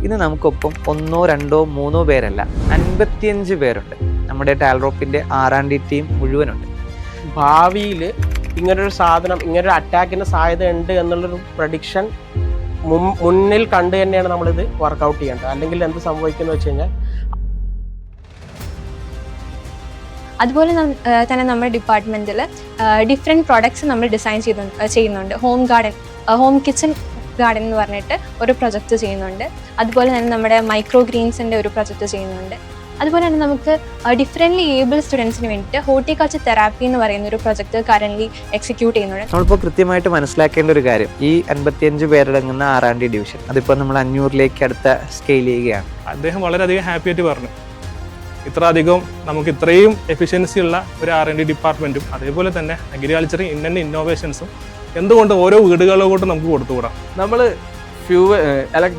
ഇന്ന് നമുക്കൊപ്പം ഒന്നോ രണ്ടോ മൂന്നോ പേരല്ല 55 പേരുണ്ട്. നമ്മുടെ ടാൽറോപ്പിന്റെ R&D ടീം മുഴുവനുണ്ട്. ഭാവിയിൽ ഇങ്ങനൊരു സാധനം, ഇങ്ങനൊരു അറ്റാക്കിന് സാധ്യത ഉണ്ട് എന്നുള്ളൊരു പ്രഡിക്ഷൻ മുന്നിൽ കണ്ടു തന്നെയാണ് നമ്മളിത് വർക്കൗട്ട് ചെയ്യേണ്ടത്. അല്ലെങ്കിൽ എന്ത് സംഭവിക്കുന്നു വെച്ച് കഴിഞ്ഞാൽ, അതുപോലെ തന്നെ നമ്മുടെ ഡിപ്പാർട്ട്മെൻറ്റിൽ ഡിഫറെൻറ്റ് പ്രോഡക്ട്സ് നമ്മൾ ഡിസൈൻ ചെയ്യുന്നുണ്ട്. ഹോം കിച്ചൺ ഗാർഡൻ എന്ന് പറഞ്ഞിട്ട് ഒരു പ്രൊജക്റ്റ് ചെയ്യുന്നുണ്ട്. അതുപോലെ തന്നെ നമ്മുടെ മൈക്രോ ഗ്രീൻസിൻ്റെ ഒരു പ്രൊജക്റ്റ് ചെയ്യുന്നുണ്ട്. അതുപോലെ തന്നെ നമുക്ക് ഡിഫറെൻ്റ്ലി ഏബിൾ സ്റ്റുഡൻസിന് വേണ്ടിയിട്ട് ഹോർട്ടിക്കൾച്ചർ തെറാപ്പി എന്ന് പറയുന്ന ഒരു പ്രൊജക്റ്റ് കറൻ്റ്ലി എക്സിക്യൂട്ട് ചെയ്യുന്നുണ്ട്. നമ്മളിപ്പോൾ കൃത്യമായിട്ട് മനസ്സിലാക്കേണ്ട ഒരു കാര്യം, ഈ 55 പേരടങ്ങുന്ന R&D ഡിവിഷൻ അതിപ്പോൾ നമ്മൾ 500ലേക്ക് അടുത്ത സ്കെയിൽ ചെയ്യുകയാണ്. അദ്ദേഹം വളരെയധികം ഹാപ്പി ആയിട്ട് പറഞ്ഞു, ഇത്ര അധികം നമുക്ക് ഇത്രയും എഫിഷ്യൻസി ഉള്ള ഒരു R&D ഡിപ്പാർട്ട്മെൻറ്റും അതേപോലെ തന്നെ അഗ്രികൾച്ചർ ഇന്നോവേഷൻസും എന്തുകൊണ്ട് ഓരോ വീടുകളിലോട്ട് നമുക്ക് കൊടുത്തുകൂടാം. നമ്മൾ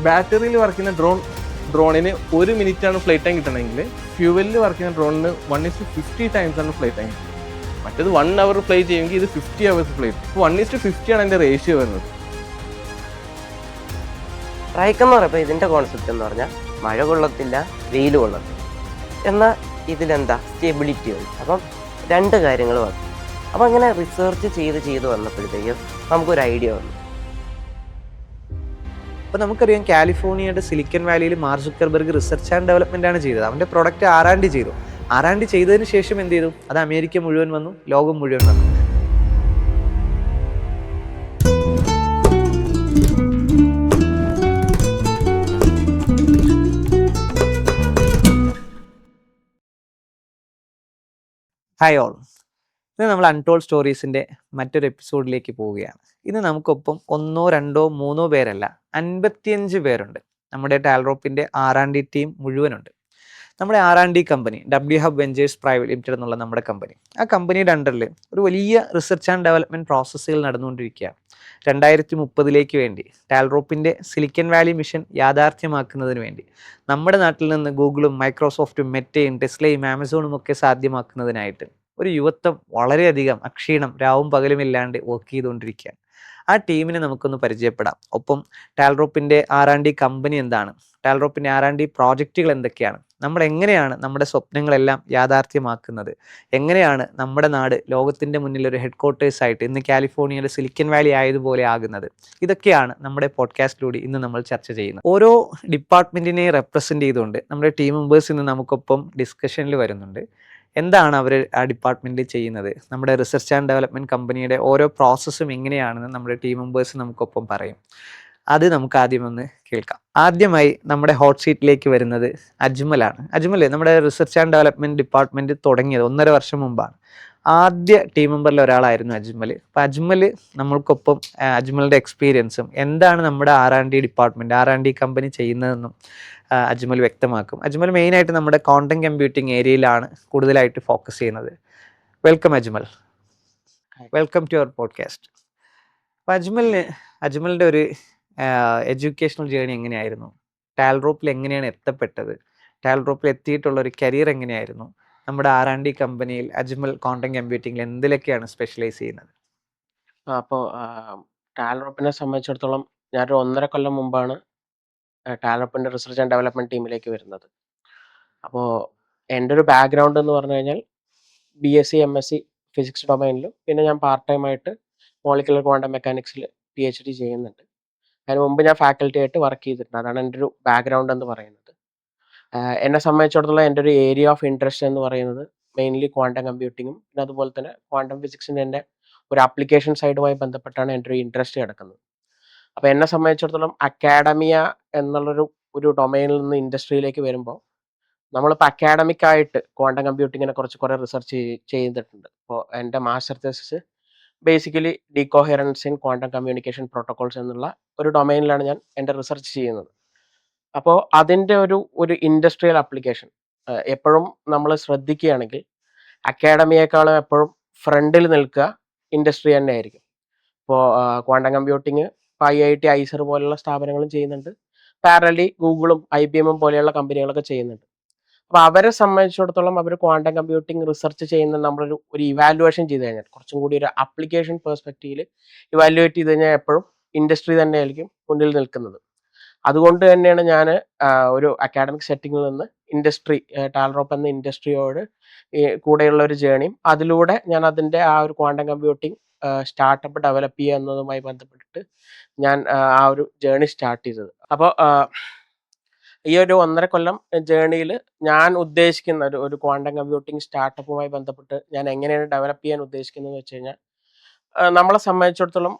ബാറ്ററിയിൽ വർക്ക് ചെയ്യുന്ന ഡ്രോണിന് 1 മിനിറ്റാണ് ഫ്ലൈറ്റ് ടൈം കിട്ടണമെങ്കിൽ ഫ്യൂവലിൽ വർക്ക് ചെയ്യുന്ന ഡ്രോണിന് 1:50 ടൈംസ് ആണ് ഫ്ലൈറ്റ് ടൈം. മറ്റേത് 1 അവർ ഫ്ലൈ ചെയ്യുമെങ്കിൽ ഇത് 50 അവേഴ്സ് ഫ്ലൈറ്റ്. ഇപ്പോൾ 1:50 ആണ് അതിൻ്റെ റേഷ്യോ വരുന്നത്. ട്രൈക്ക് എന്ന് പറയുമ്പോൾ ഇതിൻ്റെ കോൺസെപ്റ്റ് എന്ന് പറഞ്ഞാൽ മഴ കൊള്ളത്തില്ല, വെയിൽ കൊള്ളത്തില്ല, എന്നാൽ ഇതിലെന്താ സ്റ്റെബിലിറ്റി വരും. അപ്പം 2 കാര്യങ്ങൾ വന്നു. അപ്പം അങ്ങനെ റിസർച്ച് ചെയ്ത് വന്നപ്പോഴത്തേക്കും നമുക്കൊരു ഐഡിയ വന്നു. അപ്പോൾ നമുക്കറിയാം, കാലിഫോർണിയയുടെ സിലിക്കൺ വാലിയിൽ Mark Zuckerberg research and development ആണ് ചെയ്തത്. അവൻ്റെ പ്രൊഡക്റ്റ് R&D ചെയ്തു. R&D ചെയ്തതിന് ശേഷം എന്ത് ചെയ്തു? അത് അമേരിക്ക മുഴുവൻ വന്നു, ലോകം മുഴുവൻ വന്നു. ഹായ് ഓൾ, ഇന്ന് നമ്മൾ അൺടോൾഡ് സ്റ്റോറീസിൻ്റെ മറ്റൊരു എപ്പിസോഡിലേക്ക് പോവുകയാണ്. ഇന്ന് നമുക്കൊപ്പം ഒന്നോ രണ്ടോ മൂന്നോ പേരല്ല 55 പേരുണ്ട്. നമ്മുടെ ടാൽറോപ്പിൻ്റെ R&D ടീം മുഴുവനുണ്ട്. നമ്മുടെ R&D company W Hub Ventures private limited എന്നുള്ള നമ്മുടെ കമ്പനി, ആ കമ്പനിയുടെ അണ്ടറിൽ ഒരു വലിയ റിസർച്ച് ആൻഡ് ഡെവലപ്മെൻറ്റ് പ്രോസസ്സുകൾ നടന്നുകൊണ്ടിരിക്കുകയാണ്. 2030 വേണ്ടി ടാൽറോപ്പിൻ്റെ സിലിക്കൺ വാലി മിഷൻ യാഥാർത്ഥ്യമാക്കുന്നതിന് വേണ്ടി നമ്മുടെ നാട്ടിൽ നിന്ന് ഗൂഗിളും മൈക്രോസോഫ്റ്റും മെറ്റയും ടെസ്ലയും ആമസോണും ഒക്കെ സാധ്യമാക്കുന്നതിനായിട്ട് ഒരു യുവത്വം വളരെയധികം അക്ഷീണം രാവും പകലുമില്ലാണ്ട് വർക്ക് ചെയ്തുകൊണ്ടിരിക്കുകയാണ്. ആ ടീമിനെ നമുക്കൊന്ന് പരിചയപ്പെടാം. ഒപ്പം ടാൽറോപ്പിൻ്റെ R&D കമ്പനി എന്താണ്, ടാൽറോപ്പിൻ്റെ R&D പ്രോജക്റ്റുകൾ എന്തൊക്കെയാണ്, നമ്മൾ എങ്ങനെയാണ് നമ്മുടെ സ്വപ്നങ്ങളെല്ലാം യാഥാർത്ഥ്യമാക്കുന്നത്, എങ്ങനെയാണ് നമ്മുടെ നാട് ലോകത്തിൻ്റെ മുന്നിൽ ഒരു ഹെഡ് ക്വാർട്ടേഴ്സായിട്ട് ഇന്ന് കാലിഫോർണിയയുടെ സിലിക്കൻ വാലി ആയതുപോലെ ആകുന്നത്, ഇതൊക്കെയാണ് നമ്മുടെ പോഡ്കാസ്റ്റിലൂടെ ഇന്ന് നമ്മൾ ചർച്ച ചെയ്യുന്നത്. ഓരോ ഡിപ്പാർട്ട്മെൻറ്റിനെ റെപ്രസെൻ്റ് ചെയ്തുകൊണ്ട് നമ്മുടെ ടീം മെമ്പേഴ്സ് ഇന്ന് നമുക്കൊപ്പം ഡിസ്കഷനിൽ വരുന്നുണ്ട്. എന്താണ് അവർ ആ ഡിപ്പാർട്ട്മെൻറ്റിൽ ചെയ്യുന്നത്, നമ്മുടെ റിസർച്ച് ആൻഡ് ഡെവലപ്മെൻറ്റ് കമ്പനിയുടെ ഓരോ പ്രോസസ്സും എങ്ങനെയാണെന്ന് നമ്മുടെ ടീം മെമ്പേഴ്സ് നമുക്കൊപ്പം പറയും. അത് നമുക്ക് ആദ്യം ഒന്ന് കേൾക്കാം. ആദ്യമായി നമ്മുടെ ഹോട്ട് സീറ്റിലേക്ക് വരുന്നത് അജ്മലാണ്. അജ്മൽ, നമ്മുടെ റിസർച്ച് ആൻഡ് ഡെവലപ്മെൻറ്റ് ഡിപ്പാർട്ട്മെൻറ്റ് തുടങ്ങിയത് 1.5 വർഷം മുമ്പാണ്. ആദ്യ ടീം മെമ്പറിൽ ഒരാളായിരുന്നു അജ്മൽ. അപ്പോൾ അജ്മൽ നമ്മൾക്കൊപ്പം അജ്മലിൻ്റെ എക്സ്പീരിയൻസും എന്താണ് നമ്മുടെ R&D ഡിപ്പാർട്ട്മെൻറ്റ് R&D കമ്പനി ചെയ്യുന്നതെന്നും അജ്മൽ വ്യക്തമാക്കും. അജ്മൽ മെയിനായിട്ട് നമ്മുടെ കോണ്ടന്റ് കമ്പ്യൂട്ടിംഗ് ഏരിയയിലാണ് കൂടുതലായിട്ട് ഫോക്കസ് ചെയ്യുന്നത്. Welcome Ajmal, welcome to your podcast. അപ്പോൾ അജ്മലിൻ്റെ ഒരു എഡ്യൂക്കേഷണൽ ജേർണി എങ്ങനെയായിരുന്നു, ടാൽറോപ്പിൽ എങ്ങനെയാണ് എത്തപ്പെട്ടത്, ടാൽറോപ്പിൽ എത്തിയിട്ടുള്ള ഒരു കരിയർ എങ്ങനെയായിരുന്നു, നമ്മുടെ R&D കമ്പനിയിൽ അജ്മൽ കോണ്ടന്റ് കമ്പ്യൂട്ടിങ്ങിൽ എന്തിലൊക്കെയാണ് സ്പെഷ്യലൈസ് ചെയ്യുന്നത്? അപ്പോൾ ടാൽറോപ്പിനെ സംബന്ധിച്ചിടത്തോളം ഞാനൊരു 1.5 കൊല്ലം മുമ്പാണ് ടാൽറോപ്പിൻ്റെ റിസർച്ച് ആൻഡ് ഡെവലപ്മെൻറ്റ് ടീമിലേക്ക് വരുന്നത്. അപ്പോൾ എൻ്റെ ഒരു ബാക്ക്ഗ്രൗണ്ട് എന്ന് പറഞ്ഞു കഴിഞ്ഞാൽ BSc MSc ഫിസിക്സ് ഡൊമൈനിലും, പിന്നെ ഞാൻ പാർട്ട് ടൈം ആയിട്ട് മോളിക്കുലർ ക്വാണ്ടം മെക്കാനിക്സിൽ PhD ചെയ്യുന്നുണ്ട്. അതിന് മുമ്പ് ഞാൻ ഫാക്കൽറ്റി ആയിട്ട് വർക്ക് ചെയ്തിട്ടുണ്ട്. അതാണ് എൻ്റെ ഒരു ബാക്ക്ഗ്രൗണ്ട് എന്ന് പറയുന്നത്. എന്നെ സംബന്ധിച്ചിടത്തോളം എൻ്റെ ഒരു ഏരിയ ഓഫ് ഇൻട്രസ്റ്റ് എന്ന് പറയുന്നത് മെയിൻലി ക്വാണ്ടം കമ്പ്യൂട്ടിങ്ങും പിന്നെ അതുപോലെ തന്നെ ക്വാണ്ടം ഫിസിക്സിൻ്റെ എൻ്റെ ഒരു ആപ്ലിക്കേഷൻ സൈഡുമായി ബന്ധപ്പെട്ടാണ് എൻ്റെ ഒരു ഇൻട്രസ്റ്റ് കിടക്കുന്നത്. അപ്പോൾ എന്നെ സംബന്ധിച്ചിടത്തോളം അക്കാഡമിയ എന്നുള്ളൊരു ഡൊമൈനിൽ നിന്ന് ഇൻഡസ്ട്രിയിലേക്ക് വരുമ്പോൾ നമ്മളിപ്പോൾ അക്കാഡമിക് ആയിട്ട് ക്വാണ്ടം കമ്പ്യൂട്ടിങ്ങിനെ കുറിച്ച് കുറേ റിസർച്ച് ചെയ്തിട്ടുണ്ട്. അപ്പോൾ എൻ്റെ master thesis basically decoherence in quantum communication protocols എന്നുള്ള ഒരു ഡൊമൈനിലാണ് ഞാൻ എൻ്റെ റിസർച്ച് ചെയ്യുന്നത്. അപ്പോൾ അതിൻ്റെ ഒരു ഇൻഡസ്ട്രിയൽ ആപ്ലിക്കേഷൻ എപ്പോഴും നമ്മൾ ശ്രദ്ധിക്കുകയാണെങ്കിൽ അക്കാഡമിയേക്കാളും എപ്പോഴും ഫ്രണ്ടിൽ നിൽക്കുക ഇൻഡസ്ട്രി തന്നെ ആയിരിക്കും. ഇപ്പോൾ ക്വാണ്ടം കമ്പ്യൂട്ടിങ് ഇപ്പോൾ IIT ഐസർ പോലെയുള്ള സ്ഥാപനങ്ങളും ചെയ്യുന്നുണ്ട്. പാരലി ഗൂഗിളും IBM പോലെയുള്ള കമ്പനികളൊക്കെ ചെയ്യുന്നുണ്ട്. അപ്പോൾ അവരെ സംബന്ധിച്ചിടത്തോളം അവർ ക്വാണ്ടം കമ്പ്യൂട്ടിങ് റിസർച്ച് ചെയ്യുന്ന നമ്മളൊരു ഇവാലുവേഷൻ ചെയ്ത് കഴിഞ്ഞാൽ, കുറച്ചും കൂടി ഒരു ആപ്ലിക്കേഷൻ പെർസ്പെക്റ്റീവിൽ ഇവാലുവേറ്റ് ചെയ്ത് കഴിഞ്ഞാൽ എപ്പോഴും ഇൻഡസ്ട്രി തന്നെയായിരിക്കും മുന്നിൽ നിൽക്കുന്നത്. അതുകൊണ്ട് തന്നെയാണ് ഞാൻ ഒരു അക്കാഡമിക് സെറ്റിങ്ങിൽ നിന്ന് ഇൻഡസ്ട്രി ടാൽറോപ്പ് എന്ന ഇൻഡസ്ട്രിയോട് കൂടെയുള്ള ഒരു ജേണിയും അതിലൂടെ ഞാൻ അതിൻ്റെ ആ ഒരു ക്വാണ്ടം കമ്പ്യൂട്ടിംഗ് സ്റ്റാർട്ടപ്പ് ഡെവലപ്പ് ചെയ്യുക എന്നതുമായി ബന്ധപ്പെട്ടിട്ട് ഞാൻ ആ ഒരു ജേണി സ്റ്റാർട്ട് ചെയ്തത്. അപ്പോൾ ഈ ഒരു 1.5 കൊല്ലം ജേണിയിൽ ഞാൻ ഉദ്ദേശിക്കുന്ന ഒരു ക്വാണ്ടം കമ്പ്യൂട്ടിംഗ് സ്റ്റാർട്ടപ്പുമായി ബന്ധപ്പെട്ട് ഞാൻ എങ്ങനെയാണ് ഡെവലപ്പ് ചെയ്യാൻ ഉദ്ദേശിക്കുന്നത് വെച്ച് കഴിഞ്ഞാൽ നമ്മളെ സംബന്ധിച്ചിടത്തോളം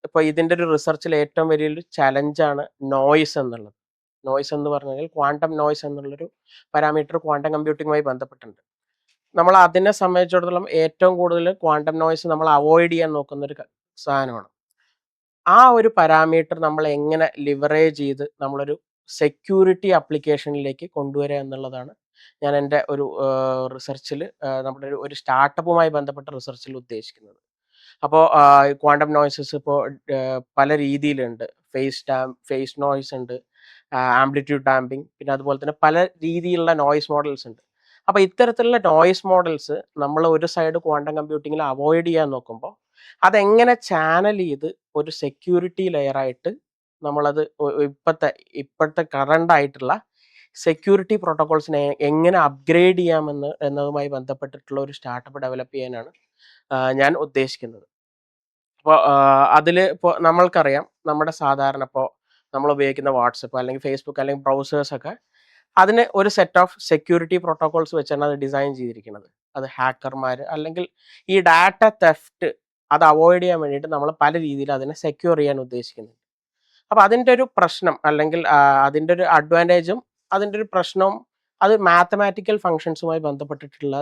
ഇപ്പോൾ ഇതിൻ്റെ ഒരു റിസർച്ചിൽ ഏറ്റവും വലിയൊരു ചലഞ്ചാണ് നോയ്സ് എന്നുള്ളത്. നോയ്സ് എന്ന് പറഞ്ഞു കഴിഞ്ഞാൽ ക്വാണ്ടം നോയ്സ് എന്നുള്ളൊരു പാരാമീറ്റർ ക്വാണ്ടം കമ്പ്യൂട്ടിങ്ങുമായി ബന്ധപ്പെട്ടുണ്ട്. നമ്മൾ അതിനെ സംബന്ധിച്ചിടത്തോളം ഏറ്റവും കൂടുതൽ ക്വാണ്ടം നോയ്സ് നമ്മൾ അവോയ്ഡ് ചെയ്യാൻ നോക്കുന്ന ഒരു സാധനമാണ്. ആ ഒരു പാരാമീറ്റർ നമ്മൾ എങ്ങനെ ലിവറേജ് ചെയ്ത് നമ്മളൊരു സെക്യൂരിറ്റി ആപ്ലിക്കേഷനിലേക്ക് കൊണ്ടുവരിക എന്നുള്ളതാണ് ഞാൻ എൻ്റെ ഒരു റിസർച്ചിൽ നമ്മുടെ ഒരു സ്റ്റാർട്ടപ്പുമായി ബന്ധപ്പെട്ട റിസർച്ചിൽ ഉദ്ദേശിക്കുന്നത്. അപ്പോൾ ക്വാണ്ടം നോയ്സസ് ഇപ്പോൾ പല രീതിയിലുണ്ട്. ഫേസ് നോയ്സ് ഉണ്ട്, ആംപ്ലിറ്റ്യൂഡ് ഡാമ്പിംഗ്, പിന്നെ അതുപോലെ തന്നെ പല രീതിയിലുള്ള നോയ്സ് മോഡൽസ് ഉണ്ട്. അപ്പോൾ ഇത്തരത്തിലുള്ള നോയ്സ് മോഡൽസ് നമ്മൾ ഒരു സൈഡ് ക്വാണ്ടം കമ്പ്യൂട്ടിങ്ങിൽ അവോയ്ഡ് ചെയ്യാൻ നോക്കുമ്പോൾ അതെങ്ങനെ ചാനൽ ചെയ്ത് ഒരു സെക്യൂരിറ്റി ലെയറായിട്ട് നമ്മളത് ഇപ്പോഴത്തെ കറണ്ട് ആയിട്ടുള്ള സെക്യൂരിറ്റി പ്രോട്ടോകോൾസിനെ എങ്ങനെ അപ്ഗ്രേഡ് എന്നതുമായി ബന്ധപ്പെട്ടിട്ടുള്ള ഒരു സ്റ്റാർട്ടപ്പ് ഡെവലപ്പ് ചെയ്യാനാണ് ഞാൻ ഉദ്ദേശിക്കുന്നത്. അപ്പോൾ അതിൽ ഇപ്പോൾ നമ്മൾക്കറിയാം നമ്മുടെ സാധാരണ ഇപ്പോൾ നമ്മൾ ഉപയോഗിക്കുന്ന വാട്സപ്പ് അല്ലെങ്കിൽ ഫേസ്ബുക്ക് അല്ലെങ്കിൽ ബ്രൗസേഴ്സൊക്കെ അതിന് ഒരു സെറ്റ് ഓഫ് സെക്യൂരിറ്റി പ്രോട്ടോകോൾസ് വെച്ചാണ് അത് ഡിസൈൻ ചെയ്തിരിക്കുന്നത്. അത് ഹാക്കർമാർ അല്ലെങ്കിൽ ഈ ഡാറ്റ തെഫ്റ്റ് അത് അവോയ്ഡ് ചെയ്യാൻ വേണ്ടിയിട്ട് നമ്മൾ പല രീതിയിൽ അതിനെ സെക്യൂർ ചെയ്യാൻ ഉദ്ദേശിക്കുന്നുണ്ട്. അപ്പോൾ അതിൻ്റെ ഒരു പ്രശ്നം അല്ലെങ്കിൽ അതിൻ്റെ ഒരു അഡ്വാൻറ്റേജും അതിൻ്റെ ഒരു പ്രശ്നവും അത് മാത്തമാറ്റിക്കൽ ഫങ്ഷൻസുമായി ബന്ധപ്പെട്ടിട്ടുള്ള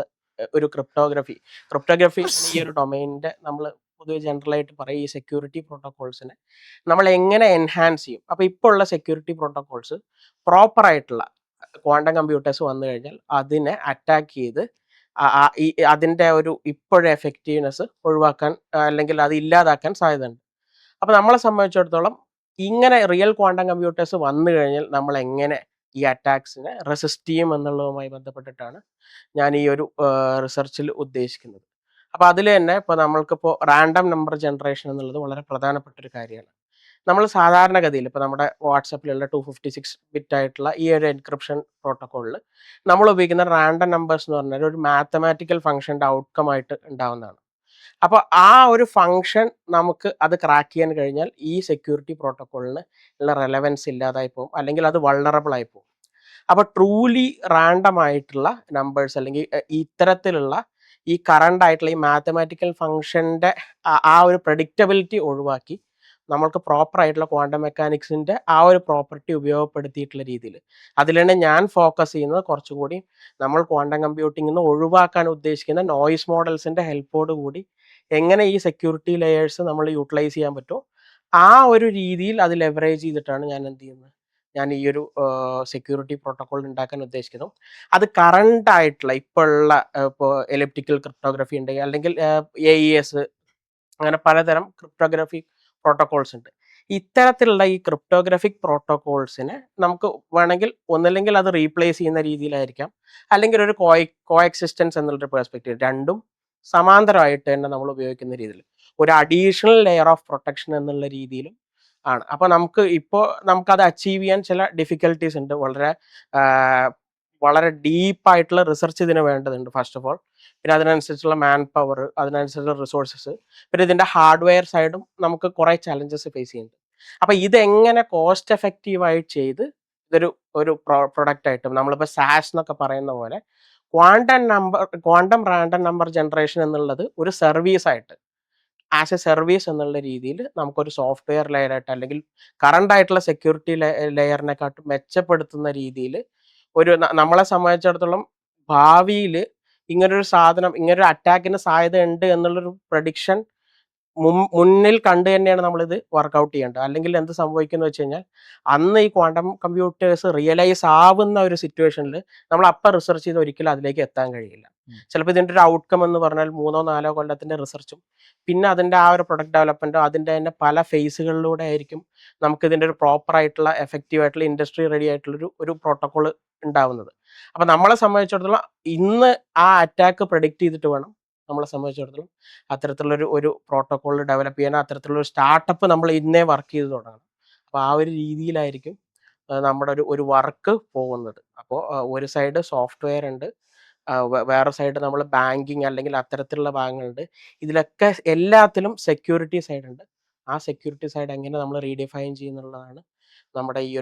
ഒരു ക്രിപ്റ്റോഗ്രഫി ഈ ഒരു ഡൊമൈനിൻ്റെ നമ്മൾ പൊതുവെ ജനറലായിട്ട് പറയും ഈ സെക്യൂരിറ്റി പ്രോട്ടോകോൾസിനെ നമ്മൾ എങ്ങനെ എൻഹാൻസ് ചെയ്യും. അപ്പോൾ ഇപ്പോൾ ഉള്ള സെക്യൂരിറ്റി പ്രോട്ടോകോൾസ് പ്രോപ്പറായിട്ടുള്ള ക്വാണ്ടം കമ്പ്യൂട്ടേഴ്സ് വന്നു കഴിഞ്ഞാൽ അതിനെ അറ്റാക്ക് ചെയ്ത് അതിൻ്റെ ഒരു ഇപ്പോഴത്തെ എഫക്റ്റീവ്നെസ് ഒഴിവാക്കാൻ അല്ലെങ്കിൽ അത് ഇല്ലാതാക്കാൻ സാധ്യതയുണ്ട്. അപ്പോൾ നമ്മളെ സംബന്ധിച്ചിടത്തോളം ഇങ്ങനെ റിയൽ ക്വാണ്ടം കമ്പ്യൂട്ടേഴ്സ് വന്നു കഴിഞ്ഞാൽ നമ്മൾ എങ്ങനെ ഈ അറ്റാക്സിനെ റെസിസ്റ്റ് ചെയ്യും എന്നുള്ളതുമായി ബന്ധപ്പെട്ടിട്ടാണ് ഞാൻ ഈ ഒരു റിസർച്ചിൽ ഉദ്ദേശിക്കുന്നത്. അപ്പോൾ അതിൽ തന്നെ ഇപ്പോൾ നമ്മൾക്കിപ്പോൾ റാൻഡം നമ്പർ ജനറേഷൻ എന്നുള്ളത് വളരെ പ്രധാനപ്പെട്ട ഒരു കാര്യമാണ്. നമ്മൾ സാധാരണഗതിയിൽ ഇപ്പോൾ നമ്മുടെ വാട്സപ്പിലുള്ള 256 ബിറ്റ് ആയിട്ടുള്ള ഈ ഒരു എൻക്രിപ്ഷൻ പ്രോട്ടോക്കോളിൽ നമ്മൾ ഉപയോഗിക്കുന്ന റാൻഡം നമ്പേഴ്സ് എന്ന് പറഞ്ഞാൽ ഒരു മാത്തമാറ്റിക്കൽ ഫംഗ്ഷൻ്റെ ഔട്ട്കം ആയിട്ട് ഉണ്ടാവുന്നതാണ്. അപ്പോൾ ആ ഒരു ഫംഗ്ഷൻ നമുക്ക് അത് ക്രാക്ക് ചെയ്യാൻ കഴിഞ്ഞാൽ ഈ സെക്യൂരിറ്റി പ്രോട്ടോക്കോളിന് ഉള്ള റെലവൻസ് ഇല്ലാതായി പോകും, അല്ലെങ്കിൽ അത് വൾണറബിൾ ആയി പോകും. അപ്പോൾ ട്രൂലി റാൻഡം ആയിട്ടുള്ള നമ്പേഴ്സ് അല്ലെങ്കിൽ ഇത്തരത്തിലുള്ള ഈ കറണ്ട് ആയിട്ടുള്ള ഈ മാത്തമാറ്റിക്കൽ ഫംഗ്ഷൻ്റെ ആ ഒരു പ്രഡിക്റ്റബിലിറ്റി ഒഴിവാക്കി നമ്മൾക്ക് പ്രോപ്പർ ആയിട്ടുള്ള ക്വാണ്ടം മെക്കാനിക്സിൻ്റെ ആ ഒരു പ്രോപ്പർട്ടി ഉപയോഗപ്പെടുത്തിയിട്ടുള്ള രീതിയിൽ അതിലാണ് ഞാൻ ഫോക്കസ് ചെയ്യുന്നത്. കുറച്ചുകൂടി നമ്മൾ ക്വാണ്ടം കമ്പ്യൂട്ടിംഗിൽ നിന്ന് ഒഴിവാക്കാൻ ഉദ്ദേശിക്കുന്ന നോയ്സ് മോഡൽസിൻ്റെ ഹെൽപ്പോട് കൂടി എങ്ങനെ ഈ സെക്യൂരിറ്റി ലെയേഴ്സ് നമ്മൾ യൂട്ടിലൈസ് ചെയ്യാൻ പറ്റുമോ ആ ഒരു രീതിയിൽ അത് ലെവറേജ് ചെയ്തിട്ടാണ് ഞാൻ എന്ത് ചെയ്യുന്നത്, ഞാൻ ഈ ഒരു സെക്യൂരിറ്റി പ്രോട്ടോകോൾ ഉണ്ടാക്കാൻ ഉദ്ദേശിക്കുന്നു. അത് കറണ്ട് ആയിട്ടുള്ള ഇപ്പോൾ ഉള്ള ഇപ്പോൾ എലിപ്റ്റിക്കൽ ക്രിപ്റ്റോഗ്രഫി ഉണ്ടെങ്കിൽ അല്ലെങ്കിൽ AES അങ്ങനെ പലതരം ക്രിപ്റ്റോഗ്രഫി പ്രോട്ടോകോൾസ് ഉണ്ട്. ഇത്തരത്തിലുള്ള ഈ ക്രിപ്റ്റോഗ്രഫിക് പ്രോട്ടോകോൾസിനെ നമുക്ക് വേണമെങ്കിൽ ഒന്നല്ലെങ്കിൽ അത് റീപ്ലേസ് ചെയ്യുന്ന രീതിയിലായിരിക്കാം, അല്ലെങ്കിൽ ഒരു കോഎക്സിസ്റ്റൻസ് എന്നുള്ളൊരു പെർസ്പെക്റ്റീവ് രണ്ടും സമാന്തരമായിട്ട് തന്നെ നമ്മൾ ഉപയോഗിക്കുന്ന രീതിയിൽ ഒരു അഡീഷണൽ ലെയർ ഓഫ് പ്രൊട്ടക്ഷൻ എന്നുള്ള രീതിയിലും ആണ്. അപ്പോൾ നമുക്കത് അച്ചീവ് ചെയ്യാൻ ചില ഡിഫിക്കൽട്ടീസ് ഉണ്ട്. വളരെ ഡീപ്പായിട്ടുള്ള റിസർച്ച് ഇതിന് വേണ്ടതുണ്ട് ഫസ്റ്റ് ഓഫ് ഓൾ. പിന്നെ അതിനനുസരിച്ചുള്ള മാൻ പവർ, അതിനനുസരിച്ചുള്ള റിസോഴ്സസ്, പിന്നെ ഇതിൻ്റെ ഹാർഡ്വെയർ സൈഡും നമുക്ക് കുറേ ചലഞ്ചസ് ഫേസ് ചെയ്യുന്നുണ്ട്. അപ്പോൾ ഇതെങ്ങനെ കോസ്റ്റ് എഫക്റ്റീവായി ചെയ്ത് ഒരു പ്രൊഡക്റ്റ് ആയിട്ടും നമ്മളിപ്പോൾ സാസ് എന്നൊക്കെ പറയുന്ന പോലെ ക്വാണ്ടം റാൻഡം നമ്പർ ജനറേഷൻ എന്നുള്ളത് ഒരു സർവീസ് ആയിട്ട് ആസ് എ സർവീസ് എന്നുള്ള രീതിയിൽ നമുക്കൊരു സോഫ്റ്റ്വെയർ ലെയറായിട്ട് അല്ലെങ്കിൽ കറണ്ട് ആയിട്ടുള്ള സെക്യൂരിറ്റി ലെയറിനെക്കാട്ടും മെച്ചപ്പെടുത്തുന്ന രീതിയിൽ നമ്മളെ സംബന്ധിച്ചിടത്തോളം ഭാവിയിൽ ഇങ്ങനൊരു സാധനം, ഇങ്ങനൊരു അറ്റാക്കിന് സാധ്യത ഉണ്ട് എന്നുള്ളൊരു പ്രഡിക്ഷൻ മുന്നിൽ കണ്ടു തന്നെയാണ് നമ്മളിത് വർക്കൗട്ട് ചെയ്യേണ്ടത്. അല്ലെങ്കിൽ എന്ത് സംഭവിക്കുന്നു വെച്ച് കഴിഞ്ഞാൽ അന്ന് ഈ ക്വാണ്ടം കമ്പ്യൂട്ടേഴ്സ് റിയലൈസ് ആവുന്ന ഒരു സിറ്റുവേഷനിൽ നമ്മൾ അപ്പം റിസർച്ച് ചെയ്ത് ഒരിക്കലും അതിലേക്ക് എത്താൻ കഴിയില്ല. ചിലപ്പോൾ ഇതിൻ്റെ ഒരു ഔട്ട്കം എന്ന് പറഞ്ഞാൽ 3-4 കൊല്ലത്തിൻ്റെ റിസർച്ചും പിന്നെ അതിൻ്റെ ആ ഒരു പ്രൊഡക്റ്റ് ഡെവലപ്മെൻറ്റോ അതിൻ്റെ തന്നെ പല ഫേസുകളിലൂടെ ആയിരിക്കും നമുക്ക് ഇതിൻ്റെ ഒരു പ്രോപ്പർ ആയിട്ടുള്ള എഫക്റ്റീവ് ആയിട്ടുള്ള ഇൻഡസ്ട്രി റെഡി ആയിട്ടുള്ള ഒരു പ്രോട്ടോകോൾ ഉണ്ടാവുന്നത്. അപ്പം നമ്മളെ സംബന്ധിച്ചിടത്തോളം ഇന്ന് ആ അറ്റാക്ക് പ്രഡിക്റ്റ് ചെയ്തിട്ട് വേണം നമ്മളെ സംബന്ധിച്ചിടത്തോളം അത്തരത്തിലുള്ളൊരു പ്രോട്ടോകോൾ ഡെവലപ്പ് ചെയ്യാൻ, അത്തരത്തിലുള്ളൊരു സ്റ്റാർട്ടപ്പ് നമ്മൾ ഇന്നേ വർക്ക് ചെയ്ത് തുടങ്ങണം. അപ്പോൾ ആ ഒരു രീതിയിലായിരിക്കും നമ്മുടെ ഒരു വർക്ക് പോകുന്നത്. അപ്പോൾ ഒരു സൈഡ് സോഫ്റ്റ്വെയർ ഉണ്ട്, വേറെ സൈഡ് നമ്മൾ ബാങ്കിങ് അല്ലെങ്കിൽ അത്തരത്തിലുള്ള ഭാഗങ്ങളുണ്ട്. ഇതിലൊക്കെ എല്ലാത്തിലും സെക്യൂരിറ്റി സൈഡ് ഉണ്ട്. ആ സെക്യൂരിറ്റി സൈഡ് എങ്ങനെ നമ്മൾ റീഡിഫൈൻ ചെയ്യുന്നുള്ളതാണ് നമ്മുടെ ഈ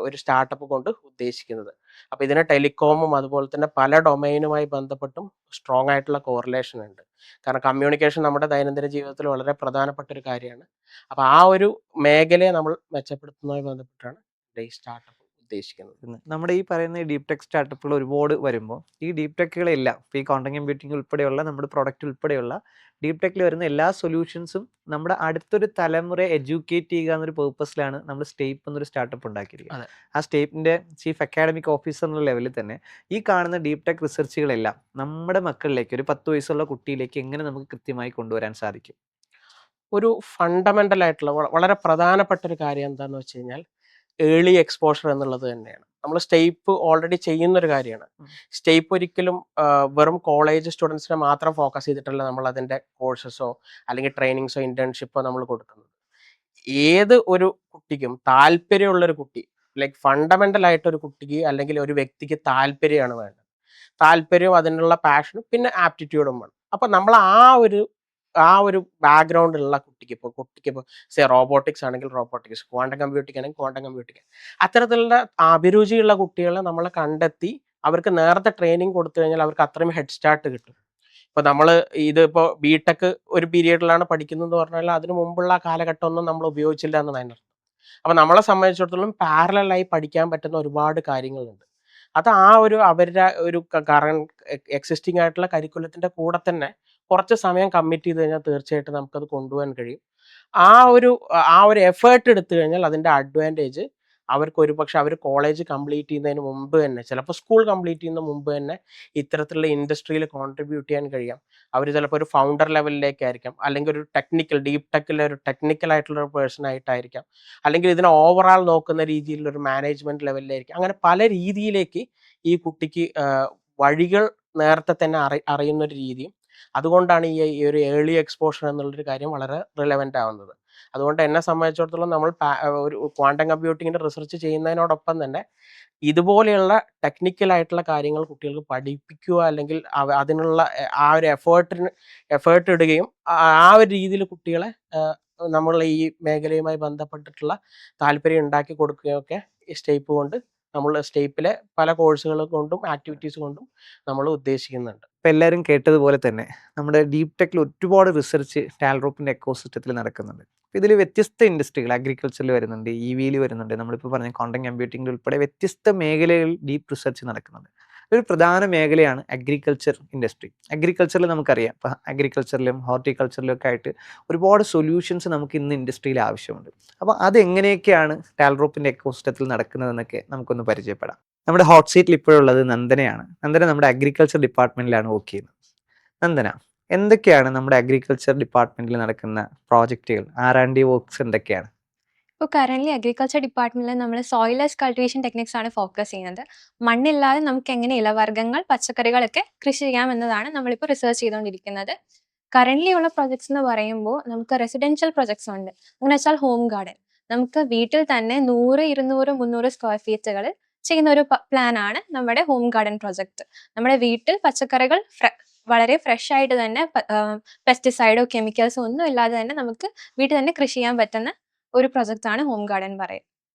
ഒരു സ്റ്റാർട്ടപ്പ് കൊണ്ട് ഉദ്ദേശിക്കുന്നത്. അപ്പോൾ ഇതിന് ടെലികോമും അതുപോലെ തന്നെ പല ഡൊമൈനുമായി ബന്ധപ്പെട്ടും സ്ട്രോങ് ആയിട്ടുള്ള കോറിലേഷൻ ഉണ്ട്. കാരണം കമ്മ്യൂണിക്കേഷൻ നമ്മുടെ ദൈനംദിന ജീവിതത്തിൽ വളരെ പ്രധാനപ്പെട്ട ഒരു കാര്യമാണ്. അപ്പോൾ ആ ഒരു മേഖലയെ നമ്മൾ മെച്ചപ്പെടുത്തുന്നതുമായി ബന്ധപ്പെട്ടാണ് ഈ സ്റ്റാർട്ടപ്പ് ഉദ്ദേശിക്കുന്നത്. നമ്മുടെ ഈ പറയുന്ന ഡീപ് ടെക് സ്റ്റാർട്ടപ്പുകൾ ഒരുപാട് വരുമ്പോൾ ഈ ഡീപ് ടെക്കുകളെല്ലാം ഇപ്പോൾ ഈ കോണ്ടന്റ് കമ്പ്യൂട്ടിംഗ് ഉൾപ്പെടെയുള്ള നമ്മുടെ പ്രൊഡക്റ്റ് ഉൾപ്പെടെയുള്ള ഡീപ് ടെക്കിൽ വരുന്ന എല്ലാ സൊല്യൂഷൻസും നമ്മുടെ അടുത്തൊരു തലമുറയെ എഡ്യൂക്കേറ്റ് ചെയ്യുക എന്നൊരു പേർപ്പസിലാണ് നമ്മൾ സ്റ്റേപ്പ് എന്നൊരു സ്റ്റാർട്ടപ്പ് ഉണ്ടാക്കിയിരിക്കുന്നത്. ആ സ്റ്റേപ്പിന്റെ ചീഫ് അക്കാഡമിക് ഓഫീസർ എന്നുള്ള ലെവലിൽ തന്നെ ഈ കാണുന്ന ഡീപ് ടെക് റിസർച്ചുകളെല്ലാം നമ്മുടെ മക്കളിലേക്ക്, ഒരു 10 വയസ്സുള്ള കുട്ടിയിലേക്ക് എങ്ങനെ നമുക്ക് കൃത്യമായി കൊണ്ടുവരാൻ സാധിക്കും? ഒരു ഫണ്ടമെന്റൽ ആയിട്ടുള്ള വളരെ പ്രധാനപ്പെട്ട ഒരു കാര്യം എന്താണെന്ന് വെച്ച് കഴിഞ്ഞാൽ ഏർലി എക്സ്പോഷർ എന്നുള്ളത് തന്നെയാണ്. നമ്മൾ സ്റ്റേപ്പ് ഓൾറെഡി ചെയ്യുന്ന ഒരു കാര്യമാണ്. സ്റ്റേപ്പ് ഒരിക്കലും വെറും കോളേജ് സ്റ്റുഡൻസിനെ മാത്രം ഫോക്കസ് ചെയ്തിട്ടല്ല നമ്മൾ അതിൻ്റെ കോഴ്സസോ അല്ലെങ്കിൽ ട്രെയിനിങ്സോ ഇന്റേൺഷിപ്പോ നമ്മൾ കൊടുക്കുന്നത്. ഏത് ഒരു കുട്ടിക്കും താല്പര്യമുള്ളൊരു കുട്ടി, ലൈക്ക് ഫണ്ടമെന്റൽ ആയിട്ട് ഒരു കുട്ടിക്ക് അല്ലെങ്കിൽ ഒരു വ്യക്തിക്ക് താല്പര്യമാണ് വേണ്ടത്. താല്പര്യവും അതിനുള്ള പാഷനും പിന്നെ ആപ്റ്റിറ്റ്യൂഡും വേണം. അപ്പം നമ്മൾ ആ ഒരു ബാക്ക്ഗ്രൗണ്ടിലുള്ള കുട്ടിക്ക് ഇപ്പോൾ റോബോട്ടിക്സ് ആണെങ്കിൽ റോബോട്ടിക്സ്, ക്വാണ്ടം കമ്പ്യൂട്ടിംഗ് ആണെങ്കിൽ ക്വാണ്ടം കമ്പ്യൂട്ടിംഗ്, അത്തരത്തിലുള്ള അഭിരുചിയുള്ള കുട്ടികളെ നമ്മൾ കണ്ടെത്തി അവർക്ക് നേരത്തെ ട്രെയിനിങ് കൊടുത്തു കഴിഞ്ഞാൽ അവർക്ക് അത്രയും ഹെഡ് സ്റ്റാർട്ട് കിട്ടും. ഇപ്പോൾ നമ്മൾ ഇതിപ്പോൾ ബിടെക് ഒരു പീരീഡിലാണ് പഠിക്കുന്നതെന്ന് പറഞ്ഞാൽ അതിന് മുമ്പുള്ള കാലഘട്ടമൊന്നും നമ്മൾ ഉപയോഗിച്ചില്ല എന്നാണ് അതിൻ്റെ അർത്ഥം. അപ്പോൾ നമ്മളെ സംബന്ധിച്ചിടത്തോളം പാരലായി പഠിക്കാൻ പറ്റുന്ന ഒരുപാട് കാര്യങ്ങളുണ്ട്. അത് അവരുടെ ഒരു കറണ്ട് എക്സിസ്റ്റിംഗ് ആയിട്ടുള്ള കരിക്കുലത്തിൻ്റെ കൂടെ തന്നെ കുറച്ച് സമയം കമ്മിറ്റ് ചെയ്ത് കഴിഞ്ഞാൽ തീർച്ചയായിട്ടും നമുക്കത് കൊണ്ടുപോകാൻ കഴിയും. ആ ഒരു എഫേർട്ട് എടുത്തു കഴിഞ്ഞാൽ അതിൻ്റെ അഡ്വാൻറ്റേജ് അവർക്ക് ഒരുപക്ഷെ അവർ കോളേജ് കംപ്ലീറ്റ് ചെയ്യുന്നതിന് മുമ്പ് തന്നെ, ചിലപ്പോൾ സ്കൂൾ കംപ്ലീറ്റ് ചെയ്യുന്ന മുമ്പ് തന്നെ ഇത്തരത്തിലുള്ള ഇൻഡസ്ട്രിയിൽ കോൺട്രിബ്യൂട്ട് ചെയ്യാൻ കഴിയാം. അവർ ചിലപ്പോൾ ഒരു ഫൗണ്ടർ ലെവലിലേക്കായിരിക്കാം, അല്ലെങ്കിൽ ഒരു ഡീപ് ടെക്കിലെ ഒരു ടെക്നിക്കൽ ആയിട്ടുള്ള ഒരു പേഴ്സൺ ആയിട്ടായിരിക്കാം, അല്ലെങ്കിൽ ഇതിനെ ഓവറാൾ നോക്കുന്ന രീതിയിലുള്ള ഒരു മാനേജ്മെന്റ് ലെവലിലായിരിക്കും. അങ്ങനെ പല രീതിയിലേക്ക് ഈ കുട്ടിക്ക് വഴികൾ നേരത്തെ തന്നെ അറിയുന്ന ഒരു രീതിയും, അതുകൊണ്ടാണ് ഈ ഒരു ഏർലി എക്സ്പോഷർ എന്നുള്ളൊരു കാര്യം വളരെ റിലവൻ്റ് ആവുന്നത്. അതുകൊണ്ട് എന്നെ സംബന്ധിച്ചിടത്തോളം നമ്മൾ ഒരു ക്വാണ്ടം കമ്പ്യൂട്ടിങ്ങിൻ്റെ റിസർച്ച് ചെയ്യുന്നതിനോടൊപ്പം തന്നെ ഇതുപോലെയുള്ള ടെക്നിക്കൽ ആയിട്ടുള്ള കാര്യങ്ങൾ കുട്ടികൾക്ക് പഠിപ്പിക്കുക, അല്ലെങ്കിൽ അതിനുള്ള ആ ഒരു എഫേർട്ട് ഇടുകയും ആ ഒരു രീതിയിൽ കുട്ടികളെ നമ്മൾ ഈ മേഖലയുമായി ബന്ധപ്പെട്ടിട്ടുള്ള താല്പര്യം ഉണ്ടാക്കി കൊടുക്കുകയൊക്കെ സ്റ്റേപ്പ് കൊണ്ട് നമ്മൾ സ്റ്റേപ്പിലെ പല കോഴ്സുകൾ കൊണ്ടും ആക്ടിവിറ്റീസ് കൊണ്ടും നമ്മൾ ഉദ്ദേശിക്കുന്നുണ്ട്. ഇപ്പം എല്ലാവരും കേട്ടതുപോലെ തന്നെ നമ്മുടെ ഡീപ് ടെക്കിൽ ഒരുപാട് റിസർച്ച് ടാൽറോപ്പിൻ്റെ എക്കോസിസ്റ്റത്തിൽ നടക്കുന്നുണ്ട്. ഇതിൽ വ്യത്യസ്ത ഇൻഡസ്ട്രികൾ, അഗ്രികൾച്ചറിൽ വരുന്നുണ്ട്, EV-യിൽ വരുന്നുണ്ട്, നമ്മളിപ്പോൾ പറഞ്ഞ ക്വാണ്ടം കമ്പ്യൂട്ടിംഗിൽ ഉൾപ്പെടെ വ്യത്യസ്ത മേഖലകളിൽ ഡീപ്പ് റിസർച്ച് നടക്കുന്നുണ്ട്. ഒരു പ്രധാന മേഖലയാണ് അഗ്രികൾച്ചർ ഇൻഡസ്ട്രി. അഗ്രികൾച്ചറിൽ നമുക്കറിയാം, ഇപ്പം അഗ്രികൾച്ചറിലും ഹോർട്ടിക്കൾച്ചറിലും ഒക്കെ ആയിട്ട് ഒരുപാട് സൊല്യൂഷൻസ് നമുക്ക് ഇന്ന് ഇൻഡസ്ട്രിയിൽ ആവശ്യമുണ്ട്. അപ്പോൾ അതെങ്ങനെയൊക്കെയാണ് ടാൽറോപ്പിൻ്റെ എക്കോസിസ്റ്റത്തിൽ നടക്കുന്നതെന്നൊക്കെ നമുക്കൊന്ന് പരിചയപ്പെടാം. നമ്മുടെ ഹോട്ട് സീറ്റിൽ ഇപ്പോഴുള്ളത് നന്ദനയാണ്. നന്ദന നമ്മുടെ അഗ്രികൾച്ചർ ഡിപ്പാർട്ട്മെൻറ്റിലാണ് വർക്ക് ചെയ്യുന്നത്. നന്ദന, എന്തൊക്കെയാണ് നമ്മുടെ അഗ്രികൾച്ചർ ഡിപ്പാർട്ട്മെൻറ്റിൽ നടക്കുന്ന പ്രോജക്റ്റുകൾ, R&D വർക്ക്സ് എന്തൊക്കെയാണ്? ഇപ്പോൾ കറൻ്റ്ലി അഗ്രികൾച്ചർ ഡിപ്പാർട്ട്മെൻറ്റിൽ നമ്മൾ സോയിലെസ് കൾട്ടിവേഷൻ ടെക്നിക്സ് ആണ് ഫോക്കസ് ചെയ്യുന്നത്. മണ്ണില്ലാതെ നമുക്ക് എങ്ങനെ ഇലവർഗ്ഗങ്ങൾ, പച്ചക്കറികളൊക്കെ കൃഷി ചെയ്യാം എന്നതാണ് നമ്മളിപ്പോൾ റിസർച്ച് ചെയ്തുകൊണ്ടിരിക്കുന്നത്. കറൻ്റ്ലി ഉള്ള പ്രൊജക്ട്സ് എന്ന് പറയുമ്പോൾ നമുക്ക് റെസിഡൻഷ്യൽ പ്രൊജക്ട്സ് ഉണ്ട്. അങ്ങനെ വെച്ചാൽ ഹോം ഗാർഡൻ, നമുക്ക് വീട്ടിൽ തന്നെ 100, 200, 300 സ്ക്വയർ ഫീറ്റുകളിൽ ചെയ്യുന്ന ഒരു പ്ലാനാണ് നമ്മുടെ ഹോം ഗാർഡൻ പ്രൊജക്ട്. നമ്മുടെ വീട്ടിൽ പച്ചക്കറികൾ വളരെ ഫ്രഷ് ആയിട്ട് തന്നെ പെസ്റ്റിസൈഡോ കെമിക്കൽസോ ഒന്നും ഇല്ലാതെ തന്നെ നമുക്ക് വീട്ടിൽ തന്നെ കൃഷി ചെയ്യാൻ പറ്റുന്ന ഒരു പ്രൊജക്റ്റാണ് ഹോം ഗാർഡൻ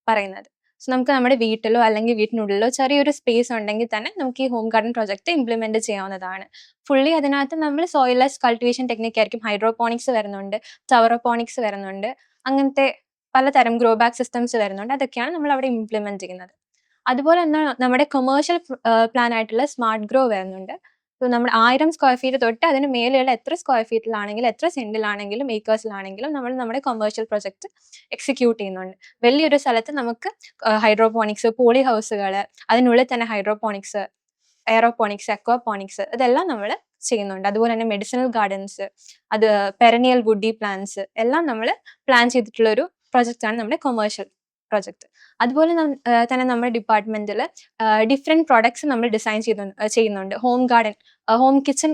പറയുന്നത്. സോ നമുക്ക് നമ്മുടെ വീട്ടിലോ അല്ലെങ്കിൽ വീട്ടിനുള്ളിലോ ചെറിയൊരു സ്പേസ് ഉണ്ടെങ്കിൽ തന്നെ നമുക്ക് ഈ ഹോം ഗാർഡൻ പ്രൊജക്ട് ഇംപ്ലിമെന്റ് ചെയ്യാവുന്നതാണ്. ഫുള്ളി അതിനകത്ത് നമ്മൾ സോയിലെസ് കൾട്ടിവേഷൻ ടെക്നിക് ആയിരിക്കും. ഹൈഡ്രോപോണിക്സ് വരുന്നുണ്ട്, ടവറോപോണിക്സ് വരുന്നുണ്ട്, അങ്ങനത്തെ പലതരം ഗ്രോ ബാഗ് സിസ്റ്റംസ് വരുന്നുണ്ട്. അതൊക്കെയാണ് നമ്മൾ അവിടെ ഇംപ്ലിമെന്റ് ചെയ്യുന്നത്. അതുപോലെ തന്നെ നമ്മുടെ കൊമേഴ്ഷ്യൽ പ്ലാൻ ആയിട്ടുള്ള സ്മാർട്ട് ഗ്രോ വരുന്നുണ്ട്. സോ നമ്മൾ 1000 സ്ക്വയർ ഫീറ്റ് തൊട്ട് അതിന് മേലെയുള്ള എത്ര സ്ക്വയർ ഫീറ്റിലാണെങ്കിലും എത്ര സെന്റിലാണെങ്കിലും ഏക്കേഴ്സിലാണെങ്കിലും നമ്മൾ നമ്മുടെ കൊമേഴ്ഷ്യൽ പ്രൊജക്ട് എക്സിക്യൂട്ട് ചെയ്യുന്നുണ്ട്. വലിയൊരു സ്ഥലത്ത് നമുക്ക് ഹൈഡ്രോപോണിക്സ്, പോളി ഹൗസുകൾ, അതിനുള്ളിൽ തന്നെ ഹൈഡ്രോപോണിക്സ്, എയറോപോണിക്സ്, അക്വാപോണിക്സ്, ഇതെല്ലാം നമ്മൾ ചെയ്യുന്നുണ്ട്. അതുപോലെ തന്നെ മെഡിസിനൽ ഗാർഡൻസ്, അത് പെരനിയൽ വുഡി പ്ലാന്റ്സ് എല്ലാം നമ്മൾ പ്ലാൻ ചെയ്തിട്ടുള്ള ഒരു പ്രൊജക്റ്റാണ് നമ്മുടെ കൊമേഴ്ഷ്യൽ പ്രൊജക്ട്. അതുപോലെ തന്നെ നമ്മുടെ ഡിപ്പാർട്ട്മെന്റിൽ ഡിഫറെൻറ്റ് പ്രോഡക്ട്സ് നമ്മൾ ഡിസൈൻ ചെയ്യുന്നുണ്ട്. ഹോം കിച്ചൺ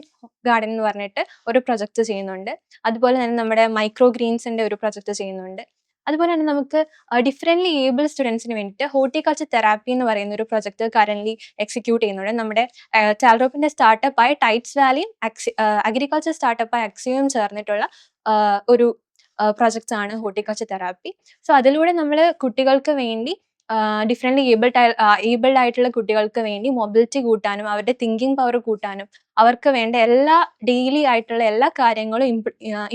ഗാർഡൻ എന്ന് പറഞ്ഞിട്ട് ഒരു പ്രൊജക്ട് ചെയ്യുന്നുണ്ട്. അതുപോലെ തന്നെ നമ്മുടെ മൈക്രോ ഗ്രീൻസിന്റെ ഒരു പ്രൊജക്ട് ചെയ്യുന്നുണ്ട്. അതുപോലെ തന്നെ നമുക്ക് ഡിഫറെൻ്റ്ലി ഏബിൾ സ്റ്റുഡൻസിന് വേണ്ടിയിട്ട് ഹോർട്ടിക്കൾച്ചർ തെറാപ്പി എന്ന് പറയുന്ന ഒരു പ്രൊജക്ട് കറൻ്റ്ലി എക്സിക്യൂട്ട് ചെയ്യുന്നുണ്ട്. നമ്മുടെ ടാൽറോപ്പിൻ്റെ സ്റ്റാർട്ടപ്പായ ടൈറ്റ്സ് വാലിയും അഗ്രികൾച്ചർ സ്റ്റാർട്ടപ്പായ അക്സിയും ചേർന്നിട്ടുള്ള ഒരു പ്രൊജക്ട്സ് ആണ് ഹോർട്ടിക്കൾച്ചർ തെറാപ്പി. സോ അതിലൂടെ നമ്മൾ കുട്ടികൾക്ക് വേണ്ടി ഡിഫറെൻ്റ്ലി ഏബിൾഡ് ആയിട്ടുള്ള കുട്ടികൾക്ക് വേണ്ടി മൊബിലിറ്റി കൂട്ടാനും അവരുടെ തിങ്കിങ് പവർ കൂട്ടാനും അവർക്ക് വേണ്ട എല്ലാ ഡെയിലി ആയിട്ടുള്ള എല്ലാ കാര്യങ്ങളും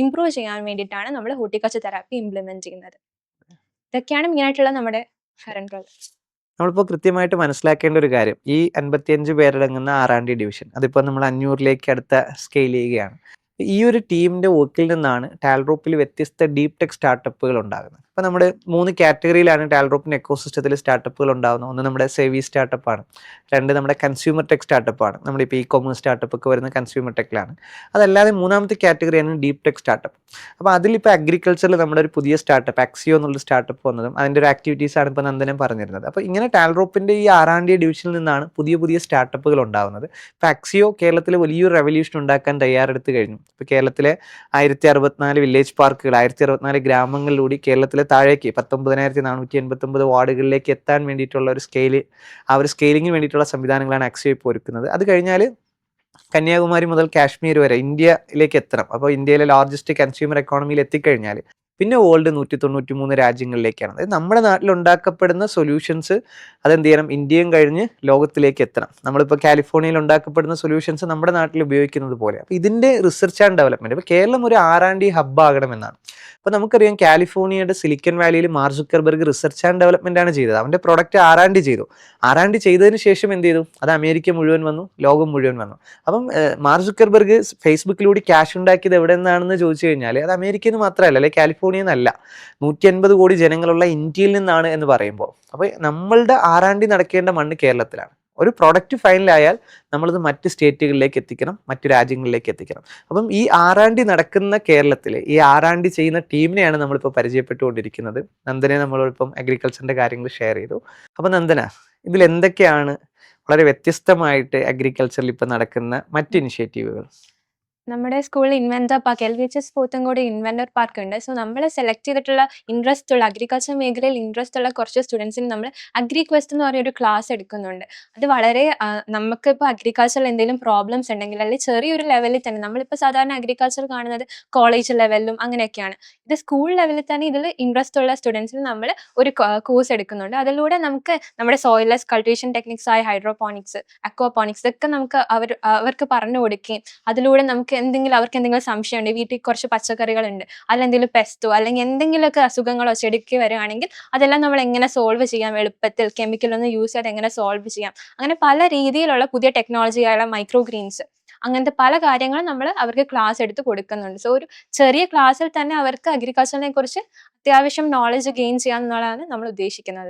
ഇംപ്രൂവ് ചെയ്യാൻ വേണ്ടിയിട്ടാണ് നമ്മൾ ഹോർട്ടിക്കൾച്ചർ തെറാപ്പി ഇംപ്ലിമെന്റ് ചെയ്യുന്നത്. ഇതൊക്കെയാണ് മെയിനായിട്ടുള്ള നമ്മുടെ കറന്റ് പ്രോജക്ട്സ്. നമ്മളിപ്പോൾ കൃത്യമായിട്ട് മനസ്സിലാക്കേണ്ട ഒരു കാര്യം, ഈ 55 പേരടങ്ങുന്ന R&D ഡിവിഷൻ അതിപ്പോൾ നമ്മൾ 500ലേക്ക് അടുത്ത സ്കെയിൽ ചെയ്യുകയാണ്. ഈ ഒരു ടീമിൻ്റെ വർക്കിൽ നിന്നാണ് ടാൽറോപ്പിൽ വ്യത്യസ്ത ഡീപ് ടെക് സ്റ്റാർട്ടപ്പുകൾ ഉണ്ടാകുന്നത്. അപ്പോൾ നമ്മൾ 3 കാറ്റഗറിയിലാണ് ടാൽറോപ്പിൻ്റെ എക്കോസിസ്റ്റത്തിൽ സ്റ്റാർട്ടപ്പുകൾ ഉണ്ടാകുന്നത്. ഒന്ന് നമ്മുടെ സേവി സ്റ്റാർട്ടപ്പാണ്, 2 നമ്മുടെ കൺസ്യൂമർ ടെക് സ്റ്റാർട്ടപ്പാണ്, നമ്മുടെ ഇപ്പോൾ കൊമേഴ്സ് സ്റ്റാർട്ടപ്പ് ഒക്കെ വരുന്ന കൺസ്യൂമർ ടെക്കിലാണ്. അതല്ലാതെ 3ാമത്തെ കാറ്റഗറിയാണ് ഡീപ് ടെക് സ്റ്റാർട്ടപ്പ്. അപ്പോൾ അതിലിപ്പോൾ അഗ്രികൾച്ചറിൽ നമ്മുടെ ഒരു പുതിയ സ്റ്റാർട്ടപ്പ് അക്സിയോ എന്നുള്ള സ്റ്റാർട്ടപ്പ് വന്നതും അതിൻ്റെ ഒരു ആക്ടിവിറ്റീസാണ് ഇപ്പോൾ നന്ദനം പറഞ്ഞിരുന്നത്. അപ്പോൾ ഇങ്ങനെ ടാൽറോപ്പിൻ്റെ ഈ R&D ഡിവിഷനിൽ നിന്നാണ് പുതിയ പുതിയ സ്റ്റാർട്ടപ്പുകൾ ഉണ്ടാകുന്നത്. ഇപ്പോൾ അക്സിയോ കേരളത്തിൽ വലിയൊരു റെവല്യൂഷൻ ഉണ്ടാക്കാൻ തയ്യാറെടുത്ത് കഴിഞ്ഞു. ഇപ്പോൾ കേരളത്തിലെ 1064 വില്ലേജ് പാർക്കുകൾ, 1064 ഗ്രാമങ്ങളിലൂടെ കേരളത്തിലെ താഴേക്ക് 19,489 വാർഡുകളിലേക്ക് എത്താൻ വേണ്ടിയിട്ടുള്ള ഒരു ആ ഒരു സ്കെയിലിങ്ങിന് വേണ്ടിയിട്ടുള്ള സംവിധാനങ്ങളാണ് അക്സിയോ ഇപ്പോൾ ഒരുക്കുന്നത്. അത് കഴിഞ്ഞാൽ കന്യാകുമാരി മുതൽ കാശ്മീർ വരെ ഇന്ത്യയിലേക്ക് എത്തണം. അപ്പോൾ ഇന്ത്യയിലെ ലാർജസ്റ്റ് കൺസ്യൂമർ എക്കോണമിയിൽ എത്തിക്കഴിഞ്ഞാൽ പിന്നെ വേൾഡ് 193 രാജ്യങ്ങളിലേക്കാണ്. അതായത് നമ്മുടെ നാട്ടിൽ ഉണ്ടാക്കപ്പെടുന്ന സൊല്യൂഷൻസ് അതെന്ത് ചെയ്യണം, ഇന്ത്യയും കഴിഞ്ഞ് ലോകത്തിലേക്ക് എത്തണം. നമ്മളിപ്പോൾ കാലിഫോർണിയയിൽ ഉണ്ടാക്കപ്പെടുന്ന സൊല്യൂഷൻസ് നമ്മുടെ നാട്ടിൽ ഉപയോഗിക്കുന്നത് പോലെ. അപ്പോൾ ഇതിൻ്റെ റിസർച്ച് ആൻഡ് ഡെവലപ്മെൻറ്റ്, ഇപ്പോൾ കേരളം ഒരു R&D ഹബ്ബ് ആകണമെന്നാണ്. അപ്പോൾ നമുക്കറിയാം കാലിഫോർണിയയുടെ സിലിക്കൺ വാലിയിൽ Mark Zuckerberg research and development ആണ് ചെയ്തത്. അവൻ്റെ പ്രൊഡക്റ്റ് R&D ചെയ്തു. R&D ചെയ്തതിന് ശേഷം എന്ത് ചെയ്തു, അത് അമേരിക്ക മുഴുവൻ വന്നു, ലോകം മുഴുവൻ വന്നു. അപ്പം മാർക്ക് സുക്കർബർഗ് ഫേസ്ബുക്കിലൂടെ ക്യാഷ് ഉണ്ടാക്കിയത് എവിടെ നിന്നാണെന്ന് ചോദിച്ചു കഴിഞ്ഞാൽ അത് അമേരിക്കയിൽ നിന്ന് മാത്രമല്ല, അല്ലെങ്കിൽ കാലിഫോർണിയ എന്നല്ല, 150 കോടി ജനങ്ങളുള്ള ഇന്ത്യയിൽ നിന്നാണ് എന്ന് പറയുമ്പോൾ അപ്പോൾ നമ്മളുടെ R&D നടക്കേണ്ട മണ്ണ് കേരളത്തിലാണ്. ഒരു പ്രൊഡക്റ്റ് ഫൈനലായാൽ നമ്മളത് മറ്റ് സ്റ്റേറ്റുകളിലേക്ക് എത്തിക്കണം, മറ്റു രാജ്യങ്ങളിലേക്ക് എത്തിക്കണം. അപ്പം ഈ R&D നടക്കുന്ന കേരളത്തിൽ ഈ R&D ചെയ്യുന്ന ടീമിനെയാണ് നമ്മളിപ്പോൾ പരിചയപ്പെട്ടുകൊണ്ടിരിക്കുന്നത്. നന്ദനെ നമ്മളിപ്പം അഗ്രികൾച്ചറിൻ്റെ കാര്യങ്ങൾ ഷെയർ ചെയ്തു. അപ്പോൾ നന്ദന, ഇതിൽ എന്തൊക്കെയാണ് വളരെ വ്യത്യസ്തമായിട്ട് അഗ്രികൾച്ചറിൽ ഇപ്പോൾ നടക്കുന്ന മറ്റ് ഇനിഷ്യേറ്റീവുകൾ? നമ്മുടെ സ്കൂളിൽ inventor park, LVHS Pothencode inventor park ഉണ്ട്. സോ നമ്മൾ സെലക്ട് ചെയ്തിട്ടുള്ള ഇൻട്രസ്റ്റ് ഉള്ള അഗ്രികൾച്ചർ മേഖലയിൽ ഇൻട്രസ്റ്റ് ഉള്ള കുറച്ച് സ്റ്റുഡൻസിന് നമ്മൾ അഗ്രി ക്വസ്റ്റ് എന്ന് പറയുന്ന ഒരു ക്ലാസ് എടുക്കുന്നുണ്ട്. അത് വളരെ നമുക്കിപ്പോൾ അഗ്രികൾച്ചറിൽ എന്തെങ്കിലും പ്രോബ്ലംസ് ഉണ്ടെങ്കിൽ അല്ലെങ്കിൽ ചെറിയൊരു ലെവലിൽ തന്നെ, നമ്മളിപ്പോൾ സാധാരണ അഗ്രികൾച്ചർ കാണുന്നത് കോളേജ് ലെവലിലും അങ്ങനെയൊക്കെയാണ്. ഇത് സ്കൂൾ ലെവലിൽ തന്നെ ഇതിൽ ഇൻട്രസ്റ്റ് ഉള്ള സ്റ്റുഡൻസിന് നമ്മൾ ഒരു കോഴ്സ് എടുക്കുന്നുണ്ട്. അതിലൂടെ നമുക്ക് നമ്മുടെ സോയിൽലെസ് കൾട്ടിവേഷൻ ടെക്നിക്സ് ആയ ഹൈഡ്രോപോണിക്സ്, അക്വാപോണിക്സ് ഇതൊക്കെ നമുക്ക് അവർക്ക് പറഞ്ഞു കൊടുക്കുകയും അതിലൂടെ നമുക്ക് അവർക്ക് എന്തെങ്കിലും സംശയം ഉണ്ട്, വീട്ടിൽ കുറച്ച് പച്ചക്കറികളുണ്ട്, അല്ലെങ്കിൽ പെസ്റ്റോ അല്ലെങ്കിൽ എന്തെങ്കിലുമൊക്കെ അസുഖങ്ങളോ ചെടിക്ക് വരികയാണെങ്കിൽ അതെല്ലാം നമ്മൾ എങ്ങനെ സോൾവ് ചെയ്യാം, എളുപ്പത്തിൽ കെമിക്കലൊന്നും യൂസ് ചെയ്യാതെ എങ്ങനെ സോൾവ് ചെയ്യാം, അങ്ങനെ പല രീതിയിലുള്ള പുതിയ ടെക്നോളജിയായ മൈക്രോ ഗ്രീൻസ്, അങ്ങനത്തെ പല കാര്യങ്ങളും നമ്മൾ അവർക്ക് ക്ലാസ് എടുത്ത് കൊടുക്കുന്നുണ്ട്. സോ ഒരു ചെറിയ ക്ലാസ്സിൽ തന്നെ അവർക്ക് അഗ്രികൾച്ചറിനെ കുറിച്ച് അത്യാവശ്യം നോളജ് ഗെയിൻ ചെയ്യാന്നുള്ളതാണ് നമ്മൾ ഉദ്ദേശിക്കുന്നത്.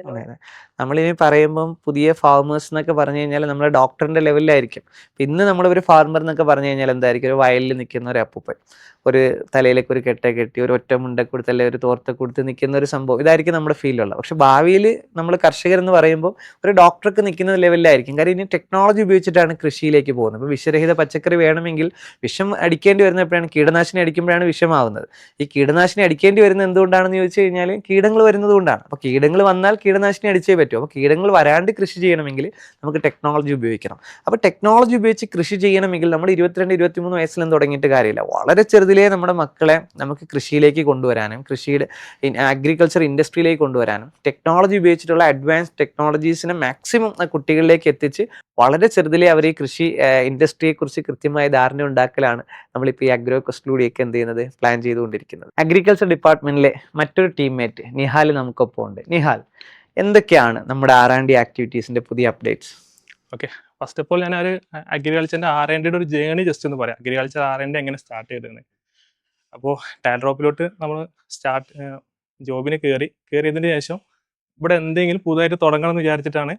നമ്മളിനി പറയുമ്പം പുതിയ ഫാർമേഴ്സ് എന്നൊക്കെ പറഞ്ഞു കഴിഞ്ഞാൽ നമ്മൾ ഡോക്ടറിൻ്റെ ലെവലിലായിരിക്കും. ഇന്ന് നമ്മളൊരു ഫാർമർ എന്നൊക്കെ പറഞ്ഞു കഴിഞ്ഞാൽ എന്തായിരിക്കും, ഒരു വയലിൽ നിൽക്കുന്ന ഒരു അപ്പൂപ്പൻ, ഒരു തലയിലേക്ക് ഒരു കെട്ട കെട്ടി ഒരു ഒറ്റ മുണ്ട കൊടുത്ത് അല്ലെങ്കിൽ ഒരു തോർത്ത കൊടുത്ത് നിൽക്കുന്ന ഒരു സംഭവം, ഇതായിരിക്കും നമ്മുടെ ഫീൽഡുള്ളത്. പക്ഷെ ഭാവിയിൽ നമ്മൾ കർഷകരെന്ന് പറയുമ്പോൾ ഒരു ഡോക്ടർക്ക് നിൽക്കുന്ന ലെവലിലായിരിക്കും. കാര്യം ഇനി ടെക്നോളജി ഉപയോഗിച്ചിട്ടാണ് കൃഷിയിലേക്ക് പോകുന്നത്. ഇപ്പോൾ വിഷരഹിത പച്ചക്കറി വേണമെങ്കിൽ വിഷം അടിക്കേണ്ടി വരുന്ന എപ്പോഴാണ്, കീടനാശിനി അടിക്കുമ്പോഴാണ് വിഷമാവുന്നത്. ഈ കീടനാശിനി അടിക്കേണ്ടി വരുന്നത് എന്തുകൊണ്ടാണെന്ന് ചോദിച്ചു കഴിഞ്ഞാൽ കീടങ്ങൾ വരുന്നത് കൊണ്ടാണ്. അപ്പോൾ കീടങ്ങൾ വന്നാൽ കീടനാശിനി അടിച്ചേ പറ്റൂ. അപ്പോൾ കീടങ്ങൾ വരാണ്ട് കൃഷി ചെയ്യണമെങ്കിൽ നമുക്ക് ടെക്നോളജി ഉപയോഗിക്കണം. അപ്പോൾ ടെക്നോളജി ഉപയോഗിച്ച് കൃഷി ചെയ്യണമെങ്കിൽ നമ്മൾ 22-23 വയസ്സിലും തുടങ്ങിയിട്ട് കാര്യമില്ല. വളരെ ചെറുതിലേ നമ്മുടെ മക്കളെ നമുക്ക് കൃഷിയിലേക്ക് കൊണ്ടുവരാനും കൃഷിയുടെ അഗ്രികൾച്ചർ ഇൻഡസ്ട്രിയിലേക്ക് കൊണ്ടുവരാനും ടെക്നോളജി ഉപയോഗിച്ചിട്ടുള്ള അഡ്വാൻസ് ടെക്നോളജീസിനെ മാക്സിമം കുട്ടികളിലേക്ക് എത്തിച്ച് വളരെ ചെറുതിലേ അവർ ഈ കൃഷി ഇൻഡസ്ട്രിയെക്കുറിച്ച് കൃത്യമായ ധാരണ ഉണ്ടാക്കലാണ് നമ്മളിപ്പോൾ ഈ അഗ്രോ ക്വസ്റ്റിലൂടെയൊക്കെ എന്ത് ചെയ്യുന്നത്, പ്ലാൻ ചെയ്തുകൊണ്ടിരിക്കുന്നത്. അഗ്രികൾച്ചർ ഡിപ്പാർട്ട്മെന്റിലെ മറ്റൊരു ടീംമേറ്റ് നിഹാൽ നമുക്കൊപ്പം ഉണ്ട്. നിഹാൽ, എന്തൊക്കെയാണ് നമ്മുടെ R&D ആക്ടിവിറ്റീസിന്റെ പുതിയ updates? Okay, first of all ഞാനൊരു അഗ്രികൾച്ചറിൻ്റെ R&Dയുടെ ഒരു ജേണി ജസ്റ്റ് ഒന്ന് പറയാം. അഗ്രികൾച്ചർ R&D എങ്ങനെ സ്റ്റാർട്ട് ചെയ്തതെന്ന്. അപ്പോൾ ടാൽറോപ്പിലോട്ട് നമ്മൾ ജോബിന് കയറിയതിന് ശേഷം ഇവിടെ എന്തെങ്കിലും പുതുതായിട്ട് തുടങ്ങണം എന്ന് വിചാരിച്ചിട്ടാണ്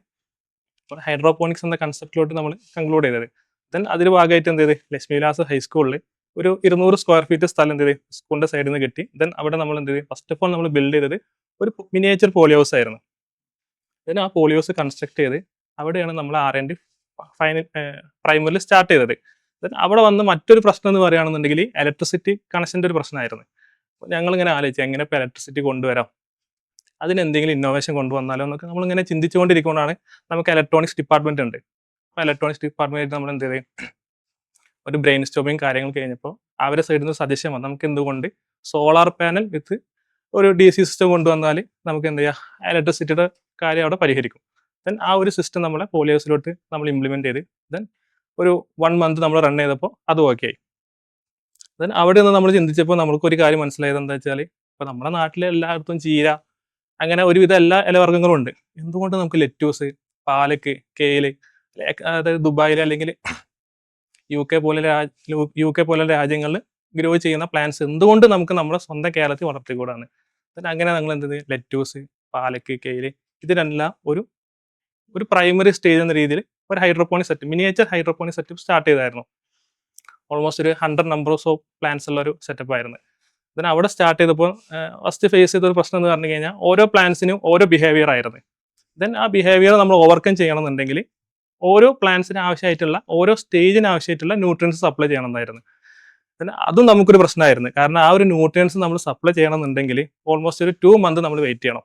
ഹൈഡ്രോപോണിക്സ് എന്ന കൺസെപ്റ്റിലോട്ട് നമ്മൾ കൺക്ലൂഡ് ചെയ്തത്. ദെൻ അതിന് ഭാഗമായിട്ട് എന്ത് ചെയ്ത് ലക്ഷ്മി വിലാസ് ഹൈസ്കൂളിൽ ഒരു 200 സ്ക്വയർ ഫീറ്റ് സ്ഥലം എന്ത് ചെയ്ത് സ്കൂളിൻ്റെ സൈഡിൽ നിന്ന് കിട്ടി. ദെൻ അവിടെ നമ്മൾ എന്ത് ചെയ്ത് ഫസ്റ്റ് ഓഫ് ഓൾ നമ്മൾ ബിൽഡ് ചെയ്തത് ഒരു മിനിയേച്ചർ പോളി ഹൗസ് ആയിരുന്നു. ദെൻ ആ പോളി ഹൗസ് കൺസ്ട്രക്ട് ചെയ്ത് അവിടെയാണ് നമ്മൾ R&D പ്രൈമറിൽ സ്റ്റാർട്ട് ചെയ്തത്. ദെൻ അവിടെ വന്ന് മറ്റൊരു പ്രശ്നം എന്ന് പറയുകയാണെന്നുണ്ടെങ്കിൽ ഇലക്ട്രിസിറ്റി കണക്ഷൻ്റെ ഒരു പ്രശ്നമായിരുന്നു. അപ്പോൾ ഞങ്ങളിങ്ങനെ ആലോചിച്ചു എങ്ങനെ ഇപ്പോൾ ഇലക്ട്രിസിറ്റി കൊണ്ടുവരാം. അതിന് എന്തെങ്കിലും ഇന്നോവേഷൻ കൊണ്ടുവന്നാലോ എന്നൊക്കെ നമ്മളിങ്ങനെ ചിന്തിച്ചുകൊണ്ടിരിക്കുമ്പോഴാണ് നമുക്ക് ഇലക്ട്രോണിക്സ് ഡിപ്പാർട്ട്മെന്റ് ഉണ്ട്. അപ്പോൾ ഇലക്ട്രോണിക്സ് ഡിപ്പാർട്ട്മെന്റ് നമ്മൾ എന്ത് ചെയ്ത് ഒരു ബ്രെയിൻ സ്റ്റോമിങ് കാര്യങ്ങൾ കഴിഞ്ഞപ്പോൾ അവരുടെ സൈഡിൽ നിന്ന് സജഷൻ വന്നു, നമുക്ക് എന്തുകൊണ്ട് സോളാർ പാനൽ വിത്ത് ഒരു DC സിസ്റ്റം കൊണ്ടുവന്നാൽ നമുക്ക് എന്ത് ചെയ്യാം, ഇലക്ട്രിസിറ്റിയുടെ കാര്യം അവിടെ പരിഹരിക്കും. ദെൻ ആ ഒരു സിസ്റ്റം നമ്മളെ പോളിയോസിലോട്ട് നമ്മൾ ഇംപ്ലിമെന്റ് ചെയ്ത് ദെൻ ഒരു 1 മന്ത് നമ്മൾ റൺ ചെയ്തപ്പോൾ അത് ഓക്കെ ആയി. ദെൻ അവിടെ നിന്ന് നമ്മൾ ചിന്തിച്ചപ്പോൾ നമുക്ക് ഒരു കാര്യം മനസ്സിലായത് എന്താ വെച്ചാൽ, ഇപ്പോൾ നമ്മുടെ നാട്ടിലെ എല്ലായിടത്തും ചീര അങ്ങനെ ഒരുവിധ എല്ലാ ഇലവർഗ്ഗങ്ങളും ഉണ്ട്. എന്തുകൊണ്ട് നമുക്ക് ലെറ്റ്യൂസ്, പാലക്ക്, കേല്, അതായത് ദുബായിൽ അല്ലെങ്കിൽ UK പോലെ രാജ്യങ്ങളിൽ ഗ്രോ ചെയ്യുന്ന പ്ലാന്റ്സ് എന്തുകൊണ്ട് നമുക്ക് നമ്മുടെ സ്വന്തം കേരളത്തിൽ വളർത്തിക്കൂടാണ്. അങ്ങനെ നമ്മൾ എന്ത് ചെയ്ത് ലെറ്റ്യൂസ്, പാലക്ക്, കേല് ഇതിനെല്ലാം ഒരു പ്രൈമറി സ്റ്റേജ് എന്ന രീതിയിൽ ഒരു hydroponic setup, miniature hydroponic setup start ചെയ്തായിരുന്നു. ഓൾമോസ്റ്റ് ഒരു 100 നമ്പേഴ്സ് ഓഫ് പ്ലാന്റ്സ് ഉള്ള ഒരു സെറ്റപ്പ് ആയിരുന്നു. then അവിടെ സ്റ്റാർട്ട് ചെയ്തപ്പോൾ ഫസ്റ്റ് ഫേസ് ചെയ്തൊരു പ്രശ്നം എന്ന് പറഞ്ഞു കഴിഞ്ഞാൽ ഓരോ പ്ലാന്റ്സിനും ഓരോ ബിഹേവിയർ ആയിരുന്നു. ദെൻ ആ ബിഹേവിയർ നമ്മൾ ഓവർകം ചെയ്യണമെന്നുണ്ടെങ്കിൽ ഓരോ പ്ലാന്റ്സിന് ആവശ്യമായിട്ടുള്ള ഓരോ സ്റ്റേജിന് ആവശ്യമായിട്ടുള്ള ന്യൂട്രിയൻസ് സപ്ലൈ ചെയ്യണമെന്നായിരുന്നു. then അതും നമുക്കൊരു പ്രശ്നമായിരുന്നു. കാരണം ആ ഒരു ന്യൂട്രിയൻസ് നമ്മൾ സപ്ലൈ ചെയ്യണമെന്നുണ്ടെങ്കിൽ ഓൾമോസ്റ്റ് ഒരു 2 മന്ത് നമ്മൾ വെയിറ്റ് ചെയ്യണം.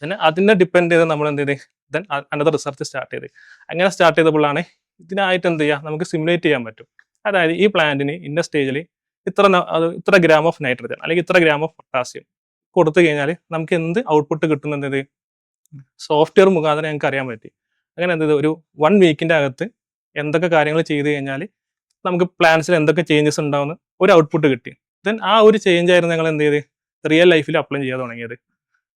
then അതിനെ ഡിപ്പെൻഡ് ചെയ്ത് നമ്മൾ എന്ത് ചെയ്ത് ദെൻ അനദർ റിസർച്ച് സ്റ്റാർട്ട് ചെയ്ത്. അങ്ങനെ സ്റ്റാർട്ട് ചെയ്തപ്പോഴാണ് ഇതിനായിട്ട് എന്ത് ചെയ്യുക, നമുക്ക് സിമുലേറ്റ് ചെയ്യാൻ പറ്റും. അതായത് ഈ പ്ലാന്റിന് ഇന്ന സ്റ്റേജിൽ ഇത്ര ഗ്രാം ഓഫ് നൈട്രജൻ അല്ലെങ്കിൽ ഇത്ര ഗ്രാം ഓഫ് പൊട്ടാസ്യം കൊടുത്തു കഴിഞ്ഞാൽ നമുക്ക് എന്ത് ഔട്ട്പുട്ട് കിട്ടുന്നത് സോഫ്റ്റ്വെയർ മുഖാന്തരം ഞങ്ങൾക്ക് അറിയാൻ പറ്റി. അങ്ങനെ എന്ത് ഒരു 1 വീക്കിൻ്റെ അകത്ത് എന്തൊക്കെ കാര്യങ്ങൾ ചെയ്ത് കഴിഞ്ഞാൽ നമുക്ക് പ്ലാന്റ്സിൽ എന്തൊക്കെ ചേഞ്ചസ് ഉണ്ടാവുന്ന ഒരു ഔട്ട്പുട്ട് കിട്ടി. ദെൻ ആ ഒരു ചേഞ്ച് ആയിരുന്നു ഞങ്ങൾ എന്ത് ചെയ്ത് റിയൽ ലൈഫിൽ അപ്ലൈ ചെയ്യാൻ തുടങ്ങിയത്.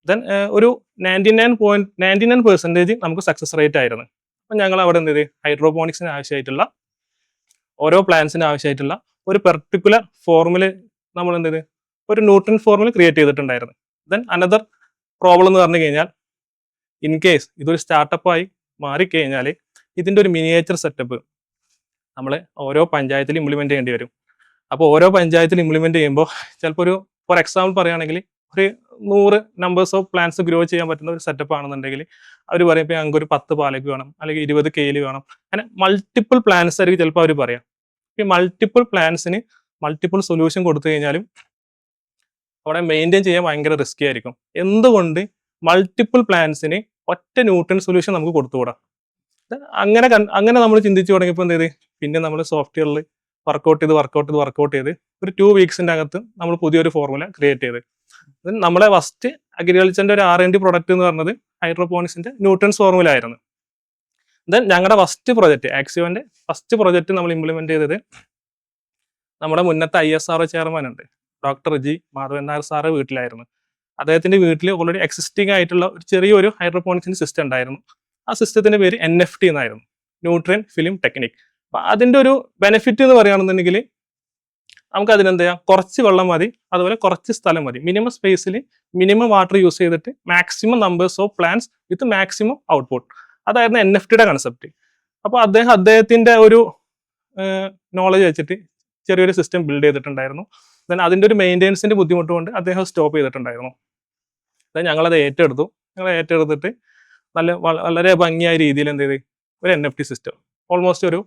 ദെൻ ഒരു 99% നമുക്ക് സക്സസ് റേറ്റ് ആയിരുന്നു. അപ്പം ഞങ്ങൾ അവിടെ എന്ത് ചെയ്ത് ഹൈഡ്രോപോണിക്സിന് ആവശ്യമായിട്ടുള്ള ഓരോ പ്ലാന്റ്സിന് ആവശ്യമായിട്ടുള്ള ഒരു പെർട്ടിക്കുലർ ഫോർമുല നമ്മൾ എന്ത് ചെയ്ത് ഒരു ന്യൂട്രൻ ഫോർമുല ക്രിയേറ്റ് ചെയ്തിട്ടുണ്ടായിരുന്നു. ദെൻ അനദർ പ്രോബ്ലം എന്ന് പറഞ്ഞു കഴിഞ്ഞാൽ ഇൻ കേസ് ഇതൊരു സ്റ്റാർട്ടപ്പായി മാറിക്കഴിഞ്ഞാൽ ഇതിൻ്റെ ഒരു മിനിയേച്ചർ സെറ്റപ്പ് നമ്മൾ ഓരോ പഞ്ചായത്തിൽ ഇംപ്ലിമെൻറ്റ് ചെയ്യേണ്ടി വരും. അപ്പോൾ ഓരോ പഞ്ചായത്തിൽ ഇംപ്ലിമെൻറ്റ് ചെയ്യുമ്പോൾ ചിലപ്പോൾ ഒരു ഫോർ എക്സാമ്പിൾ പറയുകയാണെങ്കിൽ ഒരു 100 നമ്പേഴ്സ് ഓഫ് പ്ലാന്റ്സ് ഗ്രോ ചെയ്യാൻ പറ്റുന്ന ഒരു സെറ്റപ്പ് ആണെന്നുണ്ടെങ്കിൽ അവർ പറയും ഇപ്പോൾ ഞങ്ങൾക്ക് ഒരു 10 പാലക്ക് വേണം അല്ലെങ്കിൽ 20 കേല് വേണം. അങ്ങനെ മൾട്ടിപ്പിൾ പ്ലാന്റ്സ് ആയിരിക്കും ചിലപ്പോൾ അവർ പറയാം. ഈ മൾട്ടിപ്പിൾ പ്ലാന്റ്സിന് മൾട്ടിപ്പിൾ സൊല്യൂഷൻ കൊടുത്തു കഴിഞ്ഞാലും അവിടെ മെയിൻറ്റെയിൻ ചെയ്യാൻ ഭയങ്കര റിസ്കി ആയിരിക്കും. എന്തുകൊണ്ട് മൾട്ടിപ്പിൾ പ്ലാന്റ്സിന് ഒറ്റ ന്യൂട്രൻ സൊല്യൂഷൻ നമുക്ക് കൊടുത്തുകൂടാ. അങ്ങനെ നമ്മൾ ചിന്തിച്ചു തുടങ്ങിയപ്പോൾ എന്ത് ചെയ്ത് പിന്നെ നമ്മൾ സോഫ്റ്റ്വെയറിൽ വർക്കൗട്ട് ചെയ്ത് ഒരു 2 വീക്സിൻ്റെ അകത്ത് നമ്മൾ പുതിയൊരു ഫോർമുല ക്രിയേറ്റ് ചെയ്ത്. നമ്മളെ ഫസ്റ്റ് അഗ്രികൾച്ചറിൻ്റെ ഒരു R&D പ്രൊഡക്റ്റ് എന്ന് പറഞ്ഞത് ഹൈഡ്രോപോണിക്സിന്റെ ന്യൂട്രൻസ് ഫോർമുല ആയിരുന്നു. ദെൻ ഞങ്ങളുടെ ഫസ്റ്റ് പ്രൊജക്റ്റ് ആക്സിയോന്റെ ഫസ്റ്റ് പ്രൊജക്റ്റ് നമ്മൾ ഇംപ്ലിമെന്റ് ചെയ്തത് നമ്മുടെ മുന്നത്തെ ISRO ചെയർമാൻ ഉണ്ട് doctor G Madhavan Nair sir വീട്ടിലായിരുന്നു. അദ്ദേഹത്തിന്റെ വീട്ടിൽ ഓൾറെഡി എക്സിസ്റ്റിംഗ് ആയിട്ടുള്ള ഒരു ചെറിയൊരു ഹൈഡ്രോപോണിക്സിന്റെ സിസ്റ്റം ഉണ്ടായിരുന്നു. ആ സിസ്റ്റത്തിന്റെ പേര് NFT എന്നായിരുന്നു, ന്യൂട്രിയൻ ഫിലിം ടെക്നിക്. അപ്പൊ അതിന്റെ ഒരു ബെനിഫിറ്റ് എന്ന് പറയുകയാണെന്നുണ്ടെങ്കിൽ നമുക്ക് അതിനെന്ത് ചെയ്യാം, കുറച്ച് വെള്ളം മതി, അതുപോലെ കുറച്ച് സ്ഥലം മതി, മിനിമം സ്പേസിൽ മിനിമം വാട്ടർ യൂസ് ചെയ്തിട്ട് maximum numbers of plants with maximum output. അതായിരുന്നു NFT കൺസെപ്റ്റ്. അപ്പോൾ അദ്ദേഹത്തിന്റെ ഒരു നോളജ് വെച്ചിട്ട് ചെറിയൊരു സിസ്റ്റം ബിൽഡ് ചെയ്തിട്ടുണ്ടായിരുന്നു. ദെൻ അതിൻ്റെ ഒരു മെയിൻ്റെനൻസിന്റെ ബുദ്ധിമുട്ട് കൊണ്ട് അദ്ദേഹം സ്റ്റോപ്പ് ചെയ്തിട്ടുണ്ടായിരുന്നു. ദെൻ ഞങ്ങളത് ഏറ്റെടുത്തിട്ട് വളരെ ഭംഗിയായ രീതിയിൽ എന്ത് ചെയ്ത് ഒരു NFT സിസ്റ്റം ഓൾമോസ്റ്റ് ഒരു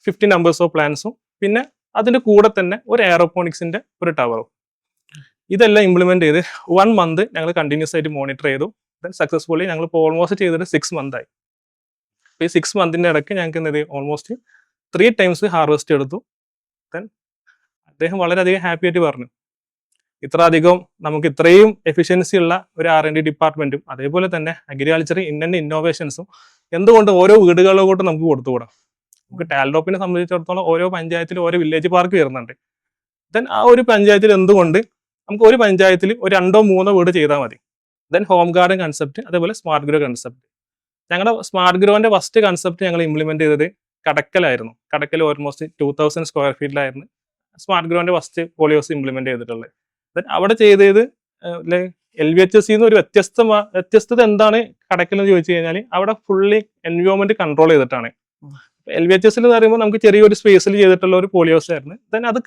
50 നമ്പേഴ്സ് ഓഫ് പ്ലാന്റ്സും പിന്നെ അതിൻ്റെ കൂടെ തന്നെ ഒരു എയറോപോണിക്സിന്റെ ഒരു ടവറും ഇതെല്ലാം ഇംപ്ലിമെന്റ് ചെയ്ത് 1 മന്ത് ഞങ്ങൾ കണ്ടിന്യൂസ് ആയിട്ട് മോണിറ്റർ ചെയ്തു. ദെൻ സക്സസ്ഫുള്ളി ഞങ്ങൾ ഇപ്പോൾ ഓൾമോസ്റ്റ് ചെയ്തിട്ട് 6 മന്തായി. അപ്പോൾ ഈ 6 മന്തിൻ്റെ ഇടയ്ക്ക് ഞങ്ങൾക്ക് എന്ത് ചെയ്തു ഓൾമോസ്റ്റ് 3 ടൈംസ് ഹാർവെസ്റ്റ് എടുത്തു. ദെൻ അദ്ദേഹം വളരെയധികം ഹാപ്പി ആയിട്ട് പറഞ്ഞു, നമുക്ക് ഇത്രയും എഫിഷ്യൻസി ഉള്ള ഒരു R&D ഡിപ്പാർട്ട്മെന്റും അതേപോലെ തന്നെ അഗ്രികൾച്ചർ ഇന്നോവേഷൻസും എന്തുകൊണ്ട് ഓരോ വീടുകളിലോട്ട് നമുക്ക് കൊടുത്തുകൂടാം. നമുക്ക് ടാൽറോപ്പിനെ സംബന്ധിച്ചിടത്തോളം ഓരോ പഞ്ചായത്തിലും ഓരോ വില്ലേജ് പാർക്ക് വരുന്നുണ്ട്. ദെൻ ആ ഒരു പഞ്ചായത്തിൽ എന്തുകൊണ്ട് നമുക്ക് ഒരു പഞ്ചായത്തിൽ ഒരു 2-3 വീട് ചെയ്താൽ മതി. ദെൻ ഹോം ഗാർഡൻ കൺസെപ്റ്റ്, അതേപോലെ സ്മാർട്ട് ഗ്രോ കൺസെപ്റ്റ്. ഞങ്ങളുടെ സ്മാർട്ട് ഗ്രോന്റെ ഫസ്റ്റ് കൺസെപ്റ്റ് ഞങ്ങൾ ഇംപ്ലിമെന്റ് ചെയ്തത് കടക്കലായിരുന്നു. കടക്കൽ ഓൾമോസ്റ്റ് 2000 സ്ക്വയർ ഫീറ്റിലായിരുന്നു സ്മാർട്ട് ഗ്രോന്റെ ഫസ്റ്റ് പോളിയോസ് ഇംപ്ലിമെന്റ് ചെയ്തിട്ടുള്ളത്. ദെൻ അവിടെ ചെയ്തത് LVHS ഒരു വ്യത്യസ്തത എന്താണ് കടക്കൽ എന്ന് ചോദിച്ചു കഴിഞ്ഞാൽ അവിടെ ഫുള്ളി എൻവയോൺമെന്റ് കൺട്രോൾ ചെയ്തിട്ടാണ്. LVHS എന്ന് പറയുമ്പോൾ നമുക്ക് ചെറിയൊരു സ്പേസിൽ ചെയ്തിട്ടുള്ള ഒരു പോളിയോസ് ആയിരുന്നു. ദെൻ അത്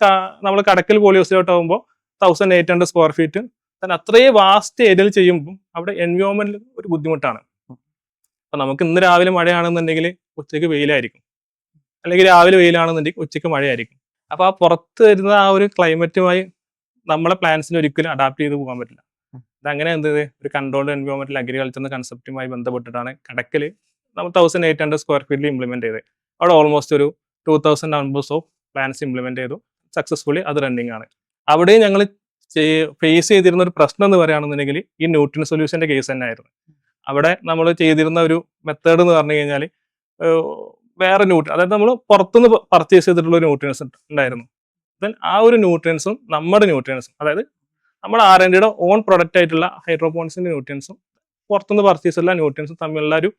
നമ്മൾ കടക്കൽ പോളിയോസിലോട്ട് ആകുമ്പോൾ 1800 സ്ക്വയർ ഫീറ്റ്. ദെൻ അത്രയും വാസ്റ്റ് ഏരിയയിൽ ചെയ്യുമ്പോൾ അവിടെ എൻവയോൺമെന്റിൽ ഒരു ബുദ്ധിമുട്ടാണ്. അപ്പൊ നമുക്ക് ഇന്ന് രാവിലെ മഴയാണെന്നുണ്ടെങ്കിൽ ഉച്ചയ്ക്ക് വെയിലായിരിക്കും, അല്ലെങ്കിൽ രാവിലെ വെയിലാണെന്നുണ്ടെങ്കിൽ ഉച്ചയ്ക്ക് മഴയായിരിക്കും. അപ്പൊ ആ പുറത്ത് വരുന്ന ആ ഒരു ക്ലൈമറ്റുമായി നമ്മളെ പ്ലാന്റ്സിന് ഒരിക്കലും അഡാപ്റ്റ് ചെയ്ത് പോകാൻ പറ്റില്ല. ഇതങ്ങനെ എന്ത് ചെയ്ത് ഒരു കൺട്രോൾഡ് എൻവയോൺമെന്റൽ അഗ്രികൾച്ചർ എന്ന കൺസെപ്റ്റുമായി ബന്ധപ്പെട്ടിട്ടാണ് കടക്കൽ നമ്മൾ 1800 സ്ക്വയർ ഫീറ്റിൽ ഇംപ്ലിമെന്റ് ചെയ്തത്. അവിടെ ഓൾമോസ്റ്റ് ഒരു 2000 നമ്പേഴ്സ് ഓഫ് പ്ലാൻസ് ഇംപ്ലിമെന്റ് ചെയ്തു. സക്സസ്ഫുള്ളി അത് റണ്ണിങ് ആണ്. അവിടെ ഞങ്ങൾ ഫേസ് ചെയ്തിരുന്ന ഒരു പ്രശ്നം എന്ന് പറയുകയാണെന്നുണ്ടെങ്കിൽ ഈ ന്യൂട്രിൻ സൊല്യൂഷന്റെ കേസ് തന്നെ ആയിരുന്നു. അവിടെ നമ്മൾ ചെയ്തിരുന്ന ഒരു മെത്തേഡ് എന്ന് പറഞ്ഞു കഴിഞ്ഞാൽ വേറെ അതായത് നമ്മൾ പുറത്തുനിന്ന് പർച്ചേസ് ചെയ്തിട്ടുള്ള ഒരു ന്യൂട്രിയൻസ് ഉണ്ടായിരുന്നു. ദെൻ ആ ഒരു ന്യൂട്രിയൻസും നമ്മുടെ ന്യൂട്രിയൻസും, അതായത് നമ്മുടെ R&Dയുടെ ഓൺ പ്രൊഡക്റ്റ് ആയിട്ടുള്ള ഹൈഡ്രോപോണിക്സിന്റെ ന്യൂട്രിയൻസും പുറത്തുനിന്ന് പർച്ചേസ് ചെയ്തുള്ള ന്യൂട്രിയൻസും തമ്മിലുള്ള ഒരു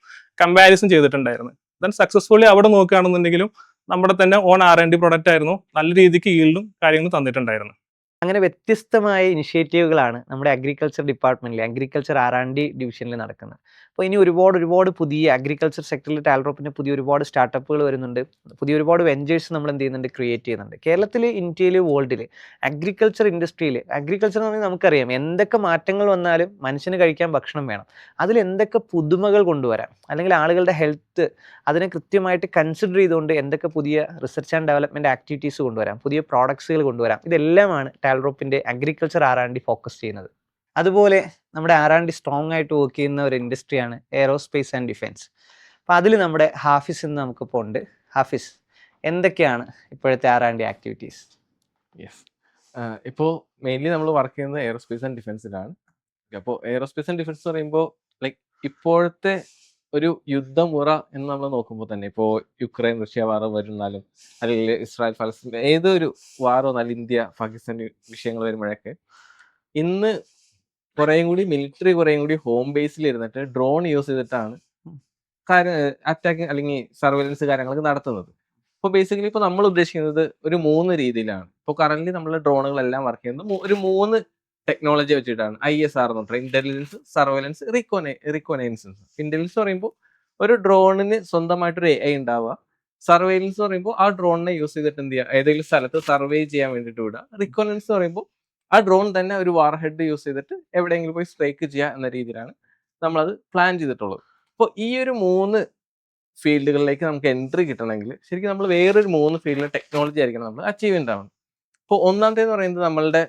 കമ്പാരിസൺ ചെയ്തിട്ടുണ്ടായിരുന്നു. ദെൻ സക്സസ്ഫുള്ളി അവിടെ നോക്കുകയാണെന്നുണ്ടെങ്കിലും നമ്മുടെ തന്നെ ഓൺ R&D പ്രൊഡക്റ്റ് ആയിരുന്നു, നല്ല രീതിക്ക് ഈൽഡും കാര്യങ്ങളും തന്നിട്ടുണ്ടായിരുന്നു. അങ്ങനെ വ്യത്യസ്തമായ ഇനിഷ്യേറ്റീവുകളാണ് നമ്മുടെ അഗ്രികൾച്ചർ ഡിപ്പാർട്ട്മെന്റിൽ, അഗ്രികൾച്ചർ R&D ഡിവിഷനിൽ നടക്കുന്നത്. അപ്പോൾ ഇനി ഒരുപാട് പുതിയ അഗ്രികൾച്ചർ സെക്ടറിൽ ടാൽറോപ്പിന്റെ പുതിയ ഒരുപാട് സ്റ്റാർട്ടപ്പുകൾ വരുന്നുണ്ട്. പുതിയ ഒരുപാട് വെഞ്ചേഴ്സ് നമ്മൾ എന്ത് ചെയ്യുന്നുണ്ട്, ക്രിയേറ്റ് ചെയ്യുന്നുണ്ട്. കേരളത്തിൽ, ഇന്ത്യയിൽ, വേൾഡിൽ അഗ്രികൾച്ചർ ഇൻഡസ്ട്രിയിൽ, അഗ്രികൾച്ചർ എന്ന് പറഞ്ഞാൽ നമുക്കറിയാം എന്തൊക്കെ മാറ്റങ്ങൾ വന്നാലും മനുഷ്യന് കഴിക്കാൻ ഭക്ഷണം വേണം. അതിൽ എന്തൊക്കെ പുതുമകൾ കൊണ്ടുവരാം, അല്ലെങ്കിൽ ആളുകളുടെ ഹെൽത്ത് അതിനെ കൃത്യമായിട്ട് കൺസിഡർ ചെയ്തുകൊണ്ട് എന്തൊക്കെ പുതിയ റിസർച്ച് ആൻഡ് ഡെവലപ്മെന്റ് ആക്ടിവിറ്റീസ് കൊണ്ടുവരാം, പുതിയ പ്രോഡക്ട്സുകൾ കൊണ്ടുവരാം, ഇതെല്ലാമാണ് ടാൽറോപ്പിന്റെ അഗ്രികൾച്ചർ R&D ഫോക്കസ് ചെയ്യുന്നത്. അതുപോലെ നമ്മുടെ R&D സ്ട്രോങ് ആയിട്ട് വർക്ക് ചെയ്യുന്ന ഒരു ഇൻഡസ്ട്രിയാണ് എയറോസ്പേസ് ആൻഡ് ഡിഫൻസ്. അപ്പോൾ അതിൽ നമ്മുടെ ഹാഫിസ് എന്ന് നമുക്കിപ്പോൾ ഉണ്ട്. ഹാഫിസ്, എന്തൊക്കെയാണ് ഇപ്പോഴത്തെ R&D ആക്ടിവിറ്റീസ്? യെസ്, ഇപ്പോൾ മെയിൻലി നമ്മൾ വർക്ക് ചെയ്യുന്നത് എയറോസ്പേസ് ആൻഡ് ഡിഫൻസിലാണ്. അപ്പോൾ എയറോസ്പേസ് ആൻഡ് ഡിഫൻസ് എന്ന് പറയുമ്പോൾ ലൈക്ക് ഇപ്പോഴത്തെ ഒരു യുദ്ധമുറ എന്ന് നമ്മൾ നോക്കുമ്പോൾ തന്നെ, ഇപ്പോൾ യുക്രൈൻ റഷ്യ വാർ വരുന്നാലും, അല്ലെങ്കിൽ ഇസ്രായേൽ ഫലസ്തീൻ ഏതൊരു വാർ വന്നാലും, ഇന്ത്യ പാകിസ്ഥാൻ വിഷയങ്ങൾ വരുമ്പോഴൊക്കെ ഇന്ന് കുറേയും കൂടി മിലിറ്ററി കുറേയും കൂടി ഹോം ബേസിൽ ഇരുന്നിട്ട് ഡ്രോൺ യൂസ് ചെയ്തിട്ടാണ് അറ്റാക്കിങ് അല്ലെങ്കിൽ സർവൈലൻസ് കാര്യങ്ങളൊക്കെ നടത്തുന്നത്. ഇപ്പോൾ ബേസിക്കലി ഇപ്പോൾ നമ്മൾ ഉദ്ദേശിക്കുന്നത് ഒരു 3 രീതിയിലാണ്. ഇപ്പോൾ കറന്റ് നമ്മൾ ഡ്രോണുകളെല്ലാം വർക്ക് ചെയ്യുന്നത് ഒരു 3 ടെക്നോളജി വെച്ചിട്ടാണ്. ISR എന്ന് പറഞ്ഞാൽ ഇന്റലിജൻസ്, സർവൈലൻസ്, റിക്കോനൈസൻസ്. ഇന്റലിജൻസ് പറയുമ്പോൾ ഒരു ഡ്രോണിന് സ്വന്തമായിട്ടൊരു AI ഉണ്ടാവുക. സർവൈലൻസ് എന്ന് പറയുമ്പോൾ ആ ഡ്രോണിനെ യൂസ് ചെയ്തിട്ട് എന്ത് ചെയ്യുക, ഏതെങ്കിലും സ്ഥലത്ത് സർവേ ചെയ്യാൻ വേണ്ടിയിട്ട് വിടുക. റിക്കോനൈസൻസ് എന്ന് പറയുമ്പോൾ ആ ഡ്രോൺ തന്നെ ഒരു വാർ ഹെഡ് യൂസ് ചെയ്തിട്ട് എവിടെയെങ്കിലും പോയി സ്ട്രൈക്ക് ചെയ്യുക എന്ന രീതിയിലാണ് നമ്മളത് പ്ലാൻ ചെയ്തിട്ടുള്ളത്. അപ്പോൾ ഈ ഒരു 3 ഫീൽഡുകളിലേക്ക് നമുക്ക് എൻട്രി കിട്ടണമെങ്കിൽ ശരിക്കും നമ്മൾ വേറൊരു 3 ഫീൽഡിലെ ടെക്നോളജി ആയിരിക്കണം നമ്മൾ അച്ചീവ് ഉണ്ടാവുന്നത്. ഇപ്പോൾ ഒന്നാമത്തേന്ന് പറയുന്നത് നമ്മളുടെ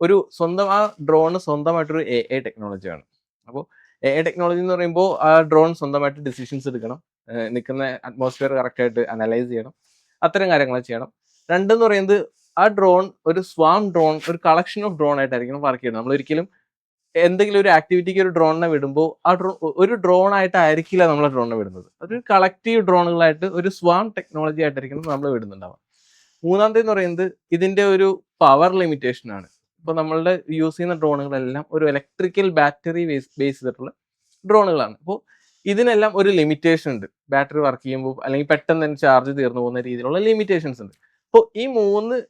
ഒരു സ്വന്തം ആ ഡ്രോണ് സ്വന്തമായിട്ടൊരു AI ടെക്നോളജിയാണ്. അപ്പോൾ AI ടെക്നോളജി എന്ന് പറയുമ്പോൾ ആ ഡ്രോൺ സ്വന്തമായിട്ട് ഡിസിഷൻസ് എടുക്കണം, നിൽക്കുന്ന അറ്റ്മോസ്ഫിയർ കറക്റ്റായിട്ട് അനലൈസ് ചെയ്യണം, അത്തരം കാര്യങ്ങൾ ചെയ്യണം. 2 എന്ന് പറയുന്നത് ആ ഡ്രോൺ ഒരു സ്വാം ഡ്രോൺ, ഒരു കളക്ഷൻ ഓഫ് ഡ്രോൺ ആയിട്ടായിരിക്കണം വർക്ക് ചെയ്യുന്നത്. നമ്മൾ ഒരിക്കലും എന്തെങ്കിലും ഒരു ആക്ടിവിറ്റിക്ക് ഒരു ഡ്രോണിനെ വിടുമ്പോൾ ആ ഒരു ഡ്രോൺ ആയിട്ടായിരിക്കില്ല നമ്മൾ ഡ്രോണിനെ വിടുന്നത്. അതൊരു കളക്റ്റീവ് ഡ്രോണുകളായിട്ട് ഒരു സ്വാം ടെക്നോളജി ആയിട്ടായിരിക്കണം നമ്മൾ വിടുന്നുണ്ടാവുക. മൂന്നാമത്തേന്ന് പറയുന്നത് ഇതിന്റെ ഒരു പവർ ലിമിറ്റേഷൻ ആണ്. ഇപ്പോൾ നമ്മളുടെ യൂസ് ചെയ്യുന്ന ഡ്രോണുകളെല്ലാം ഒരു ഇലക്ട്രിക്കൽ ബാറ്ററി ബേസ് ചെയ്തിട്ടുള്ള ഡ്രോണുകളാണ്. അപ്പോൾ ഇതിനെല്ലാം ഒരു ലിമിറ്റേഷൻ ഉണ്ട്. ബാറ്ററി വർക്ക് ചെയ്യുമ്പോൾ അല്ലെങ്കിൽ പെട്ടെന്ന് തന്നെ ചാർജ് തീർന്നു പോകുന്ന രീതിയിലുള്ള ലിമിറ്റേഷൻസ് ഉണ്ട്. അപ്പോൾ ഈ 3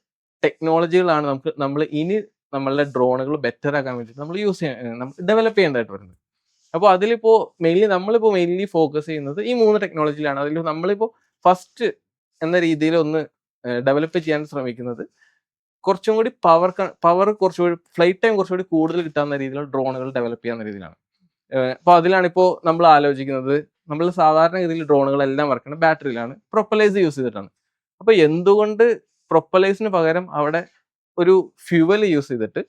ടെക്നോളജികളാണ് നമ്മൾ ഇനി നമ്മളുടെ ഡ്രോണുകൾ ബെറ്റർ ആക്കാൻ വേണ്ടി നമ്മൾ നമുക്ക് ഡെവലപ്പ് ചെയ്യേണ്ടതായിട്ട് വരുന്നത്. അപ്പോൾ അതിലിപ്പോൾ നമ്മളിപ്പോൾ മെയിൻലി ഫോക്കസ് ചെയ്യുന്നത് ഈ 3 ടെക്നോളജിയിലാണ്. അതിൽ നമ്മളിപ്പോൾ ഫസ്റ്റ് എന്ന രീതിയിൽ ഒന്ന് ഡെവലപ്പ് ചെയ്യാൻ ശ്രമിക്കുന്നത് കുറച്ചും കൂടി പവർ കുറച്ചുകൂടി ഫ്ലൈറ്റ് ടൈം കുറച്ചുകൂടി കൂടുതൽ കിട്ടാവുന്ന രീതിയിലുള്ള ഡ്രോണുകൾ ഡെവലപ്പ് ചെയ്യാവുന്ന രീതിയിലാണ്. അപ്പോൾ അതിലാണിപ്പോൾ നമ്മൾ ആലോചിക്കുന്നത്. നമ്മൾ സാധാരണ രീതിയിൽ ഡ്രോണുകളെല്ലാം വർക്ക് ചെയ്യുന്നത് ബാറ്ററിയിലാണ്, പ്രൊപ്പലൈസ് യൂസ് ചെയ്തിട്ടാണ്. അപ്പോൾ എന്തുകൊണ്ട് പ്രൊപ്പലൈസിന് പകരം അവിടെ ഒരു ഫ്യൂവൽ യൂസ് ചെയ്തിട്ട്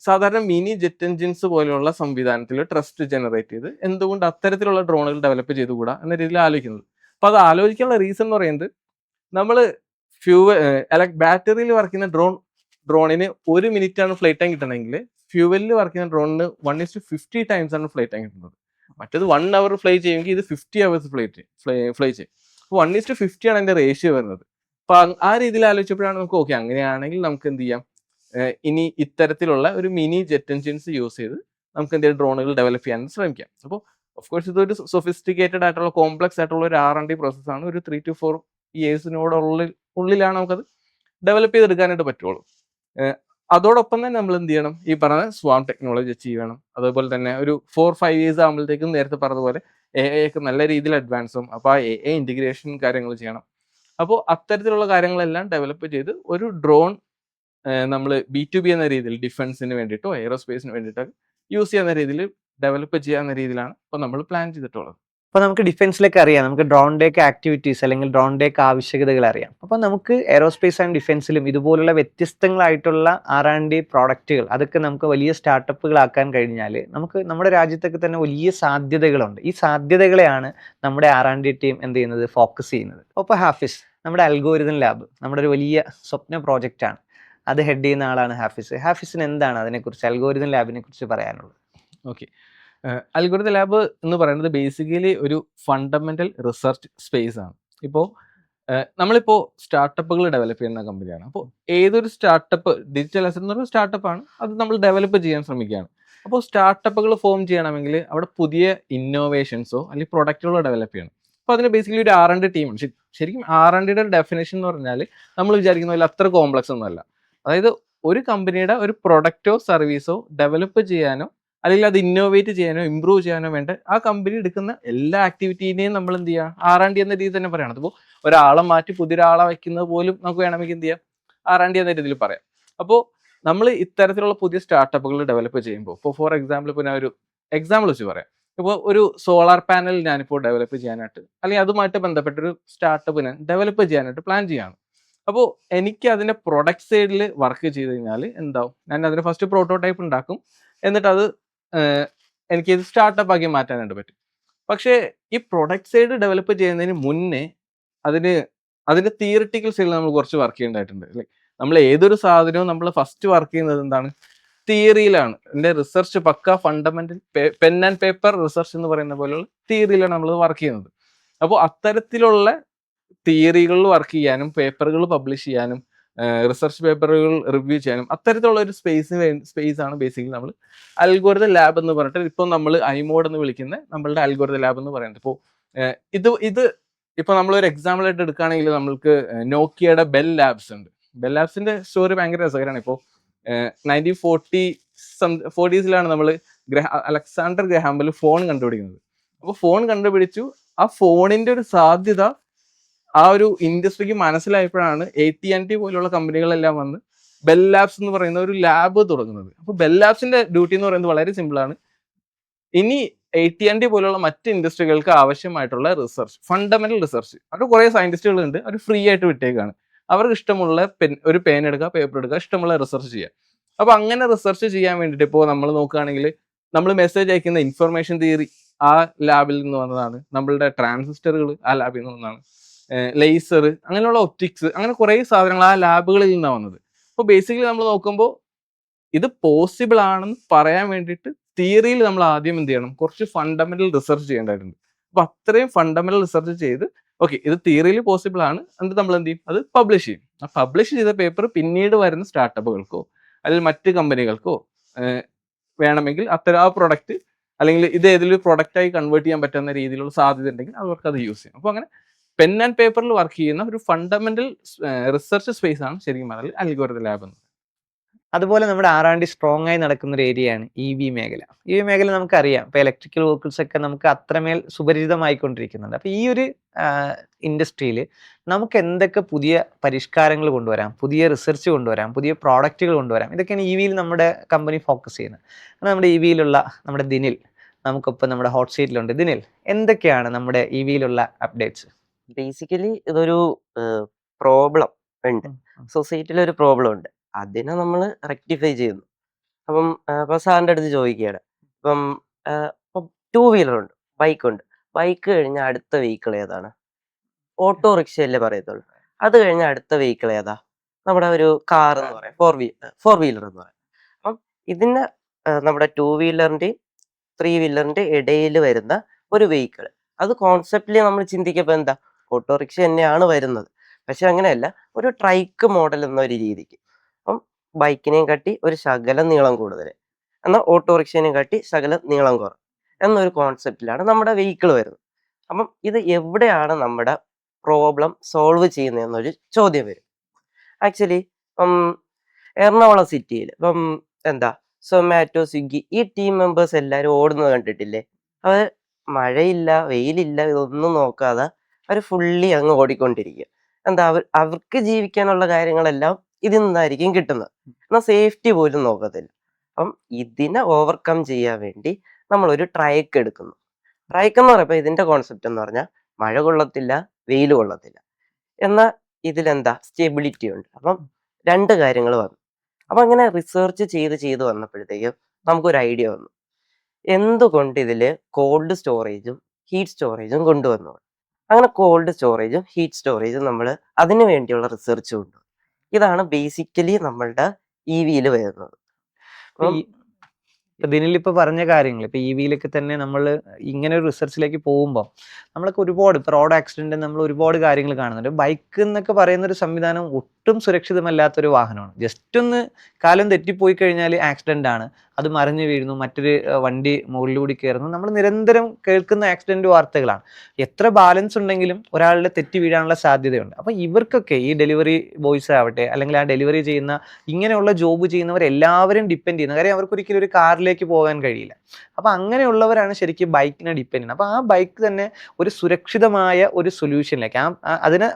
സാധാരണ മിനി ജെറ്റ് എൻജിൻസ് പോലെയുള്ള സംവിധാനത്തിൽ ട്രസ്റ്റ് ജനറേറ്റ് ചെയ്ത് എന്തുകൊണ്ട് അത്തരത്തിലുള്ള ഡ്രോണുകൾ ഡെവലപ്പ് ചെയ്തുകൂടാ എന്ന രീതിയിൽ ആലോചിക്കുന്നത്. അപ്പോൾ അത് ആലോചിക്കാനുള്ള റീസൺ എന്ന് പറയുന്നത്, നമ്മൾ ബാറ്ററിയിൽ വർക്ക് ചെയ്യുന്ന ഡ്രോണിന് 1 മിനിറ്റാണ് ഫ്ലൈറ്റ് ടൈം കിട്ടണമെങ്കിൽ ഫ്യൂവലിൽ വർക്ക് ചെയ്യുന്ന ഡ്രോണിന് 1:50 ടൈംസ് ആണ് ഫ്ലൈറ്റ് ടൈം കിട്ടുന്നത്. മറ്റേത് 1 hour ഫ്ലൈ ചെയ്യുമെങ്കിൽ ഇത് 50 hours ഫ്ലൈ ചെയ്യും. അപ്പോൾ 1:50 ആണ് അതിന്റെ റേഷ്യോ വരുന്നത്. അപ്പൊ ആ രീതിയിൽ ആലോചിച്ചപ്പോഴാണ് നമുക്ക് ഓക്കെ, അങ്ങനെയാണെങ്കിൽ നമുക്ക് എന്ത് ചെയ്യാം, ഇനി ഇത്തരത്തിലുള്ള ഒരു മിനി ജെറ്റ് എൻജിൻസ് യൂസ് ചെയ്ത് നമുക്ക് എന്തെങ്കിലും ഡ്രോണുകൾ ഡെവലപ്പ് ചെയ്യാൻ ശ്രമിക്കാം. അപ്പോൾ ഓഫ് കോഴ്സ് ഇതൊരു സൊഫിസ്റ്റിക്കേറ്റഡ് ആയിട്ടുള്ള കോംപ്ലക്സ് ആയിട്ടുള്ള ഒരു R&D പ്രോസസ്സാണ്. ഒരു 3 to 4 ഇയേഴ്സിനോടുള്ളിലാണ് നമുക്കത് ഡെവലപ്പ് ചെയ്തെടുക്കാനായിട്ട് പറ്റുള്ളൂ. അതോടൊപ്പം തന്നെ നമ്മൾ എന്ത് ചെയ്യണം, ഈ പറഞ്ഞ സ്വാം ടെക്നോളജി അച്ചീവ് ചെയ്യണം. അതുപോലെ തന്നെ ഒരു 4-5 years ആകുമ്പോഴത്തേക്കും നേരത്തെ പറഞ്ഞതുപോലെ AI ഒക്കെ നല്ല രീതിയിൽ അഡ്വാൻസും, അപ്പോൾ ആ AI ഇൻറ്റിഗ്രേഷൻ കാര്യങ്ങൾ ചെയ്യണം. അപ്പോൾ അത്തരത്തിലുള്ള കാര്യങ്ങളെല്ലാം ഡെവലപ്പ് ചെയ്ത് ഒരു ഡ്രോൺ നമ്മൾ B2B എന്ന രീതിയിൽ ഡിഫൻസിന് വേണ്ടിയിട്ടോ എയറോസ്പേസിന് വേണ്ടിയിട്ടോ യൂസ് ചെയ്യുന്ന രീതിയിൽ ഡെവലപ്പ് ചെയ്യാവുന്ന രീതിയിലാണ് ഇപ്പോൾ നമ്മൾ പ്ലാൻ ചെയ്തിട്ടുള്ളത്. അപ്പോൾ നമുക്ക് ഡിഫൻസിലേക്ക് അറിയാം, നമുക്ക് ഡ്രോണിൻ്റെയൊക്കെ ആക്ടിവിറ്റീസ് അല്ലെങ്കിൽ ഡ്രോണിൻ്റെയൊക്കെ ആവശ്യകതകൾ അറിയാം. അപ്പോൾ നമുക്ക് എയറോസ്പേസ് ആൻഡ് ഡിഫൻസിലും ഇതുപോലുള്ള വ്യത്യസ്തങ്ങളായിട്ടുള്ള R&D പ്രോഡക്റ്റുകൾ അതൊക്കെ നമുക്ക് വലിയ സ്റ്റാർട്ടപ്പുകളാക്കാൻ കഴിഞ്ഞാൽ നമുക്ക് നമ്മുടെ രാജ്യത്തൊക്കെ തന്നെ വലിയ സാധ്യതകളുണ്ട്. ഈ സാധ്യതകളെയാണ് നമ്മുടെ R&D ടീം എന്ത് ചെയ്യുന്നത്, ഫോക്കസ് ചെയ്യുന്നത്. അപ്പോൾ ഹാഫിസ്, നമ്മുടെ അൽഗോരിതം ലാബ് നമ്മുടെ ഒരു വലിയ സ്വപ്ന പ്രോജക്റ്റാണ്. അത് ഹെഡ് ചെയ്യുന്ന ആളാണ് ഹാഫിസ്. ഹാഫിസിന് എന്താണ് അതിനെക്കുറിച്ച്, അൽഗോരിതം ലാബിനെ കുറിച്ച് പറയാനുള്ളത്? ഓക്കെ, അൽഗോരിതം ലാബ് എന്ന് പറയുന്നത് ബേസിക്കലി ഒരു ഫണ്ടമെന്റൽ റിസർച്ച് സ്പേസ് ആണ്. ഇപ്പോൾ നമ്മളിപ്പോൾ സ്റ്റാർട്ടപ്പുകൾ ഡെവലപ്പ് ചെയ്യുന്ന കമ്പനിയാണ്. അപ്പോൾ ഏതൊരു സ്റ്റാർട്ടപ്പ്, ഡിജിറ്റൽ അസറ്റ് എന്ന് പറയുന്ന സ്റ്റാർട്ടപ്പാണ്, അത് നമ്മൾ ഡെവലപ്പ് ചെയ്യാൻ ശ്രമിക്കുകയാണ്. അപ്പോൾ സ്റ്റാർട്ടപ്പുകൾ ഫോം ചെയ്യണമെങ്കിൽ അവിടെ പുതിയ ഇന്നോവേഷൻസോ അല്ലെങ്കിൽ പ്രൊഡക്റ്റുകളോ ഡെവലപ്പ് ചെയ്യണം. അപ്പോൾ അതിന് ബേസിക്കലി ഒരു R&D ടീമാണ്. ശരിക്കും R&Dയുടെ ഒരു ഡെഫിനേഷൻ എന്ന് പറഞ്ഞാൽ നമ്മൾ വിചാരിക്കുന്ന പോലെ അത്ര കോംപ്ലക്സ് ഒന്നുമല്ല. അതായത് ഒരു കമ്പനിയുടെ ഒരു പ്രൊഡക്റ്റോ സർവീസോ ഡെവലപ്പ് ചെയ്യാനോ അല്ലെങ്കിൽ അത് ഇന്നോവേറ്റ് ചെയ്യാനോ ഇമ്പ്രൂവ് ചെയ്യാനോ വേണ്ട ആ കമ്പനി എടുക്കുന്ന എല്ലാ ആക്ടിവിറ്റീനെയും നമ്മൾ എന്ത് ചെയ്യുക, R&D എന്ന രീതിയിൽ തന്നെ പറയണം. അപ്പോൾ ഒരാളെ മാറ്റി പുതിയൊരാളെ വയ്ക്കുന്നത് പോലും നമുക്ക് വേണമെങ്കിൽ എന്ത് ചെയ്യാം, R&D എന്ന രീതിയിൽ പറയാം. അപ്പോൾ നമ്മൾ ഇത്തരത്തിലുള്ള പുതിയ സ്റ്റാർട്ടപ്പുകൾ ഡെവലപ്പ് ചെയ്യുമ്പോൾ, ഇപ്പോൾ ഫോർ എക്സാമ്പിൾ, ഇപ്പോൾ ഞാൻ ഒരു എക്സാമ്പിൾ വെച്ച് പറയാം. ഇപ്പോൾ ഒരു സോളാർ പാനൽ ഞാനിപ്പോൾ ഡെവലപ്പ് ചെയ്യാനായിട്ട് അല്ലെങ്കിൽ അതുമായിട്ട് ബന്ധപ്പെട്ടൊരു സ്റ്റാർട്ടപ്പ് ഞാൻ ഡെവലപ്പ് ചെയ്യാനായിട്ട് പ്ലാൻ ചെയ്യുകയാണ്. അപ്പോൾ എനിക്ക് അതിൻ്റെ പ്രൊഡക്റ്റ് സൈഡിൽ വർക്ക് ചെയ്ത് കഴിഞ്ഞാൽ എന്താവും, ഞാൻ അതിന് ഫസ്റ്റ് പ്രോട്ടോടൈപ്പ് ഉണ്ടാക്കും, എന്നിട്ട് അത് എനിക്കിത് സ്റ്റാർട്ടപ്പ് ആക്കി മാറ്റാനായിട്ട് പറ്റും. പക്ഷേ ഈ പ്രൊഡക്റ്റ് സൈഡ് ഡെവലപ്പ് ചെയ്യുന്നതിന് മുന്നേ അതിൻ്റെ തിയറിറ്റിക്കൽ സൈഡിൽ നമ്മൾ കുറച്ച് വർക്ക് ചെയ്യേണ്ടതായിട്ടുണ്ട്. ലൈക്ക് നമ്മൾ ഏതൊരു സാധനവും നമ്മൾ ഫസ്റ്റ് വർക്ക് ചെയ്യുന്നത് എന്താണ്, തിയറിയിലാണ്. എൻ്റെ റിസർച്ച് പക്ക fundamental pen and paper research എന്ന് പറയുന്ന പോലെയുള്ള തിയറിയിലാണ് നമ്മൾ വർക്ക് ചെയ്യുന്നത്. അപ്പോൾ അത്തരത്തിലുള്ള തിയറികളിൽ വർക്ക് ചെയ്യാനും പേപ്പറുകൾ പബ്ലിഷ് ചെയ്യാനും റിസർച്ച് പേപ്പറുകൾ റിവ്യൂ ചെയ്യാനും അത്തരത്തിലുള്ള ഒരു സ്പേസ് ആണ് ബേസിക്കലി നമ്മൾ അൽഗോരിതം ലാബ് എന്ന് പറഞ്ഞിട്ട് ഇപ്പോൾ നമ്മൾ ഐമോഡ് എന്ന് വിളിക്കുന്ന നമ്മളുടെ അൽഗോരിതം ലാബ് എന്ന് പറയുന്നത്. ഇപ്പോൾ ഇത് ഇപ്പോൾ നമ്മളൊരു എക്സാമ്പിൾ ആയിട്ട് എടുക്കുകയാണെങ്കിൽ നമ്മൾക്ക് നോക്കിയയുടെ ബെൽ ലാബ്സ് ഉണ്ട്. ബെൽ ലാബ്സിന്റെ സ്റ്റോറി ഭയങ്കര രസകരമാണ്. ഇപ്പോൾ 1940s നമ്മൾ അലക്സാണ്ടർ ഗ്രഹാം ബെൽ ഫോൺ കണ്ടുപിടിക്കുന്നത്. അപ്പോൾ ഫോൺ കണ്ടുപിടിച്ചു, ആ ഫോണിന്റെ ഒരു സാധ്യത ആ ഒരു ഇൻഡസ്ട്രിക്ക് മനസ്സിലായപ്പോഴാണ് AT&T പോലുള്ള കമ്പനികളെല്ലാം വന്ന് ബെൽ ലാബ്സ് എന്ന് പറയുന്ന ഒരു ലാബ് തുടങ്ങുന്നത്. അപ്പോൾ ബെൽ ലാബ്സിന്റെ ഡ്യൂട്ടി എന്ന് പറയുന്നത് വളരെ സിമ്പിളാണ്. ഇനി AT&T പോലുള്ള മറ്റ് ഇൻഡസ്ട്രികൾക്ക് ആവശ്യമായിട്ടുള്ള റിസർച്ച്, ഫണ്ടമെന്റൽ റിസർച്ച്, അവിടെ കുറേ സയന്റിസ്റ്റുകളുണ്ട്, അവർ ഫ്രീ ആയിട്ട് വിട്ടേക്കാണ്. അവർക്ക് ഇഷ്ടമുള്ള ഒരു പേൻ എടുക്കുക, പേപ്പർ എടുക്കുക, ഇഷ്ടമുള്ള റിസർച്ച് ചെയ്യുക. അപ്പോൾ അങ്ങനെ റിസർച്ച് ചെയ്യാൻ വേണ്ടിയിട്ട് ഇപ്പോൾ നമ്മൾ നോക്കുകയാണെങ്കിൽ നമ്മൾ മെസ്സേജ് അയക്കുന്ന ഇൻഫർമേഷൻ തിയറി ആ ലാബിൽ നിന്ന് വന്നതാണ്. നമ്മളുടെ ട്രാൻസിസ്റ്ററുകൾ ആ ലാബിൽ നിന്ന് വന്നതാണ്. ലേസർ, അങ്ങനെയുള്ള ഒപ്റ്റിക്സ്, അങ്ങനെ കുറേ സാധനങ്ങൾ ആ ലാബുകളിൽ നിന്നാണ് വന്നത്. അപ്പോൾ ബേസിക്കലി നമ്മൾ നോക്കുമ്പോൾ ഇത് പോസിബിൾ ആണെന്ന് പറയാൻ വേണ്ടിയിട്ട് തിയറിയിൽ നമ്മൾ ആദ്യം എന്ത് ചെയ്യണം, കുറച്ച് ഫണ്ടമെന്റൽ റിസർച്ച് ചെയ്യേണ്ടതായിട്ടുണ്ട്. അപ്പോൾ അത്രയും ഫണ്ടമെന്റൽ റിസർച്ച് ചെയ്ത് ഓക്കെ ഇത് തിയറിയിൽ പോസിബിൾ ആണ്, എന്നിട്ട് നമ്മൾ എന്ത് ചെയ്യും, അത് പബ്ലിഷ് ചെയ്യും. ആ പബ്ലിഷ് ചെയ്ത പേപ്പർ പിന്നീട് വരുന്ന സ്റ്റാർട്ടപ്പുകൾക്കോ അല്ലെങ്കിൽ മറ്റ് കമ്പനികൾക്കോ വേണമെങ്കിൽ ആ പ്രൊഡക്റ്റ് അല്ലെങ്കിൽ ഇത് ഏതെങ്കിലും പ്രൊഡക്റ്റായി കൺവേർട്ട് ചെയ്യാൻ പറ്റുന്ന രീതിയിലുള്ള സാധ്യത ഉണ്ടെങ്കിൽ അവർക്ക് അത് യൂസ് ചെയ്യും. അപ്പോൾ അങ്ങനെ പെൻ ആൻഡ് പേപ്പറിൽ വർക്ക് ചെയ്യുന്ന ഒരു ഫണ്ടമെന്റൽ റിസർച്ച് സ്പേസ് ആണ് ശരിക്കും പറഞ്ഞാൽ അൽഗോരിതം ലാബ് എന്ന്. അതുപോലെ നമ്മുടെ R&D സ്ട്രോങ് ആയി നടക്കുന്ന ഒരു ഏരിയയാണ് EV മേഖല. EV മേഖല നമുക്കറിയാം, ഇപ്പോൾ ഇലക്ട്രിക്കൽ വെഹിക്കിൾസ് ഒക്കെ നമുക്ക് അത്രമേൽ സുപരിചിതമായിക്കൊണ്ടിരിക്കുന്നുണ്ട്. അപ്പോൾ ഈ ഒരു ഇൻഡസ്ട്രിയിൽ നമുക്ക് എന്തൊക്കെ പുതിയ പരിഷ്കാരങ്ങൾ കൊണ്ടുവരാം, പുതിയ റിസർച്ച് കൊണ്ടുവരാം, പുതിയ പ്രോഡക്റ്റുകൾ കൊണ്ടുവരാം, ഇതൊക്കെയാണ് EVയിൽ നമ്മുടെ കമ്പനി ഫോക്കസ് ചെയ്യുന്നത്. നമ്മുടെ EVയിലുള്ള നമ്മുടെ ദിനിൽ നമുക്കിപ്പോൾ നമ്മുടെ ഹോട്ട് സീറ്റിലുണ്ട്. ദിനിൽ, എന്തൊക്കെയാണ് നമ്മുടെ EVയിലുള്ള അപ്ഡേറ്റ്സ്? ബേസിക്കലി ഇതൊരു പ്രോബ്ലം ഉണ്ട്, സൊസൈറ്റിയിൽ ഒരു പ്രോബ്ലം ഉണ്ട്, അതിനെ നമ്മൾ റെക്ടിഫൈ ചെയ്യുന്നു. അപ്പം ഇപ്പൊ സാറിൻ്റെ അടുത്ത് ചോദിക്കുകയാണ്, ഇപ്പം 2 വീലർ ഉണ്ട്, ബൈക്കുണ്ട്, ബൈക്ക് കഴിഞ്ഞാൽ അടുത്ത വെഹിക്കിൾ ഏതാണ്? ഓട്ടോറിക്ഷയല്ലേ പറയത്തുള്ളൂ. അത് കഴിഞ്ഞാൽ അടുത്ത വെഹിക്കിൾ ഏതാ? നമ്മുടെ ഒരു കാർ എന്ന് പറയാം, 4 വീലർ എന്ന് പറയാം. അപ്പം ഇതിന് നമ്മുടെ 2 വീലറിന്റെയും 3 വീലറിന്റെ ഇടയിൽ വരുന്ന ഒരു വെഹിക്കിൾ, അത് കോൺസെപ്റ്റില് നമ്മൾ ചിന്തിക്കുമ്പോൾ എന്താ, ഓട്ടോറിക്ഷ തന്നെയാണ് വരുന്നത്. പക്ഷെ അങ്ങനെയല്ല, ഒരു ട്രൈക്ക് മോഡൽ എന്നൊരു രീതിക്ക്. അപ്പം ബൈക്കിനെയും കാട്ടി ഒരു ശകലം നീളം കൂടുതൽ, എന്നാൽ ഓട്ടോറിക്ഷേനെയും കാട്ടി ശകലം നീളം കുറവ് എന്നൊരു കോൺസെപ്റ്റിലാണ് നമ്മുടെ വെഹിക്കിൾ വരുന്നത്. അപ്പം ഇത് എവിടെയാണ് നമ്മുടെ പ്രോബ്ലം സോൾവ് ചെയ്യുന്നതെന്നൊരു ചോദ്യം വരും. ആക്ച്വലി ഇപ്പം എറണാകുളം സിറ്റിയിൽ ഇപ്പം എന്താ സൊമാറ്റോ, സ്വിഗ്ഗി, ഈ ടീം മെമ്പേഴ്സ് എല്ലാവരും ഓടുന്നത് കണ്ടിട്ടില്ലേ? അവർ മഴയില്ല വെയിലില്ല ഇതൊന്നും നോക്കാതെ അവർ ഫുള്ളി അങ്ങ് ഓടിക്കൊണ്ടിരിക്കുക. എന്താ, അവർക്ക് ജീവിക്കാനുള്ള കാര്യങ്ങളെല്ലാം ഇതിൽ നിന്നായിരിക്കും കിട്ടുന്നത്, എന്നാൽ സേഫ്റ്റി പോലും നോക്കത്തില്ല. അപ്പം ഇതിനെ ഓവർകം ചെയ്യാൻ വേണ്ടി നമ്മളൊരു ട്രയക്ക് എടുക്കുന്നു. ട്രൈക്ക് എന്ന് പറയുമ്പോൾ ഇതിന്റെ കോൺസെപ്റ്റ് എന്ന് പറഞ്ഞാൽ മഴ കൊള്ളത്തില്ല, വെയിൽ കൊള്ളത്തില്ല. എന്നാൽ ഇതിലെന്താ സ്റ്റെബിലിറ്റി ഉണ്ട്. അപ്പം രണ്ട് കാര്യങ്ങൾ വന്നു. അപ്പം അങ്ങനെ റിസർച്ച് ചെയ്ത് വന്നപ്പോഴത്തേക്കും നമുക്കൊരു ഐഡിയ വന്നു. എന്തുകൊണ്ട് ഇതിൽ കോൾഡ് സ്റ്റോറേജും ഹീറ്റ് സ്റ്റോറേജും കൊണ്ടുവന്നു. അങ്ങനെ കോൾഡ് സ്റ്റോറേജും ഹീറ്റ് സ്റ്റോറേജും നമ്മൾ അതിനു വേണ്ടിയുള്ള റിസർച്ച് കൊണ്ടുവന്നു. ഇതാണ് ബേസിക്കലി നമ്മളുടെ EV-യിൽ വരുന്നത്. ഇപ്പൊ അപ്പം ഈ ഇപ്പൊ ദിനിലിപ്പോ പറഞ്ഞ കാര്യങ്ങൾ ഇപ്പൊ EV-യിലൊക്കെ തന്നെ നമ്മൾ ഇങ്ങനെ ഒരു റിസർച്ചിലേക്ക് പോകുമ്പോൾ നമ്മളൊക്കെ ഒരുപാട് ഇപ്പൊ റോഡ് ആക്സിഡന്റ് നമ്മൾ ഒരുപാട് കാര്യങ്ങൾ കാണുന്നുണ്ട്. ബൈക്ക് എന്നൊക്കെ പറയുന്ന ഒരു സംവിധാനം ഒട്ടും സുരക്ഷിതമല്ലാത്തൊരു വാഹനമാണ്. ജസ്റ്റ് ഒന്ന് കാലം തെറ്റിപ്പോയി കഴിഞ്ഞാൽ ആക്സിഡന്റ് ആണ്, അത് മറിഞ്ഞു വീഴുന്നു, മറ്റൊരു വണ്ടി മുകളിലൂടെ കയറുന്നു. നമ്മൾ നിരന്തരം കേൾക്കുന്ന ആക്സിഡന്റ് വാർത്തകളാണ്. എത്ര ബാലൻസ് ഉണ്ടെങ്കിലും ഒരാളുടെ തെറ്റി വീഴാനുള്ള സാധ്യതയുണ്ട്. അപ്പൊ ഇവർക്കൊക്കെ ഈ ഡെലിവറി ബോയ്സ് ആവട്ടെ, അല്ലെങ്കിൽ ആ ഡെലിവറി ചെയ്യുന്ന ഇങ്ങനെയുള്ള ജോബ് ചെയ്യുന്നവരെല്ലാവരും ഡിപ്പെൻഡ് ചെയ്യുന്നത്. കാര്യം അവർക്ക് ഒരിക്കലും ഒരു കാറിലേക്ക് പോകാൻ കഴിയില്ല. അപ്പൊ അങ്ങനെയുള്ളവരാണ് ശരിക്കും ബൈക്കിനെ ഡിപ്പെൻഡ് ചെയ്യുന്നത്. അപ്പൊ ആ ബൈക്ക് തന്നെ ഒരു സുരക്ഷിതമായ ഒരു സൊല്യൂഷനിലേക്ക് അതിന്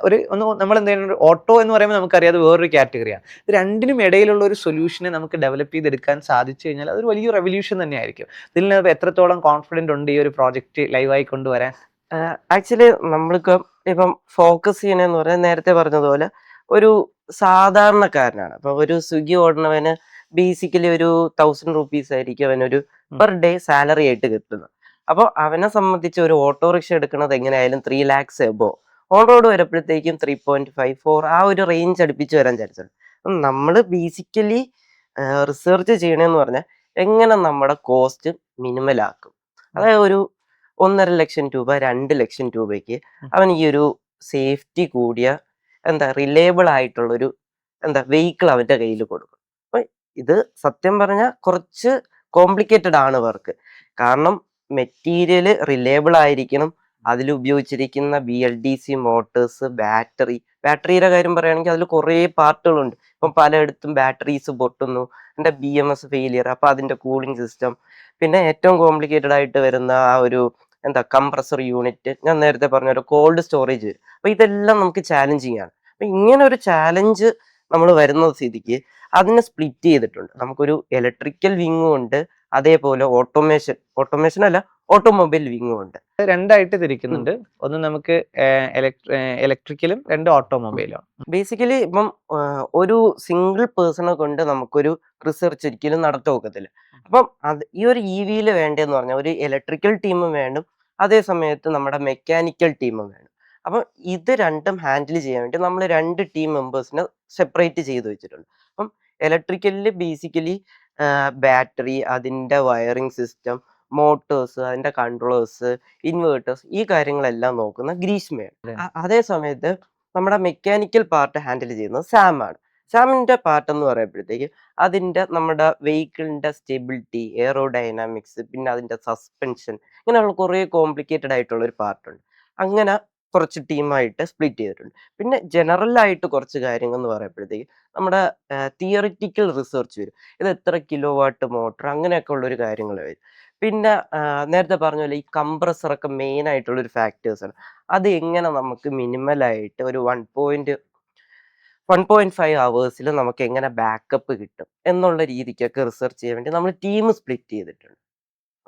നമ്മൾ എന്ത് ചെയ്യുന്നത്, ഓട്ടോ എന്ന് പറയുമ്പോൾ നമുക്കറിയാം അത് വേറൊരു കാറ്റഗറിയാണ്. ഇത് രണ്ടിനും ഇടയിലുള്ള ഒരു സൊല്യൂഷനെ നമുക്ക് ഡെവലപ്പ് ചെയ്തെടുക്കാൻ സാധിച്ചു കഴിഞ്ഞാൽ അതൊരു വലിയ റെവല്യൂഷൻ തന്നെയായിരിക്കും. ഇതിൽ എത്രത്തോളം കോൺഫിഡന്റ് ഉണ്ട് ഈ ഒരു പ്രോജക്റ്റ് ലൈവായി കൊണ്ടുവരാൻ? ആക്ച്വലി നമ്മൾക്ക് ഇപ്പം ഫോക്കസ് ചെയ്യണമെന്ന് പറഞ്ഞാൽ നേരത്തെ പറഞ്ഞതുപോലെ ഒരു സാധാരണക്കാരനാണ്. അപ്പൊ ഒരു സ്വിഗ്ഗി ഓടുന്നവന് ബേസിക്കലി ഒരു 1000 rupees ആയിരിക്കും അവനൊരു പെർ ഡേ സാലറി ആയിട്ട് കിട്ടുന്നത്. അപ്പോൾ അവനെ സംബന്ധിച്ച് ഒരു ഓട്ടോറിക്ഷ എടുക്കുന്നത് എങ്ങനെയായാലും 3 lakhs എബോ, ഓൺ റോഡ് വരുമ്പോഴത്തേക്കും 3.5, 4 ആ ഒരു റേഞ്ച് അടുപ്പിച്ച് വരാൻ ചാൻസുണ്ട്. നമ്മൾ ബേസിക്കലി റിസർച്ച് ചെയ്യണമെന്ന് പറഞ്ഞാൽ എങ്ങനെ നമ്മുടെ കോസ്റ്റ് മിനിമൽ ആക്കും. അതായത് ഒരു 1.5 ലക്ഷം രൂപ 2 ലക്ഷം രൂപയ്ക്ക് അവൻ ഈ ഒരു സേഫ്റ്റി കൂടിയ റിലയബിൾ ആയിട്ടുള്ളൊരു വെഹിക്കിൾ അവന്റെ കയ്യിൽ കൊടുക്കും. അപ്പൊ ഇത് സത്യം പറഞ്ഞാൽ കുറച്ച് കോംപ്ലിക്കേറ്റഡ് ആണ് വർക്ക്. കാരണം മെറ്റീരിയൽ റിലയബിൾ ആയിരിക്കണം. അതിൽ ഉപയോഗിച്ചിരിക്കുന്ന BLDC മോട്ടേഴ്സ്, ബാറ്ററിയുടെ കാര്യം പറയുകയാണെങ്കിൽ അതിൽ കുറേ പാർട്ടുകളുണ്ട്. ഇപ്പം പലയിടത്തും ബാറ്ററീസ് പൊട്ടുന്നു, എൻ്റെ BMS ഫെയിലിയർ, അപ്പൊ അതിന്റെ കൂളിംഗ് സിസ്റ്റം, പിന്നെ ഏറ്റവും കോംപ്ലിക്കേറ്റഡ് ആയിട്ട് വരുന്ന ആ ഒരു കംപ്രസർ യൂണിറ്റ്, ഞാൻ നേരത്തെ പറഞ്ഞ ഒരു കോൾഡ് സ്റ്റോറേജ്. അപ്പൊ ഇതെല്ലാം നമുക്ക് ചാലഞ്ചിങ് ആണ്. അപ്പൊ ഇങ്ങനെ ഒരു ചാലഞ്ച് നമ്മൾ വരുന്ന സ്ഥിതിക്ക് അതിനെ സ്പ്ലിറ്റ് ചെയ്തിട്ടുണ്ട്. നമുക്കൊരു ഇലക്ട്രിക്കൽ വിങ്ങും ഉണ്ട്, അതേപോലെ ഓട്ടോമേഷൻ അല്ല ഓട്ടോമൊബൈൽ വിങ്ങും ഉണ്ട്. രണ്ടായിട്ട് തിരിക്കുന്നുണ്ട്. ഒന്ന് നമുക്ക് ഇലക്ട്രിക്കലും, രണ്ട് ഓട്ടോമൊബൈലും. ബേസിക്കലി ഇപ്പം ഒരു സിംഗിൾ പേഴ്സണെ കൊണ്ട് നമുക്കൊരു റിസർച്ച് ഒരിക്കലും നടത്തി നോക്കത്തില്ല. അപ്പം ഈ ഒരു EV-യിൽ വേണ്ടതെന്ന് പറഞ്ഞാൽ ഒരു ഇലക്ട്രിക്കൽ ടീമും വേണം, അതേ സമയത്ത് നമ്മുടെ മെക്കാനിക്കൽ ടീമും വേണം. അപ്പം ഇത് രണ്ടും ഹാൻഡിൽ ചെയ്യാൻ വേണ്ടി നമ്മൾ 2 ടീം മെമ്പേഴ്സിനെ സെപ്പറേറ്റ് ചെയ്ത് വെച്ചിട്ടുണ്ട്. അപ്പം ഇലക്ട്രിക്കലിൽ ബേസിക്കലി ബാറ്ററി, അതിൻ്റെ വയറിംഗ് സിസ്റ്റം, മോട്ടേഴ്സ്, അതിൻ്റെ കൺട്രോളേഴ്സ്, ഇൻവേർട്ടേഴ്സ്, ഈ കാര്യങ്ങളെല്ലാം നോക്കുന്ന ഗ്രീഷ്മയാണ്. അതേ സമയത്ത് നമ്മുടെ മെക്കാനിക്കൽ പാർട്ട് ഹാൻഡിൽ ചെയ്യുന്നത് സാമാണ്. സാമിൻ്റെ പാർട്ട് എന്ന് പറയുമ്പോഴത്തേക്ക് അതിൻ്റെ നമ്മുടെ വെഹിക്കിളിൻ്റെ സ്റ്റെബിലിറ്റി, എയറോഡൈനാമിക്സ്, പിന്നെ അതിൻ്റെ സസ്പെൻഷൻ, ഇങ്ങനെയുള്ള കുറേ കോംപ്ലിക്കേറ്റഡ് ആയിട്ടുള്ള ഒരു പാർട്ടുണ്ട്. അങ്ങനെ കുറച്ച് ടീമായിട്ട് സ്പ്ലിറ്റ് ചെയ്തിട്ടുണ്ട്. പിന്നെ ജനറലായിട്ട് കുറച്ച് കാര്യങ്ങൾ എന്ന് പറയുമ്പോഴത്തേക്ക് നമ്മുടെ തിയറിറ്റിക്കൽ റിസർച്ച് വരും. ഇത് എത്ര കിലോവാട്ട് മോട്ടർ, അങ്ങനെയൊക്കെ ഉള്ളൊരു കാര്യങ്ങൾ വരും. പിന്നെ നേരത്തെ പറഞ്ഞ പോലെ ഈ കംപ്രസറൊക്കെ മെയിൻ ആയിട്ടുള്ളൊരു ഫാക്ടേഴ്സാണ്. അത് എങ്ങനെ നമുക്ക് മിനിമലായിട്ട് ഒരു 1.5 hours നമുക്ക് എങ്ങനെ ബാക്കപ്പ് കിട്ടും എന്നുള്ള രീതിക്കൊക്കെ റിസർച്ച് ചെയ്യാൻ വേണ്ടി നമ്മൾ ടീം സ്പ്ലിറ്റ് ചെയ്തിട്ടുണ്ട്.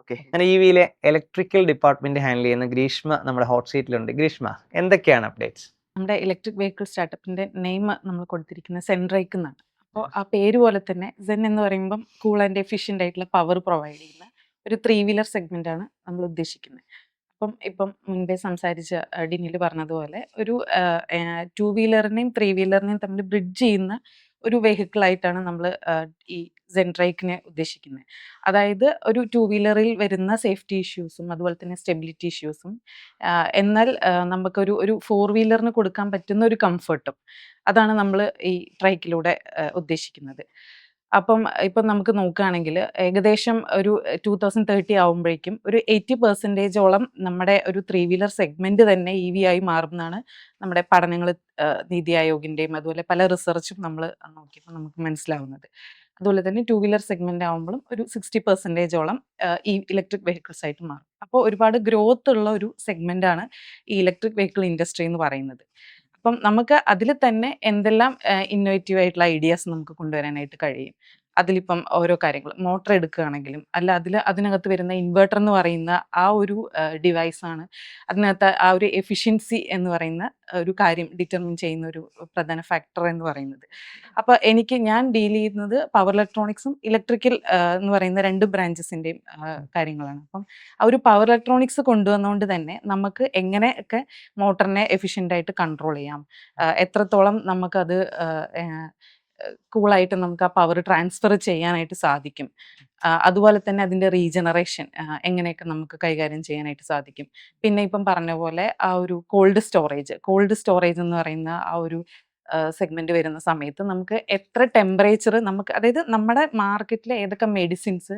ഓക്കെ, അങ്ങനെ EV-യിലെ ഇലക്ട്രിക്കൽ ഡിപ്പാർട്ട്മെന്റ് ഹാൻഡിൽ ചെയ്യുന്ന ഗ്രീഷ്മ നമ്മുടെ ഹോട്ട് സീറ്റിലുണ്ട്. ഗ്രീഷ്മ, എന്തൊക്കെയാണ് അപ്ഡേറ്റ്സ്? നമ്മുടെ ഇലക്ട്രിക് വെഹിക്കിൾ സ്റ്റാർട്ടപ്പിന്റെ നെയിം നമ്മൾ കൊടുത്തിരിക്കുന്നത് സെൻട്രൈക്ക് എന്നാണ്. അപ്പോൾ ആ പേര് പോലെ തന്നെ സെൻ എന്ന് പറയുമ്പം കൂൾ ആൻഡ് എഫിഷ്യൻ്റ് ആയിട്ടുള്ള പവർ പ്രൊവൈഡ് ചെയ്യുന്ന ഒരു 3-wheeler സെഗ്മെന്റ് ആണ് നമ്മൾ ഉദ്ദേശിക്കുന്നത്. ഇപ്പം മുൻപേ സംസാരിച്ച ഡിനിൽ പറഞ്ഞതുപോലെ ഒരു 2-wheelerനെയും 3-wheelerനെയും തമ്മിൽ ബ്രിഡ്ജ് ചെയ്യുന്ന ഒരു വെഹിക്കിൾ ആയിട്ടാണ് നമ്മൾ ഈ സെൻട്രൈക്കിനെ ഉദ്ദേശിക്കുന്നത്. അതായത് ഒരു 2-wheelerൽ വരുന്ന സേഫ്റ്റി ഇഷ്യൂസും അതുപോലെ തന്നെ സ്റ്റെബിലിറ്റി ഇഷ്യൂസും എന്നാൽ നമുക്കൊരു 4-wheelerന് കൊടുക്കാൻ പറ്റുന്ന ഒരു കംഫർട്ടും, അതാണ് നമ്മൾ ഈ ട്രൈക്കിലൂടെ ഉദ്ദേശിക്കുന്നത്. ഇപ്പം നമുക്ക് നോക്കുകയാണെങ്കിൽ ഏകദേശം ഒരു 2030 ആവുമ്പോഴേക്കും ഒരു 80% നമ്മുടെ ഒരു 3-wheeler സെഗ്മെന്റ് തന്നെ EV ആയി മാറുമെന്നാണ് നമ്മുടെ പഠനങ്ങൾ, നീതി ആയോഗിൻ്റെയും അതുപോലെ പല റിസർച്ചും നമ്മൾ നോക്കിയപ്പോൾ നമുക്ക് മനസ്സിലാവുന്നത്. അതുപോലെ തന്നെ 2-wheeler സെഗ്മെന്റ് ആകുമ്പോഴും ഒരു 60% ഈ ഇലക്ട്രിക് വെഹിക്കിൾസ് ആയിട്ട് മാറും. അപ്പോൾ ഒരുപാട് ഗ്രോത്ത് ഉള്ള ഒരു സെഗ്മെന്റ് ആണ് ഈ ഇലക്ട്രിക് വെഹിക്കിൾ ഇൻഡസ്ട്രി എന്ന് പറയുന്നത്. നമുക്ക് അതിൽ തന്നെ എന്തെല്ലാം ഇന്നോവേറ്റീവ് ആയിട്ടുള്ള ഐഡിയാസ് നമുക്ക് കൊണ്ടുവരാനായിട്ട് കഴിയും. അതിലിപ്പം ഓരോ കാര്യങ്ങൾ മോട്ടർ എടുക്കുകയാണെങ്കിലും അല്ല അതിനകത്ത് വരുന്ന ഇൻവെർട്ടർ എന്ന് പറയുന്ന ആ ഒരു ഡിവൈസാണ് അതിനകത്ത് ആ ഒരു എഫിഷ്യൻസി എന്ന് പറയുന്ന ഒരു കാര്യം ഡിറ്റർമിൻ ചെയ്യുന്ന ഒരു പ്രധാന ഫാക്ടർ എന്ന് പറയുന്നത്. അപ്പോൾ ഞാൻ ഡീൽ ചെയ്യുന്നത് പവർ ഇലക്ട്രോണിക്സും ഇലക്ട്രിക്കൽ എന്ന് പറയുന്ന 2 ബ്രാഞ്ചസിൻ്റെയും കാര്യങ്ങളാണ്. അപ്പം ആ ഒരു പവർ ഇലക്ട്രോണിക്സ് കൊണ്ടുവന്നുകൊണ്ട് തന്നെ നമുക്ക് എങ്ങനെയൊക്കെ മോട്ടറിനെ എഫിഷ്യൻ്റ് ആയിട്ട് കൺട്രോൾ ചെയ്യാം, എത്രത്തോളം നമുക്കത് കൂളായിട്ട് നമുക്ക് ആ പവർ ട്രാൻസ്ഫർ ചെയ്യാനായിട്ട് സാധിക്കും, അതുപോലെ തന്നെ അതിൻ്റെ റീജനറേഷൻ എങ്ങനെയൊക്കെ നമുക്ക് കൈകാര്യം ചെയ്യാനായിട്ട് സാധിക്കും. പിന്നെ ഇപ്പം പറഞ്ഞ പോലെ ആ ഒരു കോൾഡ് സ്റ്റോറേജ് എന്ന് പറയുന്ന ആ ഒരു സെഗ്മെന്റ് വരുന്ന സമയത്ത് നമുക്ക് എത്ര ടെമ്പറേച്ചർ നമുക്ക്, അതായത് നമ്മുടെ മാർക്കറ്റിലെ ഏതൊക്കെ മെഡിസിൻസ്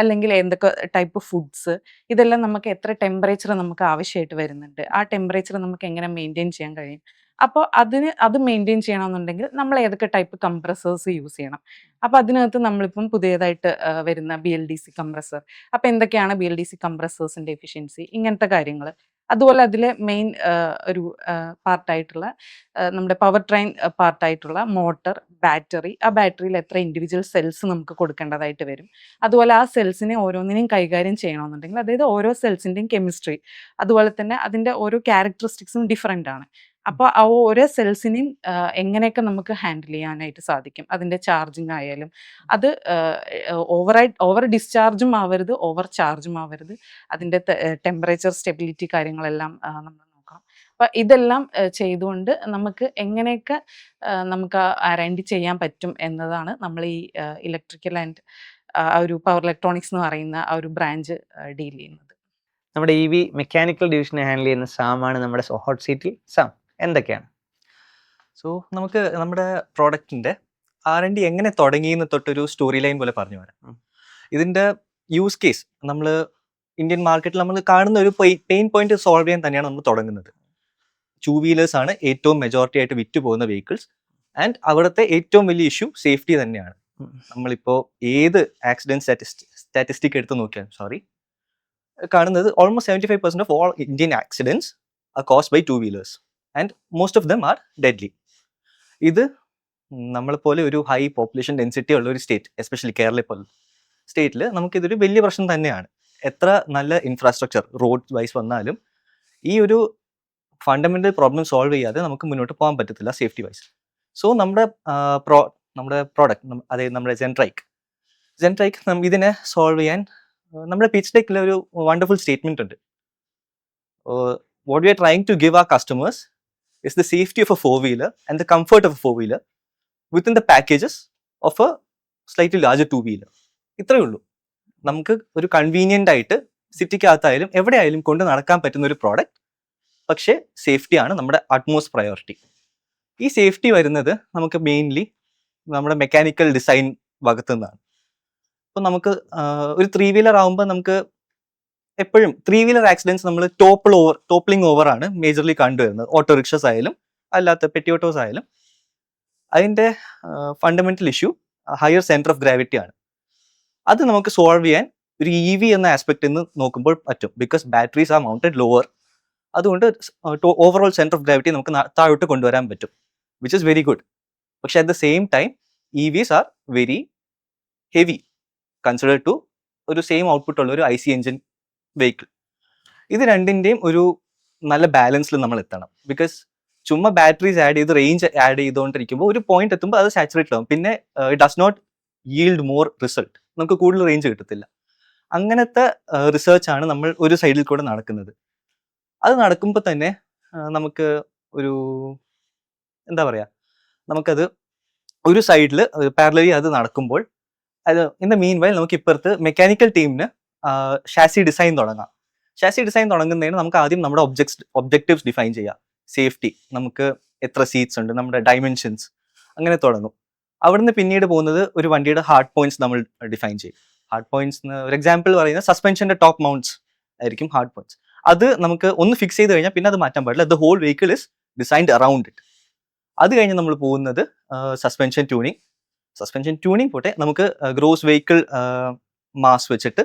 അല്ലെങ്കിൽ എന്തൊക്കെ ടൈപ്പ് ഫുഡ്സ്, ഇതെല്ലാം നമുക്ക് എത്ര ടെമ്പറേച്ചർ നമുക്ക് ആവശ്യമായിട്ട് വരുന്നുണ്ട്, ആ ടെമ്പറേച്ചർ നമുക്ക് എങ്ങനെ മെയിൻറ്റെയിൻ ചെയ്യാൻ കഴിയും. അപ്പോൾ അത് മെയിൻറ്റെയിൻ ചെയ്യണമെന്നുണ്ടെങ്കിൽ നമ്മൾ ഏതൊക്കെ ടൈപ്പ് കംപ്രസേഴ്സ് യൂസ് ചെയ്യണം. അപ്പോൾ അതിനകത്ത് നമ്മളിപ്പം പുതിയതായിട്ട് വരുന്ന BLDC കംപ്രസർ, അപ്പോൾ എന്തൊക്കെയാണ് BLDC കംപ്രസേഴ്സിൻ്റെ എഫിഷ്യൻസി, ഇങ്ങനത്തെ കാര്യങ്ങൾ. അതുപോലെ അതിലെ മെയിൻ ഒരു പാർട്ടായിട്ടുള്ള നമ്മുടെ പവർ ട്രെയിൻ പാർട്ടായിട്ടുള്ള മോട്ടർ, ബാറ്ററി, ആ ബാറ്ററിയിൽ എത്ര ഇൻഡിവിജ്വൽ സെൽസ് നമുക്ക് കൊടുക്കേണ്ടതായിട്ട് വരും. അതുപോലെ ആ സെൽസിനെ ഓരോന്നിനെയും കൈകാര്യം ചെയ്യണമെന്നുണ്ടെങ്കിൽ, അതായത് ഓരോ സെൽസിൻ്റെയും കെമിസ്ട്രി, അതുപോലെ തന്നെ അതിൻ്റെ ഓരോ ക്യാരക്ടറിസ്റ്റിക്സും ഡിഫറെൻ്റ് ആണ്. അപ്പോൾ ആ ഓരോ സെൽസിനെയും എങ്ങനെയൊക്കെ നമുക്ക് ഹാൻഡിൽ ചെയ്യാനായിട്ട് സാധിക്കും. അതിൻ്റെ ചാർജിങ് ആയാലും അത് ഓവർ ഡിസ്ചാർജും ആവരുത്, ഓവർ ചാർജും ആവരുത്. അതിൻ്റെ ടെമ്പറേച്ചർ സ്റ്റെബിലിറ്റി കാര്യങ്ങളെല്ലാം നമ്മൾ നോക്കണം. അപ്പോൾ ഇതെല്ലാം ചെയ്തുകൊണ്ട് നമുക്ക് എങ്ങനെയൊക്കെ നമുക്ക് R&D ചെയ്യാൻ പറ്റും എന്നതാണ് നമ്മൾ ഈ ഇലക്ട്രിക്കൽ ആൻഡ് ആ ഒരു പവർ ഇലക്ട്രോണിക്സ് എന്ന് പറയുന്ന ആ ഒരു ബ്രാഞ്ച് ഡീൽ ചെയ്യുന്നത്. നമ്മുടെ EV മെക്കാനിക്കൽ ഡിവിഷനെ ഹാൻഡിൽ ചെയ്യുന്ന സാമാണ് നമ്മുടെ ഹോട്ട് സീറ്റിൽ. സാം, എന്തൊക്കെയാണ്? സോ നമുക്ക് നമ്മുടെ പ്രോഡക്റ്റിൻ്റെ R&D എങ്ങനെ തുടങ്ങിയെന്ന് തൊട്ടൊരു സ്റ്റോറി ലൈൻ പോലെ പറഞ്ഞു വരാം. ഇതിൻ്റെ യൂസ് കേസ് നമ്മൾ ഇന്ത്യൻ മാർക്കറ്റിൽ നമ്മൾ കാണുന്ന ഒരു പെയിൻ പോയിന്റ് സോൾവ് ചെയ്യാൻ തന്നെയാണ് നമ്മൾ തുടങ്ങുന്നത്. 2 വീലേഴ്സ് ആണ് ഏറ്റവും മെജോറിറ്റി ആയിട്ട് വിറ്റ് പോകുന്ന വെഹിക്കിൾസ്, ആൻഡ് അവിടുത്തെ ഏറ്റവും വലിയ ഇഷ്യൂ സേഫ്റ്റി തന്നെയാണ്. നമ്മളിപ്പോൾ ഏത് ആക്സിഡൻറ്റ് സ്റ്റാറ്റിസ്റ്റിക് എടുത്ത് നോക്കിയാൽ കാണുന്നത് almost 75% of all Indian accidents are caused by 2 wheelers and most of them are deadly. ഇത് നമ്മളെപ്പോലെ ഒരു ഹൈ പോപ്പുലേഷൻ ഡെൻസിറ്റി ഉള്ള ഒരു സ്റ്റേറ്റ്, എസ്പെഷ്യലി കേരള പോലെ സ്റ്റേറ്റിൽ നമുക്കിതൊരു വലിയ പ്രശ്നം തന്നെയാണ്. എത്ര നല്ല ഇൻഫ്രാസ്ട്രക്ചർ റോഡ് വൈസ് വന്നാലും ഈ ഒരു ഫണ്ടമെൻ്റൽ പ്രോബ്ലം സോൾവ് ചെയ്യാതെ നമുക്ക് മുന്നോട്ട് പോകാൻ പറ്റത്തില്ല സേഫ്റ്റി വൈസ്. സോ നമ്മുടെ പ്രോഡക്റ്റ്, അതായത് നമ്മുടെ ജെൻട്രൈക്ക് ഇതിനെ സോൾവ് ചെയ്യാൻ നമ്മുടെ പിച്ച് ഡെക്കിൽ ഒരു വണ്ടർഫുൾ സ്റ്റേറ്റ്മെന്റ് ഉണ്ട്. What we are trying to give our customers is the safety of a 4-wheeler and the comfort of a 4-wheeler within the packages of a slightly larger 2-wheeler. ഇത്രയേ ഉള്ളൂ. നമുക്ക് ഒരു convenient ആയിട്ട് സിറ്റിക്കകത്തായാലും എവിടെയായാലും കൊണ്ട് നടക്കാൻ പറ്റുന്ന ഒരു പ്രോഡക്റ്റ്, പക്ഷേ സേഫ്റ്റിയാണ് നമ്മുടെ അറ്റ്മോസ്റ്റ് പ്രയോറിറ്റി. ഈ സേഫ്റ്റി വരുന്നത് നമുക്ക് മെയിൻലി നമ്മുടെ മെക്കാനിക്കൽ ഡിസൈൻ ഭാഗത്തു നിന്നാണ്. അപ്പോൾ നമുക്ക് ഒരു 3-wheeler ആകുമ്പോൾ നമുക്ക് എപ്പോഴും 3-wheeler ആക്സിഡൻറ്റ്സ് നമ്മൾ ടോപ്ലിംഗ് ഓവർ ആണ് മേജർലി കണ്ടുവരുന്നത്. ഓട്ടോറിക്ഷസ് ആയാലും അല്ലാത്ത പെറ്റി ഓട്ടോസ് ആയാലും അതിൻ്റെ fundamental issue higher centre of gravity ആണ്. അത് നമുക്ക് സോൾവ് ചെയ്യാൻ ഒരു EV എന്ന ആസ്പെക്റ്റിൽ നിന്ന് നോക്കുമ്പോൾ പറ്റും. Because batteries are mounted lower, അതുകൊണ്ട് ഓവറോൾ സെൻറ്റർ ഓഫ് ഗ്രാവിറ്റി നമുക്ക് താഴോട്ട് കൊണ്ടുവരാൻ പറ്റും, വിച്ച് ഇസ് വെരി ഗുഡ്. പക്ഷെ at the same time EVs are very heavy consider to ഒരു സെയിം ഔട്ട്പുട്ട് ഉള്ള ഒരു IC എഞ്ചിൻ വെഹിക്കിൾ. ഇത് രണ്ടിൻ്റെയും ഒരു നല്ല ബാലൻസിൽ നമ്മൾ എത്തണം. ബിക്കോസ് ചുമ്മാ ബാറ്ററീസ് ആഡ് ചെയ്ത് റേഞ്ച് ആഡ് ചെയ്തുകൊണ്ടിരിക്കുമ്പോൾ ഒരു പോയിന്റ് എത്തുമ്പോൾ അത് സാച്ചുറേറ്റഡ് ആവും. പിന്നെ it does not yield more result, നമുക്ക് കൂടുതൽ റേഞ്ച് കിട്ടത്തില്ല. അങ്ങനത്തെ റിസർച്ചാണ് നമ്മൾ ഒരു സൈഡിൽ കൂടെ നടക്കുന്നത്. അത് നടക്കുമ്പോൾ തന്നെ നമുക്ക് ഒരു എന്താ പറയുക, നമുക്കത് ഒരു സൈഡിൽ പാരലലി അത് നടക്കുമ്പോൾ അത് ഇൻ ദ മീൻ വൈൽ നമുക്ക് ഇപ്പുറത്ത് മെക്കാനിക്കൽ ടീമിന് ഷാസി ഡിസൈൻ തുടങ്ങാം. ഷാസി ഡിസൈൻ തുടങ്ങുന്നതിന് നമുക്ക് ആദ്യം നമ്മുടെ ഒബ്ജക്റ്റീവ്സ് ഡിഫൈൻ ചെയ്യാം. സേഫ്റ്റി, നമുക്ക് എത്ര സീറ്റ്സ് ഉണ്ട്, നമ്മുടെ ഡൈമെൻഷൻസ്, അങ്ങനെ തുടങ്ങും. അവിടുന്ന് പിന്നീട് പോകുന്നത് ഒരു വണ്ടിയുടെ ഹാർഡ് പോയിന്റ്സ് നമ്മൾ ഡിഫൈൻ ചെയ്യും. ഹാർഡ് പോയിന്റ്സ് ഒരു എക്സാമ്പിൾ പറയുന്നത് സസ്പെൻഷൻ്റെ ടോപ്പ് മൗണ്ട്സ് ആയിരിക്കും ഹാർഡ് പോയിന്റ്സ്. അത് നമുക്ക് ഒന്ന് ഫിക്സ് ചെയ്ത് കഴിഞ്ഞാൽ പിന്നെ അത് മാറ്റാൻ പാടില്ല. The whole vehicle is designed around it. അത് കഴിഞ്ഞ് നമ്മൾ പോകുന്നത് സസ്പെൻഷൻ ട്യൂണിങ് പോട്ടെ, നമുക്ക് ഗ്രോസ് വെഹിക്കിൾ മാസ് വെച്ചിട്ട്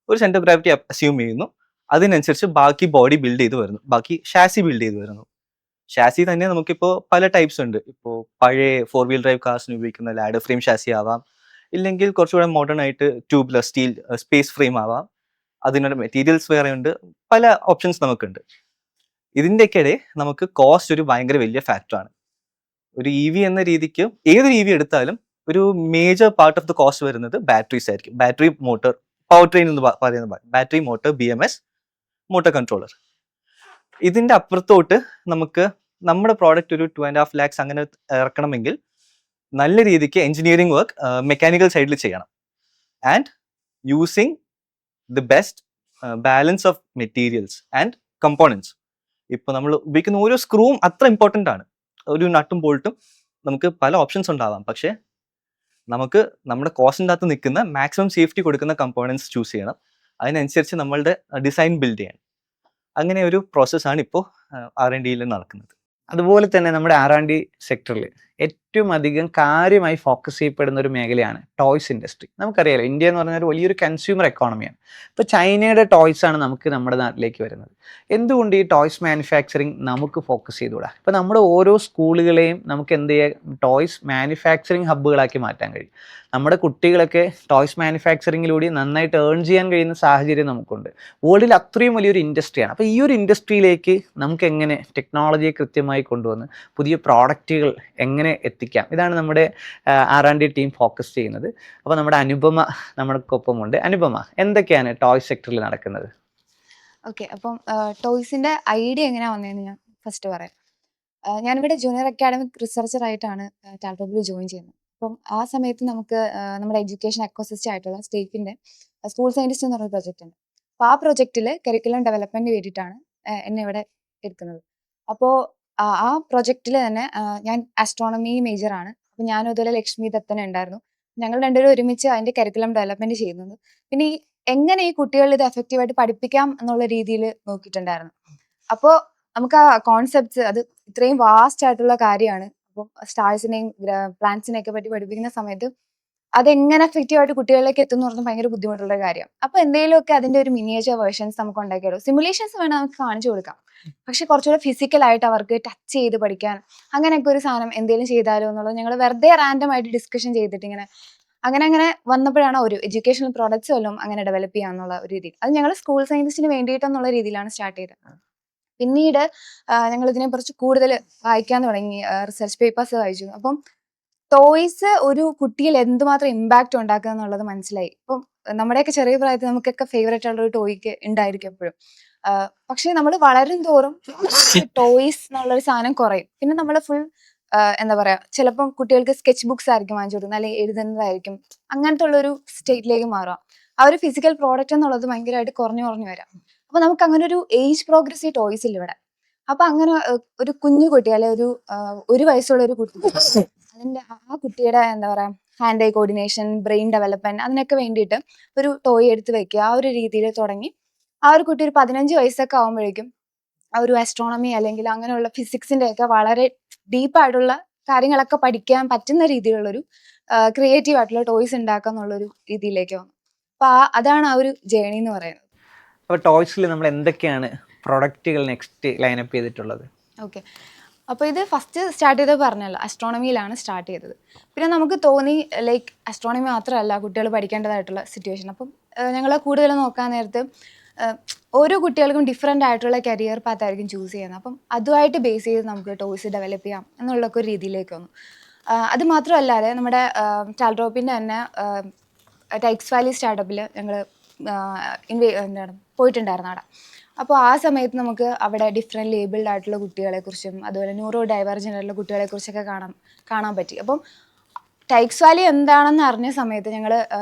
ഒരു സെൻറ്റർ ഓഫ് ഗ്രാവിറ്റി അസ്യൂം ചെയ്യുന്നു. അതിനനുസരിച്ച് ബാക്കി ബോഡി ബിൽഡ് ചെയ്ത് വരുന്നു, ബാക്കി ഷാസി ബിൽഡ് ചെയ്ത് വരുന്നു. ഷാസി തന്നെ നമുക്കിപ്പോൾ പല ടൈപ്സ് ഉണ്ട്. ഇപ്പോൾ പഴയ 4-wheel drive കാർസിന് ഉപയോഗിക്കുന്ന ലാഡർ ഫ്രെയിം ഷാസി ആവാം, ഇല്ലെങ്കിൽ കുറച്ചുകൂടെ മോഡേൺ ആയിട്ട് ട്യൂബ്ലെസ് സ്റ്റീൽ സ്പേസ് ഫ്രെയിം ആവാം. അതിനുള്ള മെറ്റീരിയൽസ് വേറെ ഉണ്ട്, പല ഓപ്ഷൻസ് നമുക്കുണ്ട്. ഇതിൻ്റെയൊക്കെ നമുക്ക് കോസ്റ്റ് ഒരു ഭയങ്കര വലിയ ഫാക്ടറാണ്. ഒരു EV എന്ന രീതിക്ക് ഏതൊരു EV എടുത്താലും ഒരു major part of the cost വരുന്നത് ബാറ്ററീസ് ആയിരിക്കും. ബാറ്ററി മോട്ടോർ, പവർ ട്രെയിൻ എന്ന് പറയുന്ന battery motor, BMS, motor controller. ഇതിൻ്റെ അപ്പുറത്തോട്ട് നമുക്ക് നമ്മുടെ പ്രോഡക്റ്റ് ഒരു 2.5 lakhs അങ്ങനെ ഇറക്കണമെങ്കിൽ നല്ല രീതിക്ക് എഞ്ചിനീയറിംഗ് വർക്ക് മെക്കാനിക്കൽ സൈഡിൽ ചെയ്യണം. And using the best balance of materials and components. ഇപ്പോൾ നമ്മൾ ഉപയോഗിക്കുന്ന ഓരോ സ്ക്രൂവും അത്ര ഇമ്പോർട്ടൻ്റ് ആണ്. ഒരു നട്ടും ബോൾട്ടും നമുക്ക് പല ഓപ്ഷൻസ് ഉണ്ടാവാം, പക്ഷേ നമുക്ക് നമ്മുടെ കോസ്റ്റിൻ്റെ അകത്ത് നിൽക്കുന്ന മാക്സിമം സേഫ്റ്റി കൊടുക്കുന്ന കമ്പോണൻസ് ചൂസ് ചെയ്യണം. അതിനനുസരിച്ച് നമ്മളുടെ ഡിസൈൻ ബിൽഡ് ചെയ്യണം. അങ്ങനെ ഒരു പ്രോസസ്സാണ് ഇപ്പോൾ R&Dയിൽ നടക്കുന്നത്. അതുപോലെ തന്നെ നമ്മുടെ R&D സെക്ടറിൽ ഏറ്റവും അധികം കാര്യമായി ഫോക്കസ് ചെയ്യപ്പെടുന്ന ഒരു മേഖലയാണ് ടോയ്സ് ഇൻഡസ്ട്രി. നമുക്കറിയാലോ, ഇന്ത്യ എന്ന് പറഞ്ഞാൽ ഒരു വലിയൊരു കൺസ്യൂമർ എക്കോണമിയാണ്. ഇപ്പോൾ ചൈനയുടെ ടോയ്സ് ആണ് നമുക്ക് നമ്മുടെ നാട്ടിലേക്ക് വരുന്നത്. എന്തുകൊണ്ട് ഈ ടോയ്സ് മാനുഫാക്ചറിങ് നമുക്ക് ഫോക്കസ് ചെയ്തുകൂടാ? ഇപ്പോൾ നമ്മുടെ ഓരോ സ്കൂളുകളെയും നമുക്ക് എന്ത് ചെയ്യാം, ടോയ്സ് മാനുഫാക്ചറിങ് ഹബ്ബുകളാക്കി മാറ്റാൻ കഴിയും. നമ്മുടെ കുട്ടികളൊക്കെ ടോയ്സ് മാനുഫാക്ചറിങ്ങിലൂടെ നന്നായിട്ട് ഏൺ ചെയ്യാൻ കഴിയുന്ന സാഹചര്യം നമുക്കുണ്ട്. വേൾഡിൽ അത്രയും വലിയൊരു ഇൻഡസ്ട്രിയാണ്. അപ്പോൾ ഈ ഒരു ഇൻഡസ്ട്രിയിലേക്ക് നമുക്ക് എങ്ങനെ ടെക്നോളജിയെ കൃത്യമായി കൊണ്ടുവന്ന് പുതിയ പ്രോഡക്റ്റുകൾ എങ്ങനെ എത്തിക്കാം, ഇതാണ് നമ്മുടെ R&D ടീം ഫോക്കസ് ചെയ്യുന്നത്. അപ്പോൾ നമ്മുടെ അനുപമ നമ്മൾക്കൊപ്പമുണ്ട്. അനുപമ, എന്തൊക്കെയാണ് ടോയ് സെക്ടറിൽ നടക്കുന്നത്? ഓക്കെ, അപ്പം ടോയ്സിന്റെ ഐഡിയ എങ്ങനെയാ വന്നതെന്ന് ഞാൻ ഫസ്റ്റ് പറയാം. ഞാനിവിടെ ജൂനിയർ അക്കാഡമിക് റിസർച്ചർ ആയിട്ടാണ് ടാൽറോപ്പിൽ ജോയിൻ ചെയ്യുന്നത്. അപ്പം ആ സമയത്ത് നമുക്ക് നമ്മുടെ എഡ്യൂക്കേഷൻ എക്കോസിസ്റ്റം ആയിട്ടുള്ള സ്റ്റേറ്റിന്റെ സ്കൂൾ സയന്റിസ്റ്റ് എന്ന് പറഞ്ഞ പ്രൊജക്റ്റ് ഉണ്ട്. അപ്പോൾ ആ പ്രൊജക്റ്റിൽ കരിക്കുലം ഡെവലപ്മെന്റ് വേണ്ടിയിട്ടാണ് എന്നെ ഇവിടെ എടുക്കുന്നത്. അപ്പോൾ ആ പ്രൊജക്റ്റിൽ തന്നെ ഞാൻ ആസ്ട്രോണമി മേജറാണ്. അപ്പോൾ ഞാനും അതുപോലെ ലക്ഷ്മി ദത്തൻ ഉണ്ടായിരുന്നു. ഞങ്ങൾ രണ്ടുപേരും ഒരുമിച്ച് അതിന്റെ കരിക്കുലം ഡെവലപ്മെന്റ് ചെയ്യുന്നത്. പിന്നെ എങ്ങനെ ഈ കുട്ടികളിൽ ഇത് എഫക്റ്റീവായിട്ട് പഠിപ്പിക്കാം എന്നുള്ള രീതിയിൽ നോക്കിയിട്ടുണ്ടായിരുന്നു. അപ്പോൾ നമുക്ക് ആ കോൺസെപ്റ്റ്സ്, അത് ഇത്രയും വാസ്റ്റ് ആയിട്ടുള്ള കാര്യമാണ്. അപ്പോൾ സ്റ്റാർസിനെയും പ്ലാന്റ്സിനെയൊക്കെ പറ്റി പഠിപ്പിക്കുന്ന സമയത്ത് അതെങ്ങനെ എഫക്റ്റീവായിട്ട് കുട്ടികളിലേക്ക് എത്തുന്നു പറഞ്ഞാൽ ഭയങ്കര ബുദ്ധിമുട്ടുള്ള കാര്യമാണ്. അപ്പോൾ എന്തെങ്കിലുമൊക്കെ അതിന്റെ ഒരു മിനിയേച്ചർ വേർഷൻസ് നമുക്ക് ഉണ്ടാക്കിയാലോ. സിമുലേഷൻസ് വേണം നമുക്ക് കാണിച്ചു കൊടുക്കാം, പക്ഷെ കുറച്ചുകൂടെ ഫിസിക്കലായിട്ട് അവർക്ക് ടച്ച് ചെയ്ത് പഠിക്കാൻ അങ്ങനെയൊക്കെ ഒരു സാധനം എന്തെങ്കിലും ചെയ്താലോ എന്നുള്ളത് ഞങ്ങൾ വെറുതെ റാൻഡം ആയിട്ട് ഡിസ്കഷൻ ചെയ്തിട്ട് ഇങ്ങനെ അങ്ങനെ വന്നപ്പോഴാണ് ഒരു എഡ്യൂക്കേഷണൽ പ്രോഡക്ട്സ് വല്ലതും അങ്ങനെ ഡെവലപ്പ് ചെയ്യാന്നുള്ള ഒരു രീതി. അത് ഞങ്ങൾ സ്കൂൾ സയൻസിന് വേണ്ടിയിട്ടെന്നുള്ള രീതിയിലാണ് സ്റ്റാർട്ട് ചെയ്തത്. പിന്നീട് ഞങ്ങൾ ഇതിനെ കുറിച്ച് കൂടുതൽ വായിക്കാൻ തുടങ്ങി, റിസർച്ച് പേപ്പേഴ്സ് വായിച്ചു. അപ്പം ടോയ്സ് ഒരു കുട്ടിയിൽ എന്തുമാത്രം ഇമ്പാക്റ്റ് ഉണ്ടാക്കുക എന്നുള്ളത് മനസ്സിലായി. ഇപ്പം നമ്മുടെയൊക്കെ ചെറിയ പ്രായത്തിൽ നമുക്കൊക്കെ ഫേവറേറ്റ് ആയിട്ടുള്ള ഒരു ടോയ്ക്ക് ഉണ്ടായിരിക്കും എപ്പോഴും. പക്ഷെ നമ്മൾ വളരും തോറും ടോയ്സ് എന്നുള്ളൊരു സാധനം കുറയും. പിന്നെ നമ്മൾ ഫുൾ എന്താ പറയാ, ചിലപ്പം കുട്ടികൾക്ക് സ്കെച്ച് ബുക്സ് ആയിരിക്കും വാങ്ങിച്ചു കൊടുക്കുന്നത്, അല്ലെങ്കിൽ എഴുതുന്നതായിരിക്കും. അങ്ങനത്തെ ഉള്ളൊരു സ്റ്റേറ്റിലേക്ക് മാറുക. ആ ഒരു ഫിസിക്കൽ പ്രോഡക്റ്റ് എന്നുള്ളത് ഭയങ്കരമായിട്ട് കുറഞ്ഞു വരാം. അപ്പൊ നമുക്ക് അങ്ങനെ ഒരു ഏജ് പ്രോഗ്രസീവ് ടോയ്സ് ഇല്ല ഇവിടെ. അപ്പൊ അങ്ങനെ ഒരു കുഞ്ഞു കുട്ടി, അല്ലെ ഒരു വയസ്സുള്ള ഒരു കുട്ടി, അതിന്റെ ആ കുട്ടിയുടെ എന്താ പറയാ hand I coordination, brain development, അതിനൊക്കെ വേണ്ടിയിട്ട് ഒരു ടോയ് എടുത്ത് വെക്കുക. ആ ഒരു രീതിയിൽ തുടങ്ങി ആ ഒരു കുട്ടി ഒരു 15 വയസ്സൊക്കെ ആകുമ്പോഴേക്കും ആ ഒരു ആസ്ട്രോണമി അല്ലെങ്കിൽ അങ്ങനെയുള്ള ഫിസിക്സിന്റെ ഒക്കെ വളരെ ഡീപ്പായിട്ടുള്ള കാര്യങ്ങളൊക്കെ പഠിക്കാൻ പറ്റുന്ന രീതിയിലുള്ളൊരു ക്രിയേറ്റീവ് ആയിട്ടുള്ള ടോയ്സ് ഉണ്ടാക്കുക എന്നുള്ളൊരു രീതിയിലേക്ക് വന്നു. അപ്പൊ അതാണ് ആ ഒരു ജേണി എന്ന് പറയുന്നത്. അപ്പോൾ ടോയ്സിൽ നമ്മൾ എന്തൊക്കെയാണ് പ്രൊഡക്റ്റുകൾ നെക്സ്റ്റ് ലൈനപ്പ് ചെയ്തിട്ടുള്ളത്? ഓക്കെ, അപ്പോൾ ഇത് ഫസ്റ്റ് സ്റ്റാർട്ട് ചെയ്തത് പറഞ്ഞല്ലോ, അസ്ട്രോണമിയിലാണ് സ്റ്റാർട്ട് ചെയ്തത്. പിന്നെ നമുക്ക് തോന്നി ലൈക്ക് അസ്ട്രോണമി മാത്രമല്ല കുട്ടികൾ പഠിക്കേണ്ടതായിട്ടുള്ള സിറ്റുവേഷൻ. അപ്പം ഞങ്ങൾ കൂടുതൽ നോക്കാൻ നേരത്ത് ഓരോ കുട്ടികൾക്കും ഡിഫറെൻ്റ് ആയിട്ടുള്ള കരിയർ പാത്ത് ആയിരിക്കും ചൂസ് ചെയ്യുന്നത്. അപ്പം അതുമായിട്ട് ബേസ് ചെയ്ത് നമുക്ക് ടോയ്സ് ഡെവലപ്പ് ചെയ്യാം എന്നുള്ളൊക്കെ ഒരു രീതിയിലേക്ക് വന്നു. അത് മാത്രമല്ലാതെ നമ്മുടെ ടാൽറോപ്പിൻ്റെ തന്നെ ടൈക്സ് വാലി സ്റ്റാർട്ടപ്പിൽ ഞങ്ങൾ പോയിട്ടുണ്ടായിരുന്നു അവിടെ. അപ്പോൾ ആ സമയത്ത് നമുക്ക് അവിടെ ഡിഫറെൻറ്റ് ലേബിൾഡ് ആയിട്ടുള്ള കുട്ടികളെക്കുറിച്ചും അതുപോലെ ന്യൂറോ ഡൈവർജൻ്റ് ആയിട്ടുള്ള കുട്ടികളെക്കുറിച്ചൊക്കെ കാണാൻ പറ്റി. അപ്പം ടൈക്സ് വാലി എന്താണെന്ന് അറിഞ്ഞ സമയത്ത് ഞങ്ങൾ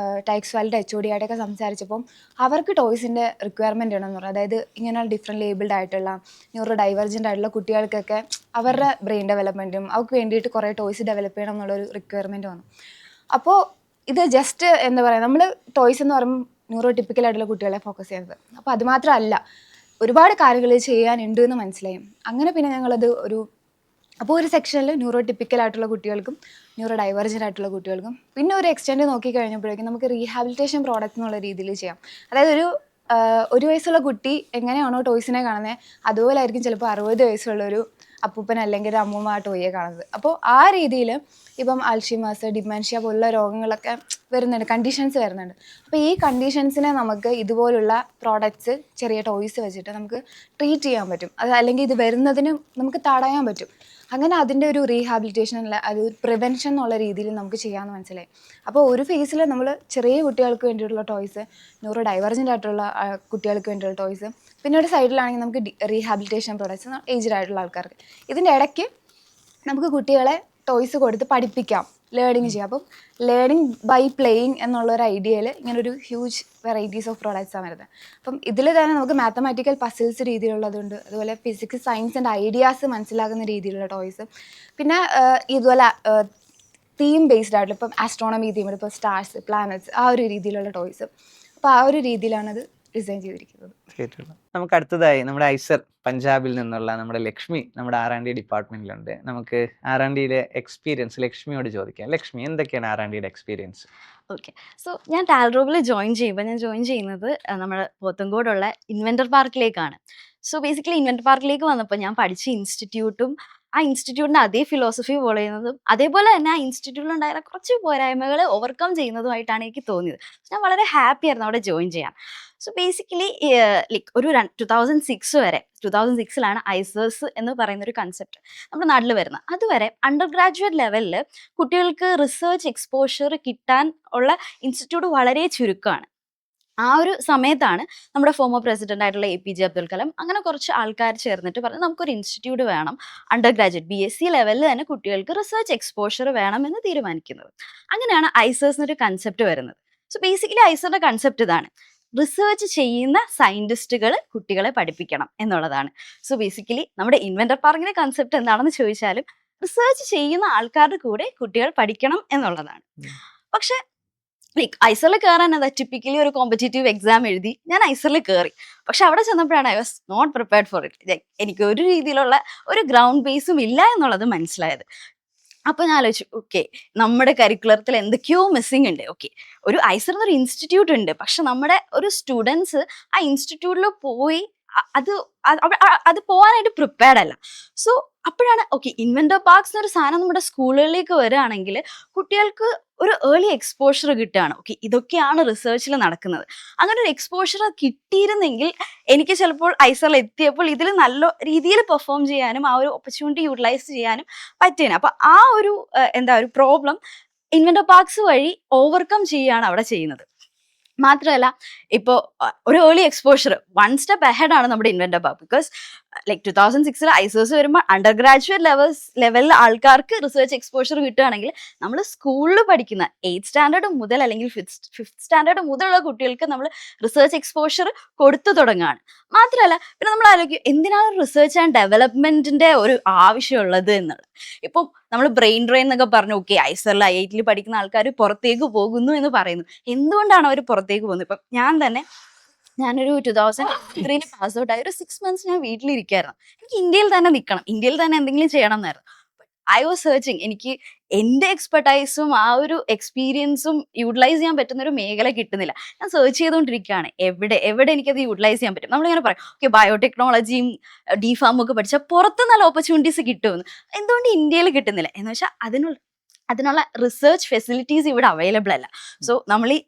ടൈക്സ് വാലിയുടെ HOD ആയിട്ടൊക്കെ സംസാരിച്ചപ്പം അവർക്ക് ടോയ്സിൻ്റെ റിക്വയർമെൻ്റ് ഉണ്ടെന്ന് പറഞ്ഞു. അതായത് ഇങ്ങനെയുള്ള ഡിഫറെൻറ്റ് ലേബിൾഡ് ആയിട്ടുള്ള ന്യൂറോ ഡൈവർജൻ്റ് ആയിട്ടുള്ള കുട്ടികൾക്കൊക്കെ അവരുടെ ബ്രെയിൻ ഡെവലപ്മെൻറ്റും അവർക്ക് വേണ്ടിയിട്ട് കുറേ ടോയ്സ് ഡെവലപ്പ് ചെയ്യണം എന്നുള്ളൊരു റിക്വയർമെൻറ്റ് വന്നു. അപ്പോൾ ഇത് ജസ്റ്റ് എന്താ പറയുക, നമ്മൾ ടോയ്സ് എന്ന് പറയുമ്പോൾ ന്യൂറോ ടിപ്പിക്കൽ ആയിട്ടുള്ള കുട്ടികളെ ഫോക്കസ് ചെയ്യുന്നത്. അപ്പോൾ അതുമാത്രമല്ല, ഒരുപാട് കാര്യങ്ങൾ ചെയ്യാനുണ്ട് എന്ന് മനസ്സിലായി. അങ്ങനെ പിന്നെ ഞങ്ങളത് ഒരു സെക്ഷനിൽ ന്യൂറോ ടിപ്പിക്കൽ ആയിട്ടുള്ള കുട്ടികൾക്കും ന്യൂറോ ഡൈവർജൻ്റ് ആയിട്ടുള്ള കുട്ടികൾക്കും പിന്നെ ഒരു എക്സ്റ്റെൻഡ് നോക്കി കഴിഞ്ഞപ്പോഴേക്കും നമുക്ക് റീഹാബിലിറ്റേഷൻ പ്രോഡക്റ്റ് എന്നുള്ള രീതിയിൽ ചെയ്യാം. അതായത് ഒരു വയസ്സുള്ള കുട്ടി എങ്ങനെയാണോ ടോയ്സിനെ കാണുന്നത് അതുപോലെ ആയിരിക്കും ചിലപ്പോൾ 60 വയസ്സുള്ളൊരു അപ്പൂപ്പൻ അല്ലെങ്കിൽ ഒരു അമ്മൂമ്മ ആ ടോയെ കാണുന്നത്. അപ്പോൾ ആ രീതിയിൽ ഇപ്പം അൽഷിമേഴ്സ്, ഡിമെൻഷ്യ പോലുള്ള രോഗങ്ങളൊക്കെ വരുന്നുണ്ട്, കണ്ടീഷൻസ് വരുന്നുണ്ട്. അപ്പോൾ ഈ കണ്ടീഷൻസിനെ നമുക്ക് ഇതുപോലുള്ള പ്രോഡക്റ്റ്സ്, ചെറിയ ടോയ്സ് വെച്ചിട്ട് നമുക്ക് ട്രീറ്റ് ചെയ്യാൻ പറ്റും. അത് അല്ലെങ്കിൽ ഇത് വരുന്നതിന് നമുക്ക് തടയാൻ പറ്റും. അങ്ങനെ അതിൻ്റെ ഒരു റീഹാബിലിറ്റേഷൻ അല്ല, അത് പ്രിവെൻഷൻ എന്നുള്ള രീതിയിൽ നമുക്ക് ചെയ്യാമെന്ന് മനസ്സിലായി. അപ്പോൾ ഒരു ഫേസിൽ നമ്മൾ ചെറിയ കുട്ടികൾക്ക് വേണ്ടിയിട്ടുള്ള ടോയ്സ്, ന്യൂറോ ഡൈവർജൻ്റ് ആയിട്ടുള്ള കുട്ടികൾക്ക് വേണ്ടിയുള്ള ടോയ്സ്, പിന്നെ ഒരു സൈഡിലാണെങ്കിൽ നമുക്ക് റീഹാബിലിറ്റേഷൻ പ്രോഡക്റ്റ്സ് ഏജ്ഡ് ആയിട്ടുള്ള ആൾക്കാർക്ക്. ഇതിൻ്റെ ഇടയ്ക്ക് നമുക്ക് കുട്ടികളെ ടോയ്സ് കൊടുത്ത് പഠിപ്പിക്കാം, ലേണിങ് ചെയ്യാം. അപ്പം ലേണിങ് ബൈ പ്ലേയിങ് എന്നുള്ളൊരു ഐഡിയയിൽ ഇങ്ങനൊരു ഹ്യൂജ് വെറൈറ്റീസ് ഓഫ് പ്രോഡക്റ്റ്സാണ് വരുന്നത്. അപ്പം ഇതിൽ തന്നെ നമുക്ക് മാത്തമാറ്റിക്കൽ പസിൽസ് രീതിയിലുള്ളതുണ്ട്, അതുപോലെ ഫിസിക്സ്, സയൻസ് ആൻഡ് ഐഡിയാസ് മനസ്സിലാകുന്ന രീതിയിലുള്ള ടോയ്സ്, പിന്നെ ഇതുപോലെ തീം ബേസ്ഡ് ആയിട്ടുള്ള ഇപ്പം ആസ്ട്രോണമി തീം, ഇപ്പോൾ സ്റ്റാർസ്, പ്ലാനറ്റ്സ്, ആ ഒരു രീതിയിലുള്ള ടോയ്സ്. അപ്പോൾ ആ ഒരു രീതിയിലാണത് ഡിസൈൻ ചെയ്തിരിക്കുന്നത്. നമുക്ക് അടുത്തതായി നമ്മുടെ ഐസർ പഞ്ചാബിൽ നിന്നുള്ള നമ്മുടെ ലക്ഷ്മി നമ്മുടെ R&D ഡിപ്പാർട്ട്മെന്റിലുണ്ട്. നമുക്ക് R&Dയിലെ എക്സ്പീരിയൻസ് ലക്ഷ്മിയോട് ചോദിക്കാം. ലക്ഷ്മി, എന്തൊക്കെയാണ് R&Dയുടെ എക്സ്പീരിയൻസ്? ഓക്കെ, സോ ഞാൻ ടാൽറോബിൽ ജോയിൻ ചെയ്യുന്നത് നമ്മുടെ പോത്തങ്കോടുള്ള ഇൻവെൻറ്റർ പാർക്കിലേക്കാണ്. സോ ബേസിക്കലി ഇൻവെൻറ്റർ പാർക്കിലേക്ക് വന്നപ്പോൾ ഞാൻ പഠിച്ച ഇൻസ്റ്റിറ്റ്യൂട്ടും ആ ഇൻസ്റ്റിറ്റ്യൂട്ടിൻ്റെ അതേ ഫിലോസഫി ഫോളോ ചെയ്യുന്നതും അതേപോലെ തന്നെ ആ ഇൻസ്റ്റിറ്റ്യൂട്ടിലുണ്ടായിരുന്ന കുറച്ച് പോരായ്മകൾ ഓവർകം ചെയ്യുന്നതുമായിട്ടാണ് എനിക്ക് തോന്നിയത്. ഞാൻ വളരെ ഹാപ്പി ആയിരുന്നു അവിടെ ജോയിൻ ചെയ്യാൻ. സോ ബേസിക്കലി ലൈക്ക് ഒരു 2006 ഐസേഴ്സ് എന്ന് പറയുന്ന ഒരു കൺസെപ്റ്റ് നമ്മുടെ നാട്ടിൽ വരുന്നത്. അതുവരെ അണ്ടർ ഗ്രാജുവേറ്റ് ലെവലിൽ കുട്ടികൾക്ക് റിസർച്ച് എക്സ്പോഷർ കിട്ടാൻ ഉള്ള ഇൻസ്റ്റിറ്റ്യൂട്ട് വളരെ ചുരുക്കമാണ്. ആ ഒരു സമയത്താണ് നമ്മുടെ ഫോമർ പ്രസിഡന്റ് ആയിട്ടുള്ള APJ അബ്ദുൽ കലാം അങ്ങനെ കുറച്ച് ആൾക്കാർ ചേർന്നിട്ട് പറഞ്ഞു നമുക്കൊരു ഇൻസ്റ്റിറ്റ്യൂട്ട് വേണം, അണ്ടർ ഗ്രാജുവേറ്റ് BSc ലെവലിൽ തന്നെ കുട്ടികൾക്ക് റിസർച്ച് എക്സ്പോഷർ വേണമെന്ന് തീരുമാനിക്കുന്നത്. അങ്ങനെയാണ് ഐസേഴ്സ് എന്നൊരു കൺസെപ്റ്റ് വരുന്നത്. സോ ബേസിക്കലി ഐസറിന്റെ കൺസെപ്റ്റ് ഇതാണ്, റിസർച്ച് ചെയ്യുന്ന സയന്റിസ്റ്റുകൾ കുട്ടികളെ പഠിപ്പിക്കണം എന്നുള്ളതാണ്. സോ ബേസിക്കലി നമ്മുടെ ഇൻവെന്റർ പാർക്കിന്റെ കൺസെപ്റ്റ് എന്താണെന്ന് ചോദിച്ചാലും റിസർച്ച് ചെയ്യുന്ന ആൾക്കാരുടെ കൂടെ കുട്ടികൾ പഠിക്കണം എന്നുള്ളതാണ്. പക്ഷെ ലൈക്ക് ഐസറിൽ കയറാൻ അതാ ടിപ്പിക്കലി ഒരു കോമ്പറ്റേറ്റീവ് എക്സാം എഴുതി ഞാൻ ഐസറിൽ കയറി. പക്ഷെ അവിടെ ചെന്നപ്പോഴാണ് I was not prepared for it. എനിക്ക് ഒരു രീതിയിലുള്ള ഒരു ഗ്രൗണ്ട് ബേസും ഇല്ല എന്നുള്ളത് മനസ്സിലായത്. അപ്പോൾ ഞാൻ ആലോചിച്ചു, ഓക്കെ നമ്മുടെ കരിക്കുലത്തിൽ എന്തൊക്കെയോ മിസ്സിംഗ് ഉണ്ട്. ഓക്കെ, ഒരു ഐസർ എന്നൊരു ഇൻസ്റ്റിറ്റ്യൂട്ട് ഉണ്ട്, പക്ഷെ നമ്മുടെ ഒരു സ്റ്റുഡൻസ് ആ ഇൻസ്റ്റിറ്റ്യൂട്ടിൽ പോയി അത് പോകാനായിട്ട് പ്രിപ്പയർഡ് അല്ല. സോ അപ്പോഴാണ് ഓക്കെ ഇൻവെന്റർ പാർക്സ് എന്നൊരു സാധനം നമ്മുടെ സ്കൂളുകളിലേക്ക് വരികയാണെങ്കിൽ കുട്ടികൾക്ക് ഒരു ഏർലി എക്സ്പോഷർ കിട്ടുകയാണ്. ഓക്കെ, ഇതൊക്കെയാണ് റിസർച്ചിൽ നടക്കുന്നത്. അങ്ങനെ ഒരു എക്സ്പോഷർ കിട്ടിയിരുന്നെങ്കിൽ എനിക്ക് ചിലപ്പോൾ ഐസറിൽ എത്തിയപ്പോൾ ഇതിൽ നല്ല രീതിയിൽ പെർഫോം ചെയ്യാനും ആ ഒരു ഓപ്പർച്യൂണിറ്റി യൂട്ടിലൈസ് ചെയ്യാനും പറ്റിയാണ്. അപ്പൊ ആ ഒരു ഒരു പ്രോബ്ലം ഇൻവെന്റർ പാർക്സ് വഴി ഓവർകം ചെയ്യുകയാണ് അവിടെ ചെയ്യുന്നത്. മാത്രമല്ല ഇപ്പോൾ ഒരു ഏർലി എക്സ്പോഷർ 1 സ്റ്റെപ്പ് അഹെഡ് ആണ് നമ്മുടെ ഇൻവെന്റർ പാർക്ക്. ബിക്കോസ് ലൈക്ക് 2006 ഐസേഴ്സ് വരുമ്പോൾ അണ്ടർ ഗ്രാജുവേറ്റ് ലെവലിൽ ആൾക്കാർക്ക് റിസർച്ച് എക്സ്പോഷർ കിട്ടുകയാണെങ്കിൽ നമ്മൾ സ്കൂളിൽ പഠിക്കുന്ന 8th സ്റ്റാൻഡേർഡ് മുതൽ അല്ലെങ്കിൽ 5th സ്റ്റാൻഡേർഡ് മുതലുള്ള കുട്ടികൾക്ക് നമ്മൾ റിസർച്ച് എക്സ്പോഷർ കൊടുത്തു തുടങ്ങുകയാണ്. മാത്രമല്ല പിന്നെ നമ്മൾ ആലോചിക്കും എന്തിനാണ് റിസർച്ച് ആൻഡ് ഡെവലപ്മെന്റിന്റെ ഒരു ആവശ്യമുള്ളത് എന്നുള്ളത്. ഇപ്പം നമ്മൾ ബ്രെയിൻ ഡ്രെയിൻ എന്നൊക്കെ പറഞ്ഞു, ഓക്കെ ഐസറിൽ IIT പഠിക്കുന്ന ആൾക്കാർ പുറത്തേക്ക് പോകുന്നു എന്ന് പറയുന്നു. എന്തുകൊണ്ടാണ് അവർ പുറത്തേക്ക് പോകുന്നത്? ഇപ്പം ഞാനൊരു 2003 പാസ് ഔട്ട് ആയി ഒരു 6 months ഞാൻ വീട്ടിലിരിക്കുകയായിരുന്നു. എനിക്ക് ഇന്ത്യയിൽ തന്നെ നിൽക്കണം, ഇന്ത്യയിൽ തന്നെ എന്തെങ്കിലും ചെയ്യണം എന്നായിരുന്നു. I was searching. എനിക്ക് എൻ്റെ എക്സ്പെർട്ടൈസും ആ ഒരു എക്സ്പീരിയൻസും യൂട്ടിലൈസ് ചെയ്യാൻ പറ്റുന്ന ഒരു മേഖല കിട്ടുന്നില്ല. ഞാൻ സെർച്ച് ചെയ്തുകൊണ്ടിരിക്കുകയാണ് എവിടെ എനിക്കത് യൂട്ടിലൈസ് ചെയ്യാൻ പറ്റും. നമ്മളിങ്ങനെ പറയും ഓക്കെ ബയോടെക്നോളജിയും DPharm ഒക്കെ പഠിച്ചാൽ പുറത്ത് നല്ല ഓപ്പർച്യൂണിറ്റീസ് കിട്ടുമെന്ന്. എന്തുകൊണ്ട് ഇന്ത്യയിൽ കിട്ടുന്നില്ല എന്ന് വെച്ചാൽ അതിനുള്ള റിസർച്ച് ഫെസിലിറ്റീസ് ഇവിടെ അവൈലബിൾ അല്ല. സോ നമ്മൾ ഈ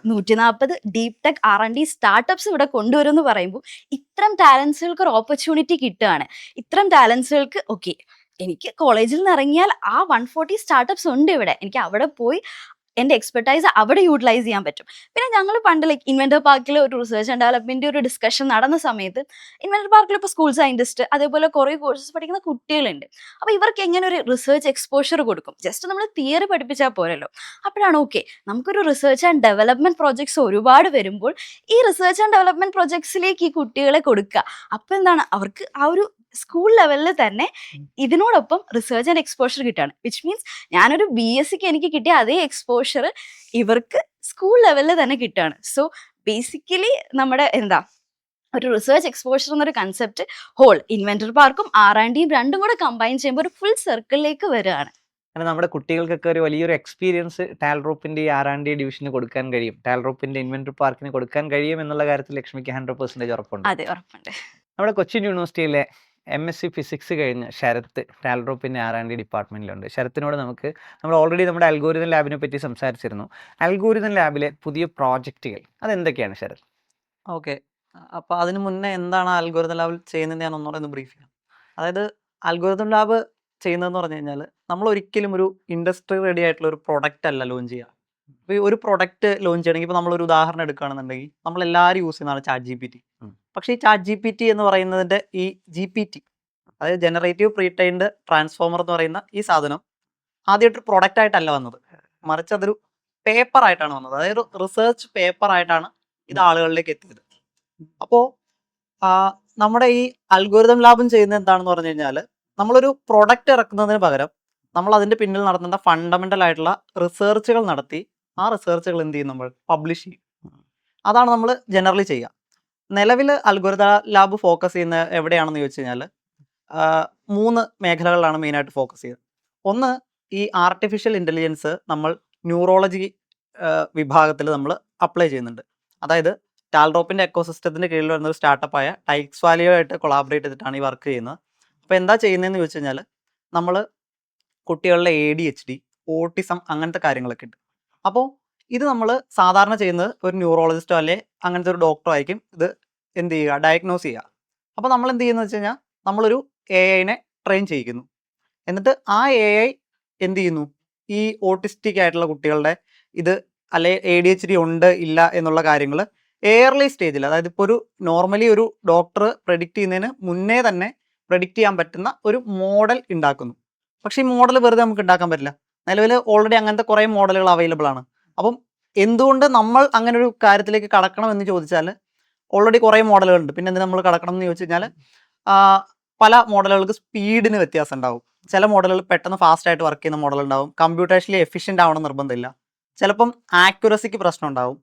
140 ഡീപ് ടെക് R&D സ്റ്റാർട്ടപ്സ് ഇവിടെ കൊണ്ടുവരുമെന്ന് പറയുമ്പോൾ ഇത്തരം ടാലൻസുകൾക്ക് ഒരു ഓപ്പർച്യൂണിറ്റി കിട്ടുകയാണ്. ഇത്തരം ടാലൻസുകൾക്ക് ഓക്കെ എനിക്ക് കോളേജിൽ നിന്ന് ഇറങ്ങിയാൽ ആ 140 സ്റ്റാർട്ടപ്സ് ഉണ്ട് ഇവിടെ, എനിക്ക് അവിടെ പോയി എൻ്റെ എക്സ്പെർട്ടൈസ് അവിടെ യൂട്ടിലൈസ് ചെയ്യാൻ പറ്റും. പിന്നെ ഞങ്ങൾ പണ്ട് ലൈക്ക് ഇൻവെന്റർ പാർക്കിൽ ഒരു റിസർച്ച് ആൻഡ് ഡെവലപ്മെന്റ് ഒരു ഡിസ്കഷൻ നടന്ന സമയത്ത് ഇൻവെന്റർ പാർക്കിൽ ഇപ്പോൾ സ്കൂൾ സയന്റിസ്റ്റ് അതേപോലെ കുറേ കോഴ്സസ് പഠിക്കുന്ന കുട്ടികളുണ്ട്. അപ്പോൾ ഇവർക്ക് എങ്ങനെ ഒരു റിസർച്ച് എക്സ്പോഷർ കൊടുക്കും? ജസ്റ്റ് നമ്മൾ തിയറി പഠിപ്പിച്ചാൽ പോരല്ലോ. അപ്പോഴാണ് ഓക്കെ നമുക്കൊരു റിസർച്ച് ആൻഡ് ഡെവലപ്മെന്റ് പ്രോജക്ട്സ് ഒരുപാട് വരുമ്പോൾ ഈ റിസർച്ച് ആൻഡ് ഡെവലപ്മെന്റ് പ്രോജക്ട്സിലേക്ക് ഈ കുട്ടികളെ കൊടുക്കുക. അപ്പോൾ എന്താണ് അവർക്ക് ആ ഒരു സ്കൂൾ ലെവലിൽ തന്നെ ഇതിനോടൊപ്പം റിസർച്ച് ആൻഡ് എക്സ്പോഷർ കിട്ടുകയാണ്. വിച്ച് മീൻസ് ഞാനൊരു BScക്ക് എനിക്ക് കിട്ടിയ അതേ എക്സ്പോഷർ ഇവർക്ക് സ്കൂൾ ലെവലിൽ തന്നെ കിട്ടുകയാണ്. സോ ബേസിക്കലി നമ്മുടെ ഒരു റിസർച്ച് എക്സ്പോഷർ എന്നൊരു കൺസെപ്റ്റ് ഹോൾ ഇൻവെന്റർ പാർക്കും R&Dയും രണ്ടും കൂടെ കമ്പൈൻ ചെയ്യുമ്പോൾ ഒരു ഫുൾ സർക്കിളിലേക്ക് വരികയാണ്. അങ്ങനെ നമ്മുടെ കുട്ടികൾക്കൊക്കെ ഒരു വലിയൊരു എക്സ്പീരിയൻസ് ടാൽറോപ്പിന്റെ ഈ R&D ഡിവിഷന് കൊടുക്കാൻ കഴിയും, ടാൽറോപ്പിന്റെ ഇൻവെന്റർ പാർക്കിന് കൊടുക്കാൻ കഴിയും എന്നുള്ള കാര്യത്തിൽ ലക്ഷ്മിക്ക് 100% ഉറപ്പുണ്ട്. അതെ, ഉറപ്പുണ്ട്. നമ്മുടെ കൊച്ചിൻ യൂണിവേഴ്സിറ്റിയിലെ MSc ഫിസിക്സ് കഴിഞ്ഞ ശരത്ത് ടാൽറോപ്പിൻ്റെ R&D ഡിപ്പാർട്ട്മെൻറ്റിലുണ്ട്. ശരത്തിനോട് നമ്മൾ ഓൾറെഡി നമ്മുടെ അൽഗോരിതം ലാബിനെ പറ്റി സംസാരിച്ചിരുന്നു. അൽഗോരിതം ലാബിലെ പുതിയ പ്രോജക്റ്റുകൾ അതെന്തൊക്കെയാണ് ശരത്? ഓക്കെ. അപ്പോൾ അതിന് മുന്നേ എന്താണ് അൽഗോരിതം ലാബിൽ ചെയ്യുന്നത് ഞാൻ ഒന്നുകൂടെ ഒന്ന് ബ്രീഫ് ചെയ്യാം. അതായത് അൽഗോരിതം ലാബ് ചെയ്യുന്നതെന്ന് പറഞ്ഞു കഴിഞ്ഞാൽ നമ്മൾ ഒരിക്കലും ഒരു ഇൻഡസ്ട്രി റെഡി ആയിട്ടുള്ള ഒരു പ്രൊഡക്റ്റ് അല്ല ലോഞ്ച് ചെയ്യുക. ഇപ്പോൾ ഈ ഒരു പ്രൊഡക്റ്റ് ലോഞ്ച് ചെയ്യണമെങ്കിൽ ഇപ്പോൾ നമ്മളൊരു ഉദാഹരണം എടുക്കുകയാണെന്നുണ്ടെങ്കിൽ നമ്മളെല്ലാവരും യൂസ് ചെയ്യുന്നതാണ് ChatGPT. പക്ഷേ ഈ ChatGPT എന്ന് പറയുന്നതിൻ്റെ ഈ GPT, അതായത് ജനറേറ്റീവ് പ്രീട്രെയിൻഡ് ട്രാൻസ്ഫോമർ എന്ന് പറയുന്ന ഈ സാധനം ആദ്യമായിട്ടൊരു പ്രൊഡക്റ്റ് ആയിട്ടല്ല വന്നത്, മറിച്ച് അതൊരു പേപ്പർ ആയിട്ടാണ് വന്നത്. അതായത് റിസർച്ച് പേപ്പർ ആയിട്ടാണ് ഇത് ആളുകളിലേക്ക് എത്തിയത്. അപ്പോൾ നമ്മുടെ ഈ അൽഗോരിതം ലാബും ചെയ്യുന്നത് എന്താണെന്ന് പറഞ്ഞു കഴിഞ്ഞാൽ നമ്മളൊരു പ്രൊഡക്റ്റ് ഇറക്കുന്നതിന് പകരം നമ്മൾ അതിൻ്റെ പിന്നിൽ നടത്തുന്ന ഫണ്ടമെൻ്റൽ ആയിട്ടുള്ള റിസർച്ചുകൾ നടത്തി ആ റിസർച്ചുകൾ എന്ത് ചെയ്യും, നമ്മൾ പബ്ലിഷ് ചെയ്യും. അതാണ് നമ്മൾ ജനറലി ചെയ്യുക. നിലവിൽ അൽഗോരിതം ലാബ് ഫോക്കസ് ചെയ്യുന്ന എവിടെയാണെന്ന് ചോദിച്ചു കഴിഞ്ഞാൽ 3 മേഖലകളിലാണ് മെയിനായിട്ട് ഫോക്കസ് ചെയ്യുന്നത്. ഒന്ന്, ഈ ആർട്ടിഫിഷ്യൽ ഇൻ്റലിജൻസ് നമ്മൾ ന്യൂറോളജി വിഭാഗത്തിൽ നമ്മൾ അപ്ലൈ ചെയ്യുന്നുണ്ട്. അതായത് ടാൽറോപ്പിൻ്റെ എക്കോസിസ്റ്റത്തിൻ്റെ കീഴിൽ വരുന്ന ഒരു സ്റ്റാർട്ടപ്പായ ടൈക്സ് വാലിയോ ആയിട്ട് കൊളാബറേറ്റ് ചെയ്തിട്ടാണ് ഈ വർക്ക് ചെയ്യുന്നത്. അപ്പോൾ എന്താ ചെയ്യുന്നതെന്ന് ചോദിച്ചു കഴിഞ്ഞാൽ നമ്മൾ കുട്ടികളിലെ ADHD, ഓട്ടിസം അങ്ങനത്തെ കാര്യങ്ങളൊക്കെ ഉണ്ട്. അപ്പോൾ ഇത് നമ്മൾ സാധാരണ ചെയ്യുന്നത് ഒരു ന്യൂറോളജിസ്റ്റോ അല്ലെ അങ്ങനത്തെ ഒരു ഡോക്ടറോ ആയിരിക്കും ഇത് എന്ത് ചെയ്യുക, ഡയഗ്നോസ് ചെയ്യുക. അപ്പോൾ നമ്മൾ എന്ത് ചെയ്യുന്നത് വെച്ച് കഴിഞ്ഞാൽ നമ്മളൊരു AI-നെ ട്രെയിൻ ചെയ്യിക്കുന്നു. എന്നിട്ട് ആ AI എന്ത് ചെയ്യുന്നു, ഈ ഓട്ടിസ്റ്റിക് ആയിട്ടുള്ള കുട്ടികളുടെ ഇത് അല്ലെ ADHD ഉണ്ട് ഇല്ല എന്നുള്ള കാര്യങ്ങൾ ഏർലി സ്റ്റേജിൽ, അതായത് ഇപ്പോൾ ഒരു നോർമലി ഒരു ഡോക്ടർ പ്രെഡിക്റ്റ് ചെയ്യുന്നതിന് മുന്നേ തന്നെ പ്രെഡിക്റ്റ് ചെയ്യാൻ പറ്റുന്ന ഒരു മോഡൽ ഉണ്ടാക്കുന്നു. പക്ഷേ ഈ മോഡൽ വെറുതെ നമുക്ക് ഉണ്ടാക്കാൻ പറ്റില്ല. നിലവിൽ ഓൾറെഡി അങ്ങനത്തെ കുറേ മോഡലുകൾ അവൈലബിൾ ആണ്. അപ്പം എന്തുകൊണ്ട് നമ്മൾ അങ്ങനെ ഒരു കാര്യത്തിലേക്ക് കടക്കണം എന്ന് ചോദിച്ചാൽ ഓൾറെഡി കുറേ മോഡലുകളുണ്ട്. പിന്നെ എന്തിനാ നമ്മൾ കടക്കണം എന്ന് ചോദിച്ചു കഴിഞ്ഞാൽ പല മോഡലുകൾക്ക് സ്പീഡിന് വ്യത്യാസം ഉണ്ടാവും. ചില മോഡലുകൾ പെട്ടെന്ന് ഫാസ്റ്റ് ആയിട്ട് വർക്ക് ചെയ്യുന്ന മോഡൽ ഉണ്ടാവും. കമ്പ്യൂട്ടേഷനിൽ എഫിഷ്യൻ്റ് ആവണം നിർബന്ധമില്ല. ചിലപ്പം ആക്യുറസിക്ക് പ്രശ്നം ഉണ്ടാവും.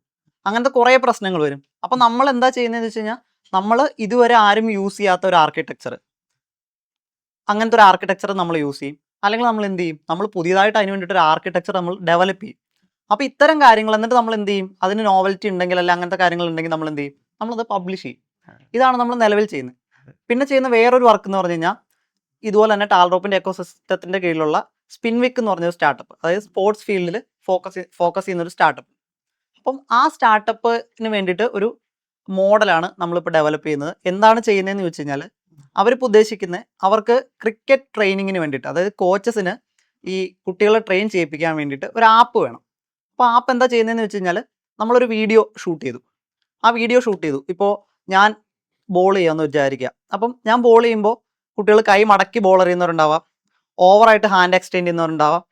അങ്ങനത്തെ കുറേ പ്രശ്നങ്ങൾ വരും. അപ്പം നമ്മൾ എന്താ ചെയ്യുന്നതെന്ന് വെച്ച് കഴിഞ്ഞാൽ നമ്മൾ ഇതുവരെ ആരും യൂസ് ചെയ്യാത്ത ഒരു ആർക്കിടെക്ചർ, അങ്ങനത്തെ ഒരു ആർക്കിടെക്ചർ നമ്മൾ യൂസ് ചെയ്യും. അല്ലെങ്കിൽ നമ്മൾ എന്ത് ചെയ്യും, നമ്മൾ പുതിയതായിട്ട് അതിന് വേണ്ടിയിട്ട് ഒരു ആർക്കിടെക്ചർ നമ്മൾ ഡെവലപ്പ് ചെയ്യും. അപ്പോൾ ഇത്തരം കാര്യങ്ങൾ എന്നിട്ട് നമ്മൾ എന്ത് ചെയ്യും, അതിന് നോവൽറ്റി ഉണ്ടെങ്കിൽ അല്ലെങ്കിൽ അങ്ങനത്തെ കാര്യങ്ങൾ ഉണ്ടെങ്കിൽ നമ്മൾ എന്ത് ചെയ്യും, നമ്മളത് പബ്ലിഷ് ചെയ്യും. ഇതാണ് നമ്മൾ നിലവിൽ ചെയ്യുന്നത്. പിന്നെ ചെയ്യുന്ന വേറൊരു വർക്ക് എന്ന് പറഞ്ഞു കഴിഞ്ഞാൽ ഇതുപോലെ തന്നെ ടാൽറോപ്പിൻ്റെ എക്കോസിസ്റ്റത്തിൻ്റെ കീഴിലുള്ള സ്പിൻവിക്ക് എന്ന് പറഞ്ഞൊരു സ്റ്റാർട്ടപ്പ്, അതായത് സ്പോർട്സ് ഫീൽഡിൽ ഫോക്കസ് ചെയ്യുന്ന ഒരു സ്റ്റാർട്ടപ്പ്. അപ്പം ആ സ്റ്റാർട്ടപ്പിന് വേണ്ടിയിട്ട് ഒരു മോഡലാണ് നമ്മളിപ്പോൾ ഡെവലപ്പ് ചെയ്യുന്നത്. എന്താണ് ചെയ്യുന്നതെന്ന് ചോദിച്ചു കഴിഞ്ഞാൽ അവരിപ്പോൾ ഉദ്ദേശിക്കുന്നത് അവർക്ക് ക്രിക്കറ്റ് ട്രെയിനിങ്ങിന് വേണ്ടിയിട്ട്, അതായത് കോച്ചസിന് ഈ കുട്ടികളെ ട്രെയിൻ ചെയ്യിപ്പിക്കാൻ വേണ്ടിയിട്ട് ഒരു ആപ്പ് വേണം. അപ്പോൾ ആപ്പ് എന്താ ചെയ്യുന്നതെന്ന് വെച്ച് കഴിഞ്ഞാൽ നമ്മളൊരു വീഡിയോ ഷൂട്ട് ചെയ്തു. ആ വീഡിയോ ഷൂട്ട് ചെയ്തു. ഇപ്പോൾ ഞാൻ ബോൾ ചെയ്യാമെന്ന് വിചാരിക്കുക. അപ്പം ഞാൻ ബോൾ ചെയ്യുമ്പോൾ കുട്ടികൾ കൈ മടക്കി ബോൾ എറിയുന്നവരുണ്ടാവാം, ഓവറായിട്ട് ഹാൻഡ് എക്സ്റ്റെൻഡ് ചെയ്യുന്നവരുണ്ടാവാം,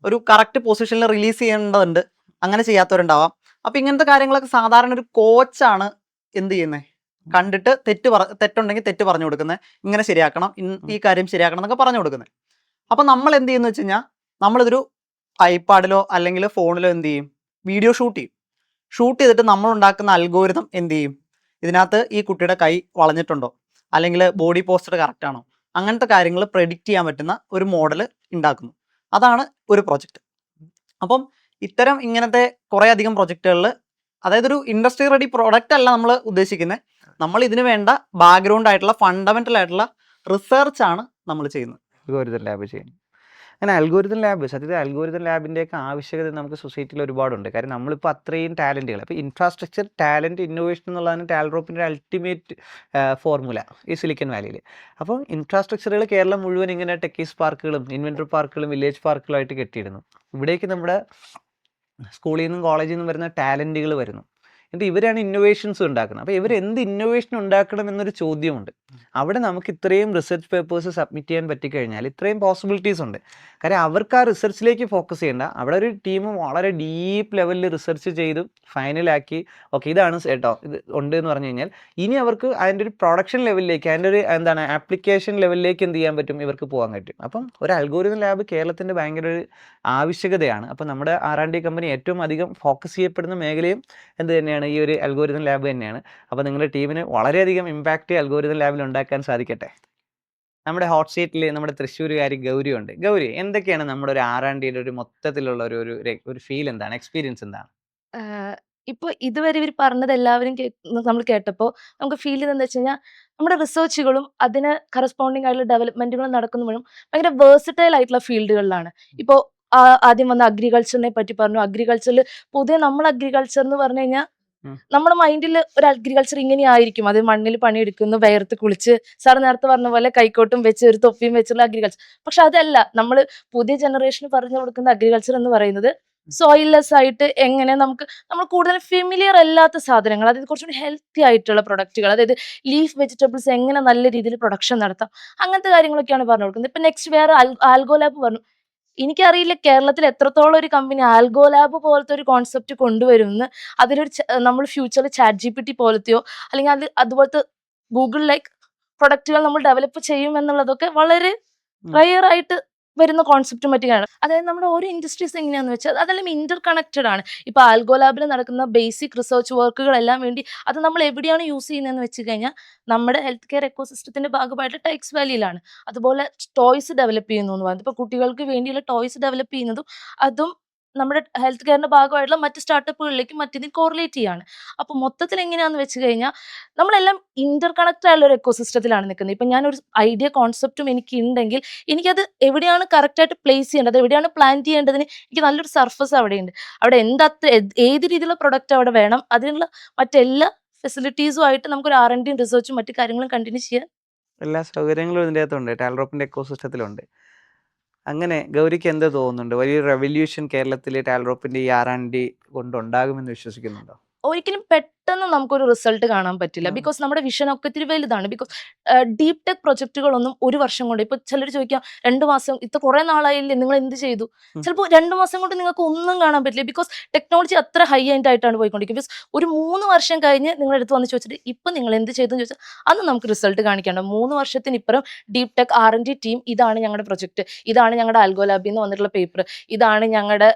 ഒരു കറക്റ്റ് പൊസിഷനിൽ റിലീസ് ചെയ്യേണ്ടതുണ്ട്, അങ്ങനെ ചെയ്യാത്തവരുണ്ടാവാം. അപ്പം ഇങ്ങനത്തെ കാര്യങ്ങളൊക്കെ സാധാരണ ഒരു കോച്ചാണ് എന്ത് ചെയ്യുന്നത്, കണ്ടിട്ട് തെറ്റുണ്ടെങ്കിൽ തെറ്റ് പറഞ്ഞു കൊടുക്കുന്നത്, ഇങ്ങനെ ശരിയാക്കണം, ഈ കാര്യം ശരിയാക്കണം എന്നൊക്കെ പറഞ്ഞു കൊടുക്കുന്നത്. അപ്പം നമ്മൾ എന്ത് ചെയ്യുന്നു വെച്ച് കഴിഞ്ഞാൽ നമ്മളിതൊരു ഐപാഡിലോ അല്ലെങ്കിൽ ഫോണിലോ എന്ത് ചെയ്യും, വീഡിയോ ഷൂട്ട് ചെയ്യും. ഷൂട്ട് ചെയ്തിട്ട് നമ്മൾ ഉണ്ടാക്കുന്ന അൽഗോരിതം എന്ത് ചെയ്യും, ഇതിനകത്ത് ഈ കുട്ടിയുടെ കൈ വളഞ്ഞിട്ടുണ്ടോ അല്ലെങ്കിൽ ബോഡി പോസ്റ്റർ കറക്റ്റ് ആണോ, അങ്ങനത്തെ കാര്യങ്ങൾ പ്രെഡിക്റ്റ് ചെയ്യാൻ പറ്റുന്ന ഒരു മോഡൽ ഉണ്ടാക്കുന്നു. അതാണ് ഒരു പ്രൊജക്റ്റ്. അപ്പം ഇത്തരം ഇങ്ങനത്തെ കുറേ അധികം പ്രൊജക്റ്റുകളിൽ, അതായത് ഒരു ഇൻഡസ്ട്രി റെഡി പ്രോഡക്റ്റ് അല്ല നമ്മൾ ഉദ്ദേശിക്കുന്നത്, നമ്മൾ ഇതിന് വേണ്ട ബാക്ക്ഗ്രൗണ്ട് ആയിട്ടുള്ള ഫണ്ടമെൻ്റൽ ആയിട്ടുള്ള റിസർച്ചാണ് നമ്മൾ ചെയ്യുന്നത്, അൽഗോരിതം ലാബ് ചെയ്യുന്നത്. അങ്ങനെ അൽഗോരിതം ലാബ്, സത്യത്തിൽ അൽഗോരിതം ലാബിൻ്റെയൊക്കെ ആവശ്യകത നമുക്ക് സൊസൈറ്റിയിൽ ഒരുപാടുണ്ട്. കാരണം നമ്മളിപ്പോൾ അത്രയും ടാലൻറ്റുകൾ, അപ്പോൾ ഇൻഫ്രാസ്ട്രക്ചർ, ടാലൻറ്റ്, ഇന്നോവേഷൻ എന്നുള്ളതാണ് ടാൽറോപ്പിൻ്റെ അൾട്ടിമേറ്റ് ഫോർമുല ഈ സിലിക്കൺ വാലിയിൽ. അപ്പോൾ ഇൻഫ്രാസ്ട്രക്ചറുകൾ കേരളം മുഴുവൻ ഇങ്ങനെ ടെക്കീസ് പാർക്കുകളും ഇൻവെൻറ്റർ പാർക്കുകളും വില്ലേജ് പാർക്കുകളുമായിട്ട് കെട്ടിയിടുന്നു. ഇവിടേക്ക് നമ്മുടെ സ്കൂളിൽ നിന്നും കോളേജിൽ നിന്നും വരുന്ന ടാലൻറ്റുകൾ വരുന്നു. എന്നിട്ട് ഇവരാണ് ഇന്നോവേഷൻസ് ഉണ്ടാക്കുന്നത്. അപ്പോൾ ഇവർ എന്ത് ഇന്നോവേഷൻ ഉണ്ടാക്കണം എന്നൊരു ചോദ്യമുണ്ട്. അവിടെ നമുക്ക് ഇത്രയും റിസർച്ച് പേപ്പേഴ്സ് സബ്മിറ്റ് ചെയ്യാൻ പറ്റിക്കഴിഞ്ഞാൽ ഇത്രയും പോസിബിലിറ്റീസ് ഉണ്ട്. കാര്യം അവർക്ക് ആ റിസർച്ചിലേക്ക് ഫോക്കസ് ചെയ്യേണ്ട, അവിടെ ഒരു ടീം വളരെ ഡീപ്പ് ലെവലിൽ റിസർച്ച് ചെയ്ത് ഫൈനലാക്കി ഓക്കെ ഇതാണ് കേട്ടോ ഇത് ഉണ്ട് എന്ന് പറഞ്ഞു കഴിഞ്ഞാൽ ഇനി അവർക്ക് അതിൻ്റെ ഒരു പ്രൊഡക്ഷൻ ലെവലിലേക്ക്, അതിൻ്റെ ഒരു ആപ്ലിക്കേഷൻ ലെവലിലേക്ക് എന്ത് ചെയ്യാൻ പറ്റും, ഇവർക്ക് പോകാൻ പറ്റും. അപ്പം ഒരു അൽഗോരിതം ലാബ് കേരളത്തിൻ്റെ ഭയങ്കര ഒരു ആവശ്യകതയാണ്. അപ്പം നമ്മുടെ R&D കമ്പനി ഏറ്റവും അധികം ഫോക്കസ് ചെയ്യപ്പെടുന്ന മേഖലയും എന്ത് തന്നെയാണ്, ഈ ഒരു അൽഗോരിതം ലാബ് തന്നെയാണ്. അപ്പോൾ നിങ്ങളുടെ ടീമിന് വളരെയധികം ഇമ്പാക്റ്റ് അൽഗോരിതം ലാബിൽ ഉണ്ടാക്കാൻ സാധിക്കട്ടെ. നമ്മുടെ ഹോട്ട് സീറ്റിൽ നമ്മുടെ തൃശ്ശൂരുകാരി ഗൗരി ഉണ്ട്. ഗൗരി, എന്തൊക്കെയാണ് നമ്മുടെ ഒരു R&Dയുടെ ഒരു മൊത്തത്തിലുള്ള ഒരു ഫീൽ എന്താണ്, എക്സ്പീരിയൻസ് എന്താണ്? ഇപ്പോൾ ഇതുവരെ ഇവർ പറഞ്ഞത് എല്ലാവരും നമ്മൾ കേട്ടപ്പോൾ നമുക്ക് ഫീൽ ചെയ്തെന്ന് വെച്ച് കഴിഞ്ഞാൽ നമ്മുടെ റിസർച്ചുകളും അതിന് കറസ്പോണ്ടിങ് ആയിട്ടുള്ള ഡെവലപ്മെന്റുകളും നടക്കുന്നതും ഭയങ്കര വേഴ്സറ്റൈൽ ആയിട്ടുള്ള ഫീൽഡുകളിലാണ്. ഇപ്പോൾ ആദ്യം വന്ന അഗ്രികൾച്ചറിനെ പറ്റി പറഞ്ഞു. അഗ്രികൾച്ചറിൽ പൊതുവെ നമ്മൾ അഗ്രികൾച്ചർ എന്ന് പറഞ്ഞു കഴിഞ്ഞാൽ ഉം. നമ്മുടെ മൈൻഡിൽ ഒരു അഗ്രികൾച്ചർ ഇങ്ങനെയായിരിക്കും, അത് മണ്ണിൽ പണിയെടുക്കുന്നു, വയർത്ത് കുളിച്ച്, സാർ നേരത്തെ പറഞ്ഞ പോലെ കൈക്കോട്ടും വെച്ച് ഒരു തൊപ്പിയും വെച്ചുള്ള അഗ്രികൾച്ചർ. പക്ഷെ അതല്ല നമ്മൾ പുതിയ ജനറേഷന് പറഞ്ഞു കൊടുക്കുന്ന അഗ്രികൾച്ചർ എന്ന് പറയുന്നത് സോയിൽലെസ് ആയിട്ട് എങ്ങനെ നമ്മൾ കൂടുതൽ ഫെമിലിയർ അല്ലാത്ത സാധനങ്ങൾ, അതായത് കുറച്ചുകൂടി ഹെൽത്തി ആയിട്ടുള്ള പ്രൊഡക്റ്റുകൾ, അതായത് ലീഫ് വെജിറ്റബിൾസ് എങ്ങനെ നല്ല രീതിയിൽ പ്രൊഡക്ഷൻ നടത്താം, അങ്ങനത്തെ കാര്യങ്ങളൊക്കെയാണ് പറഞ്ഞു കൊടുക്കുന്നത്. ഇപ്പൊ നെക്സ്റ്റ് വേറെ ആൽഗോ ലാബ് പറഞ്ഞു. എനിക്കറിയില്ല കേരളത്തിൽ എത്രത്തോളം ഒരു കമ്പനി ആൽഗോ ലാബ് പോലത്തെ ഒരു കോൺസെപ്റ്റ് കൊണ്ടുവരുമെന്ന്. അതിലൊരു നമ്മൾ ഫ്യൂച്ചറിൽ ChatGPT പോലത്തെയോ അല്ലെങ്കിൽ അതുപോലത്തെ ഗൂഗിൾ ലൈക്ക് പ്രൊഡക്റ്റുകൾ നമ്മൾ ഡെവലപ്പ് ചെയ്യും എന്നുള്ളതൊക്കെ വളരെ ഉം. റയർ ആയിട്ട് വരുന്ന കോൺസെപ്റ്റും മറ്റൊക്കെയാണ്. അതായത് നമ്മുടെ ഓരോ ഇൻഡസ്ട്രീസ് എങ്ങനെയാണെന്ന് വെച്ചാൽ അതെല്ലാം ഇന്റർ കണക്റ്റഡ് ആണ്. ഇപ്പൊ ആൽഗോ ലാബിൽ നടക്കുന്ന ബേസിക് റിസർച്ച് വർക്കുകളെല്ലാം വേണ്ടി അത് നമ്മൾ എവിടെയാണ് യൂസ് ചെയ്യുന്നതെന്ന് വെച്ച് കഴിഞ്ഞാൽ നമ്മുടെ ഹെൽത്ത് കെയർ എക്കോസിസ്റ്റത്തിന്റെ ഭാഗമായിട്ട് ടെക്സ് വാലിയിലാണ്. അതുപോലെ ടോയ്സ് ഡെവലപ്പ് ചെയ്യുന്നു എന്ന് പറയുന്നത്. ഇപ്പൊ കുട്ടികൾക്ക് വേണ്ടിയുള്ള ടോയ്സ് ഡെവലപ്പ് ചെയ്യുന്നതും അതും നമ്മുടെ ഹെൽത്ത് കെയറിന്റെ ഭാഗമായിട്ടുള്ള മറ്റ് സ്റ്റാർട്ടപ്പുകളിലേക്ക് മറ്റിതിൽ കോറിലേറ്റ് ചെയ്യാണ്. അപ്പൊ മൊത്തത്തിൽ എങ്ങനെയാന്ന് വെച്ച് കഴിഞ്ഞാൽ നമ്മളെല്ലാം ഇന്റർ കണക്ട് ആയുള്ള ഒരു എക്കോസിസ്റ്റത്തിലാണ് നിൽക്കുന്നത്. ഇപ്പൊ ഞാനൊരു ഐഡിയ കോൺസെപ്റ്റും എനിക്ക് ഉണ്ടെങ്കിൽ എനിക്കത് എവിടെയാണ് കറക്റ്റ് ആയിട്ട് പ്ലേസ് ചെയ്യേണ്ടത്, എവിടെയാണ് പ്ലാൻ ചെയ്യേണ്ടതിന് എനിക്ക് നല്ലൊരു സർഫസ് അവിടെയുണ്ട്. അവിടെ ഏത് രീതിയിലുള്ള പ്രൊഡക്റ്റ് അവിടെ വേണം, അതിനുള്ള മറ്റെല്ലാ ഫെസിലിറ്റീസും ആയിട്ട് നമുക്കൊരു R&D റിസർച്ചും മറ്റു കാര്യങ്ങളും കണ്ടിന്യൂ ചെയ്യാൻ എല്ലാ സൗകര്യങ്ങളും ഇതിൻ്റെ അകത്തുണ്ട്, ടാൽറോപ്പിന്റെ എക്കോസിസ്റ്റത്തിലുണ്ട്. അങ്ങനെ ഗൗരിക്ക് എന്ത് തോന്നുന്നുണ്ട്? വലിയൊരു റെവല്യൂഷൻ കേരളത്തിൽ ടാൽറോപ്പിന്റെ ഈ R&D കൊണ്ടുണ്ടാകുമെന്ന് വിശ്വസിക്കുന്നുണ്ടോ? ഒരിക്കലും പെട്ടെന്ന് നമുക്കൊരു റിസൾട്ട് കാണാൻ പറ്റില്ല. ഉം. ബിക്കോസ് നമ്മുടെ വിഷൻ ഒക്കെ ഇത്തിരി വലുതാണ്. ബിക്കോസ് ഡീപ് ടെക് പ്രൊജക്ടുകളൊന്നും ഒരു വർഷം കൊണ്ട്, ഇപ്പൊ ചിലർ ചോദിക്കാം 2 മാസം ഇത്ര കുറെ നാളായില്ലേ നിങ്ങൾ എന്ത് ചെയ്തു? ഉം. ചിലപ്പോൾ 2 മാസം കൊണ്ട് നിങ്ങൾക്ക് ഒന്നും കാണാൻ പറ്റില്ല. ബിക്കോസ് ടെക്നോളജി അത്ര ഹൈ എൻഡ് ആയിട്ടാണ് പോയിക്കൊണ്ടിരിക്കുന്നത്. ബിക്കോസ് ഒരു 3 വർഷം കഴിഞ്ഞ് നിങ്ങളുടെ അടുത്ത് വന്ന് ചോദിച്ചിട്ട് ഇപ്പൊ നിങ്ങൾ എന്ത് ചെയ്തു എന്ന് ചോദിച്ചാൽ അന്ന് നമുക്ക് റിസൾട്ട് കാണിക്കാണ്ട്. 3 വർഷത്തിന് ഇപ്പുറം ഡീപ് ടെക് R&D ടീം, ഇതാണ് ഞങ്ങളുടെ പ്രൊജക്ട്, ഇതാണ് ഞങ്ങളുടെ ആൽഗോ ലാബിൽ നിന്ന് വന്നിട്ടുള്ള പേപ്പർ, ഇതാണ്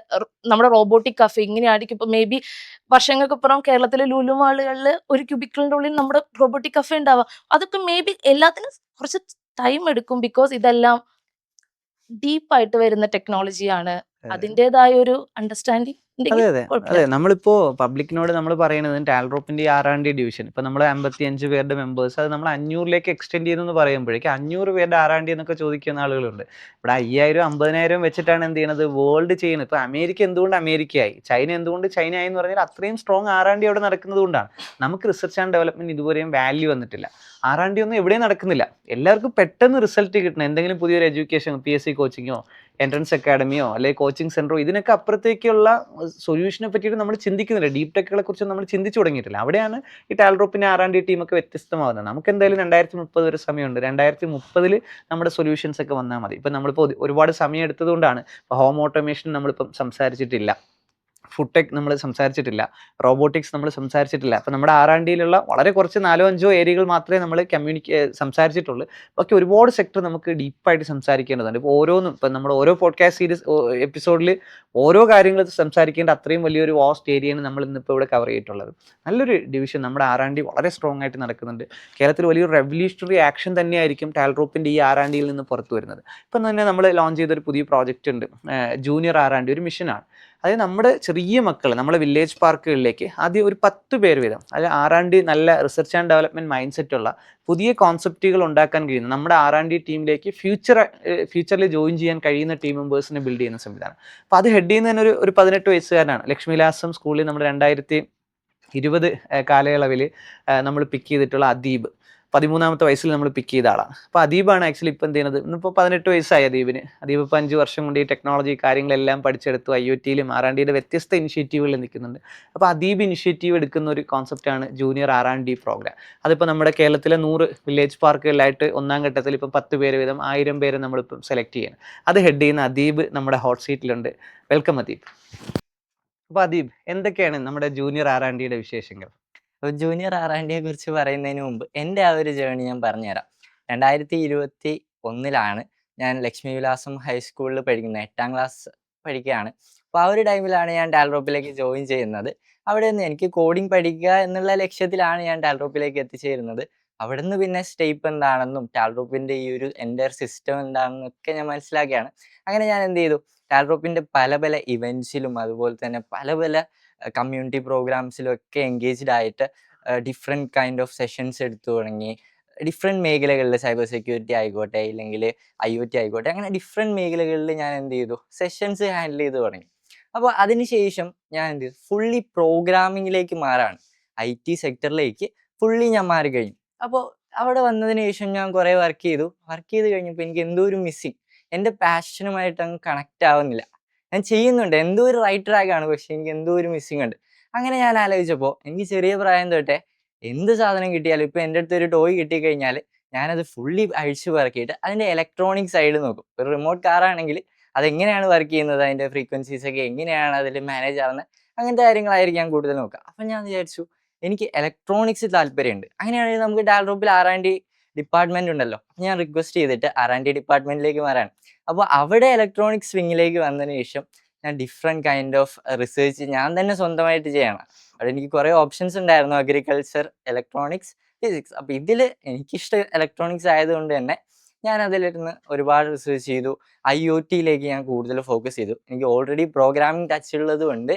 നമ്മുടെ റോബോട്ടിക് കഫേ, ഇങ്ങനെയായിരിക്കും. ഇപ്പൊ മേ ബി വർഷങ്ങൾക്കപ്പുറം കേരളത്തിലെ ലുലു മാളുകളിൽ ഒരു ക്യൂബിക്കിളിന്റെ ഉള്ളിൽ നമ്മുടെ റോബോട്ടിക് കഫേ ഉണ്ടാവാം. അതൊക്കെ മേ ബി എല്ലാത്തിനും കുറച്ച് ടൈം എടുക്കും. ബിക്കോസ് ഇതെല്ലാം ഡീപ്പായിട്ട് വരുന്ന ടെക്നോളജിയാണ്. അതിൻ്റെതായ ഒരു അണ്ടർസ്റ്റാൻഡിങ് അതെ അതെ അതെ നമ്മളിപ്പോ പബ്ലിക്കിനോട് നമ്മൾ പറയുന്നത് ടാൽറോപ്പിന്റെ ഈ R&D ഡിവിഷൻ ഇപ്പൊ നമ്മൾ 55 പേരുടെ മെമ്പേഴ്സ്, അത് നമ്മൾ 500ലേക്ക് എക്സ്റ്റെൻഡ് ചെയ്തെന്ന് പറയുമ്പോഴേക്കും 500 പേരുടെ R&D എന്നൊക്കെ ചോദിക്കുന്ന ആളുകളുണ്ട്. ഇവിടെ 5000 50,000 വെച്ചിട്ടാണ് എന്ത് ചെയ്യണത്, വേൾഡ് ചെയ്യുന്നത്. ഇപ്പൊ അമേരിക്ക എന്തുകൊണ്ട് അമേരിക്കയായി, ചൈന എന്തുകൊണ്ട് ചൈന ആയി എന്ന് പറഞ്ഞാൽ അത്രയും സ്ട്രോങ് R&D അവിടെ നടക്കുന്നത് കൊണ്ടാണ്. നമുക്ക് റിസർച്ച് ആൻഡ് ഡെവലപ്മെന്റ് ഇതുവരെയും വാല്യൂ വന്നിട്ടില്ല. R&D ഒന്നും എവിടെയും നടക്കുന്നില്ല. എല്ലാവർക്കും പെട്ടെന്ന് റിസൾട്ട് കിട്ടണം. എന്തെങ്കിലും പുതിയൊരു എഡ്യൂക്കേഷൻ, PSC കോച്ചിങ്ങോ എൻട്രൻസ് അക്കാഡമിയോ അല്ലെങ്കിൽ കോച്ചിങ് സെന്ററോ, ഇതിനൊക്കെ അപ്പുറത്തേക്കുള്ള സൊല്യൂഷനെ പറ്റിയിട്ട് നമ്മൾ ചിന്തിക്കുന്നില്ല. ഡീപ് ടെക്കുകളെ കുറിച്ച് നമ്മൾ ചിന്തിച്ചു തുടങ്ങിയിട്ടില്ല. അവിടെയാണ് ഈ ടാൽറോപ്പിന്റെ R&D ടീമൊക്കെ വ്യത്യസ്തമാകുന്നത്. നമുക്ക് എന്തായാലും 2030 വരെ സമയമുണ്ട്. 2030 നമ്മുടെ സൊല്യൂഷൻസ് ഒക്കെ വന്നാൽ മതി. ഇപ്പം നമ്മളിപ്പോൾ ഒരുപാട് സമയം എടുത്തതുകൊണ്ടാണ് ഇപ്പോൾ ഹോം ഓട്ടോമേഷൻ നമ്മളിപ്പം സംസാരിച്ചിട്ടില്ല, ഫുഡ് ടെക് നമ്മൾ സംസാരിച്ചിട്ടില്ല, റോബോട്ടിക്സ് നമ്മൾ സംസാരിച്ചിട്ടില്ല. അപ്പം നമ്മുടെ R&Dയിലുള്ള വളരെ കുറച്ച് 4-5 ഏരിയകൾ മാത്രമേ നമ്മൾ സംസാരിച്ചിട്ടുള്ളൂ. ബാക്കി ഒരുപാട് സെക്ടർ നമുക്ക് ഡീപ്പായിട്ട് സംസാരിക്കേണ്ടതുണ്ട്. ഇപ്പോൾ ഓരോന്നും ഇപ്പം നമ്മുടെ ഓരോ പോഡ്കാസ്റ്റ് സീരീസ് എപ്പിസോഡിൽ ഓരോ കാര്യങ്ങൾ സംസാരിക്കേണ്ട അത്രയും വലിയൊരു വാസ്റ്റ് ഏരിയയാണ് നമ്മൾ ഇന്നിപ്പോൾ ഇവിടെ കവർ ചെയ്തിട്ടുള്ളത്. നല്ലൊരു ഡിവിഷൻ നമ്മുടെ R&D വളരെ സ്ട്രോങ് ആയിട്ട് നടക്കുന്നുണ്ട്. കേരളത്തിൽ വലിയൊരു റെവല്യൂഷണറി ആക്ഷൻ തന്നെയായിരിക്കും ടാൽറോപ്പിൻ്റെ ഈ R&Diയിൽ നിന്ന് പുറത്തു വരുന്നത്. ഇപ്പം തന്നെ നമ്മൾ ലോഞ്ച് ചെയ്തൊരു പുതിയ പ്രോജക്റ്റ് ഉണ്ട്, ജൂനിയർ R&D, ഒരു മിഷനാണ്. അതായത് നമ്മുടെ ചെറിയ മക്കൾ നമ്മുടെ വില്ലേജ് പാർക്കുകളിലേക്ക് ആദ്യം ഒരു 10 പേര് വീതം, അതായത് R&D നല്ല റിസർച്ച് ആൻഡ് ഡെവലപ്മെന്റ് മൈൻഡ് സെറ്റുള്ള പുതിയ കോൺസെപ്റ്റുകൾ ഉണ്ടാക്കാൻ കഴിയുന്ന നമ്മുടെ R&D ടീമിലേക്ക് ഫ്യൂച്ചറിൽ ജോയിൻ ചെയ്യാൻ കഴിയുന്ന ടീം മെമ്പേഴ്സിനെ ബിൽഡ് ചെയ്യുന്ന സംവിധാനം. അപ്പോൾ അത് ഹെഡ് ചെയ്യുന്ന തന്നെ ഒരു 18 വയസ്സുകാരനാണ്. ലക്ഷ്മിലാസം സ്കൂളിൽ നമ്മൾ 2020 കാലയളവിൽ നമ്മൾ പിക്ക് ചെയ്തിട്ടുള്ള അദീബ്, 13ാമത്തെ വയസ്സിൽ നമ്മൾ പിക്ക് ചെയ്ത ആളാണ്. അപ്പോൾ അദീബാണ് ആക്ച്വലി ഇപ്പം എന്ത് ചെയ്യുന്നത്. ഇന്നിപ്പോൾ 18 വയസ്സായി അദീബ് ഇപ്പോൾ 5 വർഷം കൊണ്ട് ഈ ടെക്നോളജി കാര്യങ്ങളെല്ലാം പഠിച്ചെടുത്തു. IoTയിലും R&Dയുടെ വ്യത്യസ്ത ഇനിഷ്യേറ്റീവുകളിൽ നിൽക്കുന്നുണ്ട്. അപ്പോൾ അദീബ് ഇനിഷ്യേറ്റീവ് എടുക്കുന്ന ഒരു കോൺസെപ്റ്റാണ് ജൂനിയർ R&D പ്രോഗ്രാം. അതിപ്പോൾ നമ്മുടെ കേരളത്തിലെ 100 വില്ലേജ് പാർക്കുകളിലായിട്ട് 1ാം ഘട്ടത്തിൽ ഇപ്പം 10 പേര് വീതം 1000 പേരെ നമ്മളിപ്പം സെലക്ട് ചെയ്യണം. അത് ഹെഡ് ചെയ്യുന്ന അദീബ് നമ്മുടെ ഹോട്ട് സീറ്റിലുണ്ട്. വെൽക്കം അദീബ്. അപ്പോൾ അദീബ്, എന്തൊക്കെയാണ് നമ്മുടെ ജൂനിയർ R&Dയുടെ വിശേഷങ്ങൾ? അപ്പോൾ ജൂനിയർ R&Dയെ കുറിച്ച് പറയുന്നതിന് മുമ്പ് എൻ്റെ ആ ഒരു ജേണി ഞാൻ പറഞ്ഞുതരാം. 2021 ഞാൻ ലക്ഷ്മി വിലാസം ഹൈസ്കൂളിൽ പഠിക്കുന്നത്, 8ാം ക്ലാസ് പഠിക്കുകയാണ്. അപ്പോൾ ആ ഒരു ടൈമിലാണ് ഞാൻ ടാൽറോപ്പിലേക്ക് ജോയിൻ ചെയ്യുന്നത്. അവിടെ നിന്ന് എനിക്ക് കോഡിംഗ് പഠിക്കുക എന്നുള്ള ലക്ഷ്യത്തിലാണ് ഞാൻ ടാൽറോപ്പിലേക്ക് എത്തിച്ചേരുന്നത്. അവിടെ നിന്ന് പിന്നെ സ്റ്റേപ്പ് എന്താണെന്നും ടാൽറോപ്പിൻ്റെ ഈ ഒരു എൻ്റയർ സിസ്റ്റം എന്താണെന്നും ഒക്കെ ഞാൻ മനസ്സിലാക്കിയാണ്. അങ്ങനെ ഞാൻ എന്ത് ചെയ്തു, ടാൽറോപ്പിൻ്റെ പല പല ഇവൻറ്റ്സിലും അതുപോലെ തന്നെ പല പല കമ്മ്യൂണിറ്റി പ്രോഗ്രാംസിലും ഒക്കെ എൻഗേജ്ഡ് ആയിട്ട് ഡിഫറെൻറ്റ് കൈൻഡ് ഓഫ് സെഷൻസ് എടുത്തു തുടങ്ങി. ഡിഫറെൻറ്റ് മേഖലകളിൽ സൈബർ സെക്യൂരിറ്റി ആയിക്കോട്ടെ, ഇല്ലെങ്കിൽ IoT ആയിക്കോട്ടെ, അങ്ങനെ ഡിഫറെൻറ്റ് മേഖലകളിൽ ഞാൻ എന്ത് ചെയ്തു, സെഷൻസ് ഹാൻഡിൽ ചെയ്ത് തുടങ്ങി. അപ്പോൾ അതിനുശേഷം ഞാൻ എന്ത് ചെയ്തു, ഫുള്ളി പ്രോഗ്രാമിങ്ങിലേക്ക് മാറാണ്. IT സെക്ടറിലേക്ക് ഫുള്ളി ഞാൻ മാറി കഴിഞ്ഞു. അപ്പോൾ അവിടെ വന്നതിന് ശേഷം ഞാൻ കുറേ വർക്ക് ചെയ്ത് കഴിഞ്ഞപ്പോൾ എനിക്ക് എന്തോ ഒരു മിസ്സിങ്, എൻ്റെ പാഷനുമായിട്ട് അങ്ങ് കണക്റ്റ് ആവുന്നില്ല. ഞാൻ ചെയ്യുന്നുണ്ട്, എന്തോ ഒരു റൈറ്റ് ട്രാക്കാണ്, പക്ഷെ എനിക്ക് എന്തോ ഒരു മിസ്സിങ് ഉണ്ട്. അങ്ങനെ ഞാൻ ആലോചിച്ചപ്പോൾ എനിക്ക് ചെറിയ പ്രായം തൊട്ടേ എന്ത് സാധനം കിട്ടിയാലും, ഇപ്പോൾ എൻ്റെ അടുത്ത് ഒരു ടോയ് കിട്ടിക്കഴിഞ്ഞാൽ ഞാനത് ഫുള്ളി അഴിച്ചു പറക്കിയിട്ട് അതിൻ്റെ ഇലക്ട്രോണിക് സൈഡ് നോക്കും. ഒരു റിമോട്ട് കാറാണെങ്കിൽ അതെങ്ങനെയാണ് വർക്ക് ചെയ്യുന്നത്, അതിൻ്റെ ഫ്രീക്വൻസീസ് ഒക്കെ എങ്ങനെയാണ് അതിൽ മാനേജ് ആവുന്നത്, അങ്ങനത്തെ കാര്യങ്ങളായിരിക്കും ഞാൻ കൂടുതൽ നോക്കുക. അപ്പം ഞാൻ വിചാരിച്ചു എനിക്ക് ഇലക്ട്രോണിക്സ് താല്പര്യമുണ്ട്. അങ്ങനെയാണെങ്കിൽ നമുക്ക് ഡാൽറോപ്പിൽ R&D ഡിപ്പാർട്ട്മെന്റ് ഉണ്ടല്ലോ, ഞാൻ റിക്വസ്റ്റ് ചെയ്തിട്ട് R&D ഡിപ്പാർട്ട്മെന്റിലേക്ക് മാറാണ്. അപ്പോൾ അവിടെ ഇലക്ട്രോണിക്സ് സ്വിങ്ങിലേക്ക് വന്നതിന് ശേഷം ഞാൻ ഡിഫറെൻറ്റ് കൈൻഡ് ഓഫ് റിസർച്ച് ഞാൻ തന്നെ സ്വന്തമായിട്ട് ചെയ്യണം. അവിടെ എനിക്ക് കുറേ ഓപ്ഷൻസ് ഉണ്ടായിരുന്നു, അഗ്രികൾച്ചർ, ഇലക്ട്രോണിക്സ്, ഫിസിക്സ്. അപ്പോൾ ഇതിൽ എനിക്കിഷ്ടം ഇലക്ട്രോണിക്സ് ആയതുകൊണ്ട് തന്നെ ഞാൻ അതിലിരുന്ന് ഒരുപാട് റിസർച്ച് ചെയ്തു. IoTയിലേക്ക് ഞാൻ കൂടുതൽ ഫോക്കസ് ചെയ്തു. എനിക്ക് ഓൾറെഡി പ്രോഗ്രാമിംഗ് ടച്ച് ഉള്ളത് കൊണ്ട്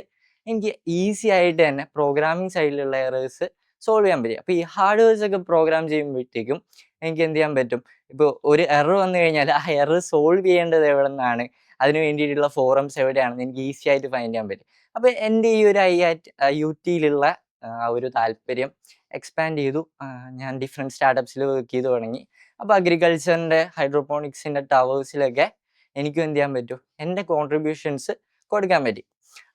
എനിക്ക് ഈസി ആയിട്ട് തന്നെ പ്രോഗ്രാമിംഗ് സൈഡിലുള്ള എറേഴ്സ് സോൾവ് ചെയ്യാൻ പറ്റും. അപ്പോൾ ഈ ഹാർഡ്വെയർസ് ഒക്കെ പ്രോഗ്രാം ചെയ്യുമ്പോഴത്തേക്കും എനിക്ക് എന്ത് ചെയ്യാൻ പറ്റും, ഇപ്പോൾ ഒരു എറർ വന്നു കഴിഞ്ഞാൽ ആ എറർ സോൾവ് ചെയ്യേണ്ടത് എവിടെ നിന്നാണ്, അതിന് വേണ്ടിയിട്ടുള്ള ഫോറംസ് എവിടെയാണെന്ന് എനിക്ക് ഈസി ആയിട്ട് ഫൈൻഡ് ചെയ്യാൻ പറ്റും. അപ്പോൾ എൻ്റെ ഈ ഒരു IoTയിലുള്ള ഒരു താല്പര്യം എക്സ്പാൻഡ് ചെയ്തു. ഞാൻ ഡിഫറെൻറ്റ് സ്റ്റാർട്ടപ്സിൽ വർക്ക് ചെയ്ത് തുടങ്ങി. അപ്പോൾ അഗ്രികൾച്ചറിൻ്റെ ഹൈഡ്രോപോണിക്സിൻ്റെ ടവേഴ്സിലൊക്കെ എനിക്കും എന്ത് ചെയ്യാൻ പറ്റും, എൻ്റെ കോൺട്രിബ്യൂഷൻസ് കൊടുക്കാൻ പറ്റി.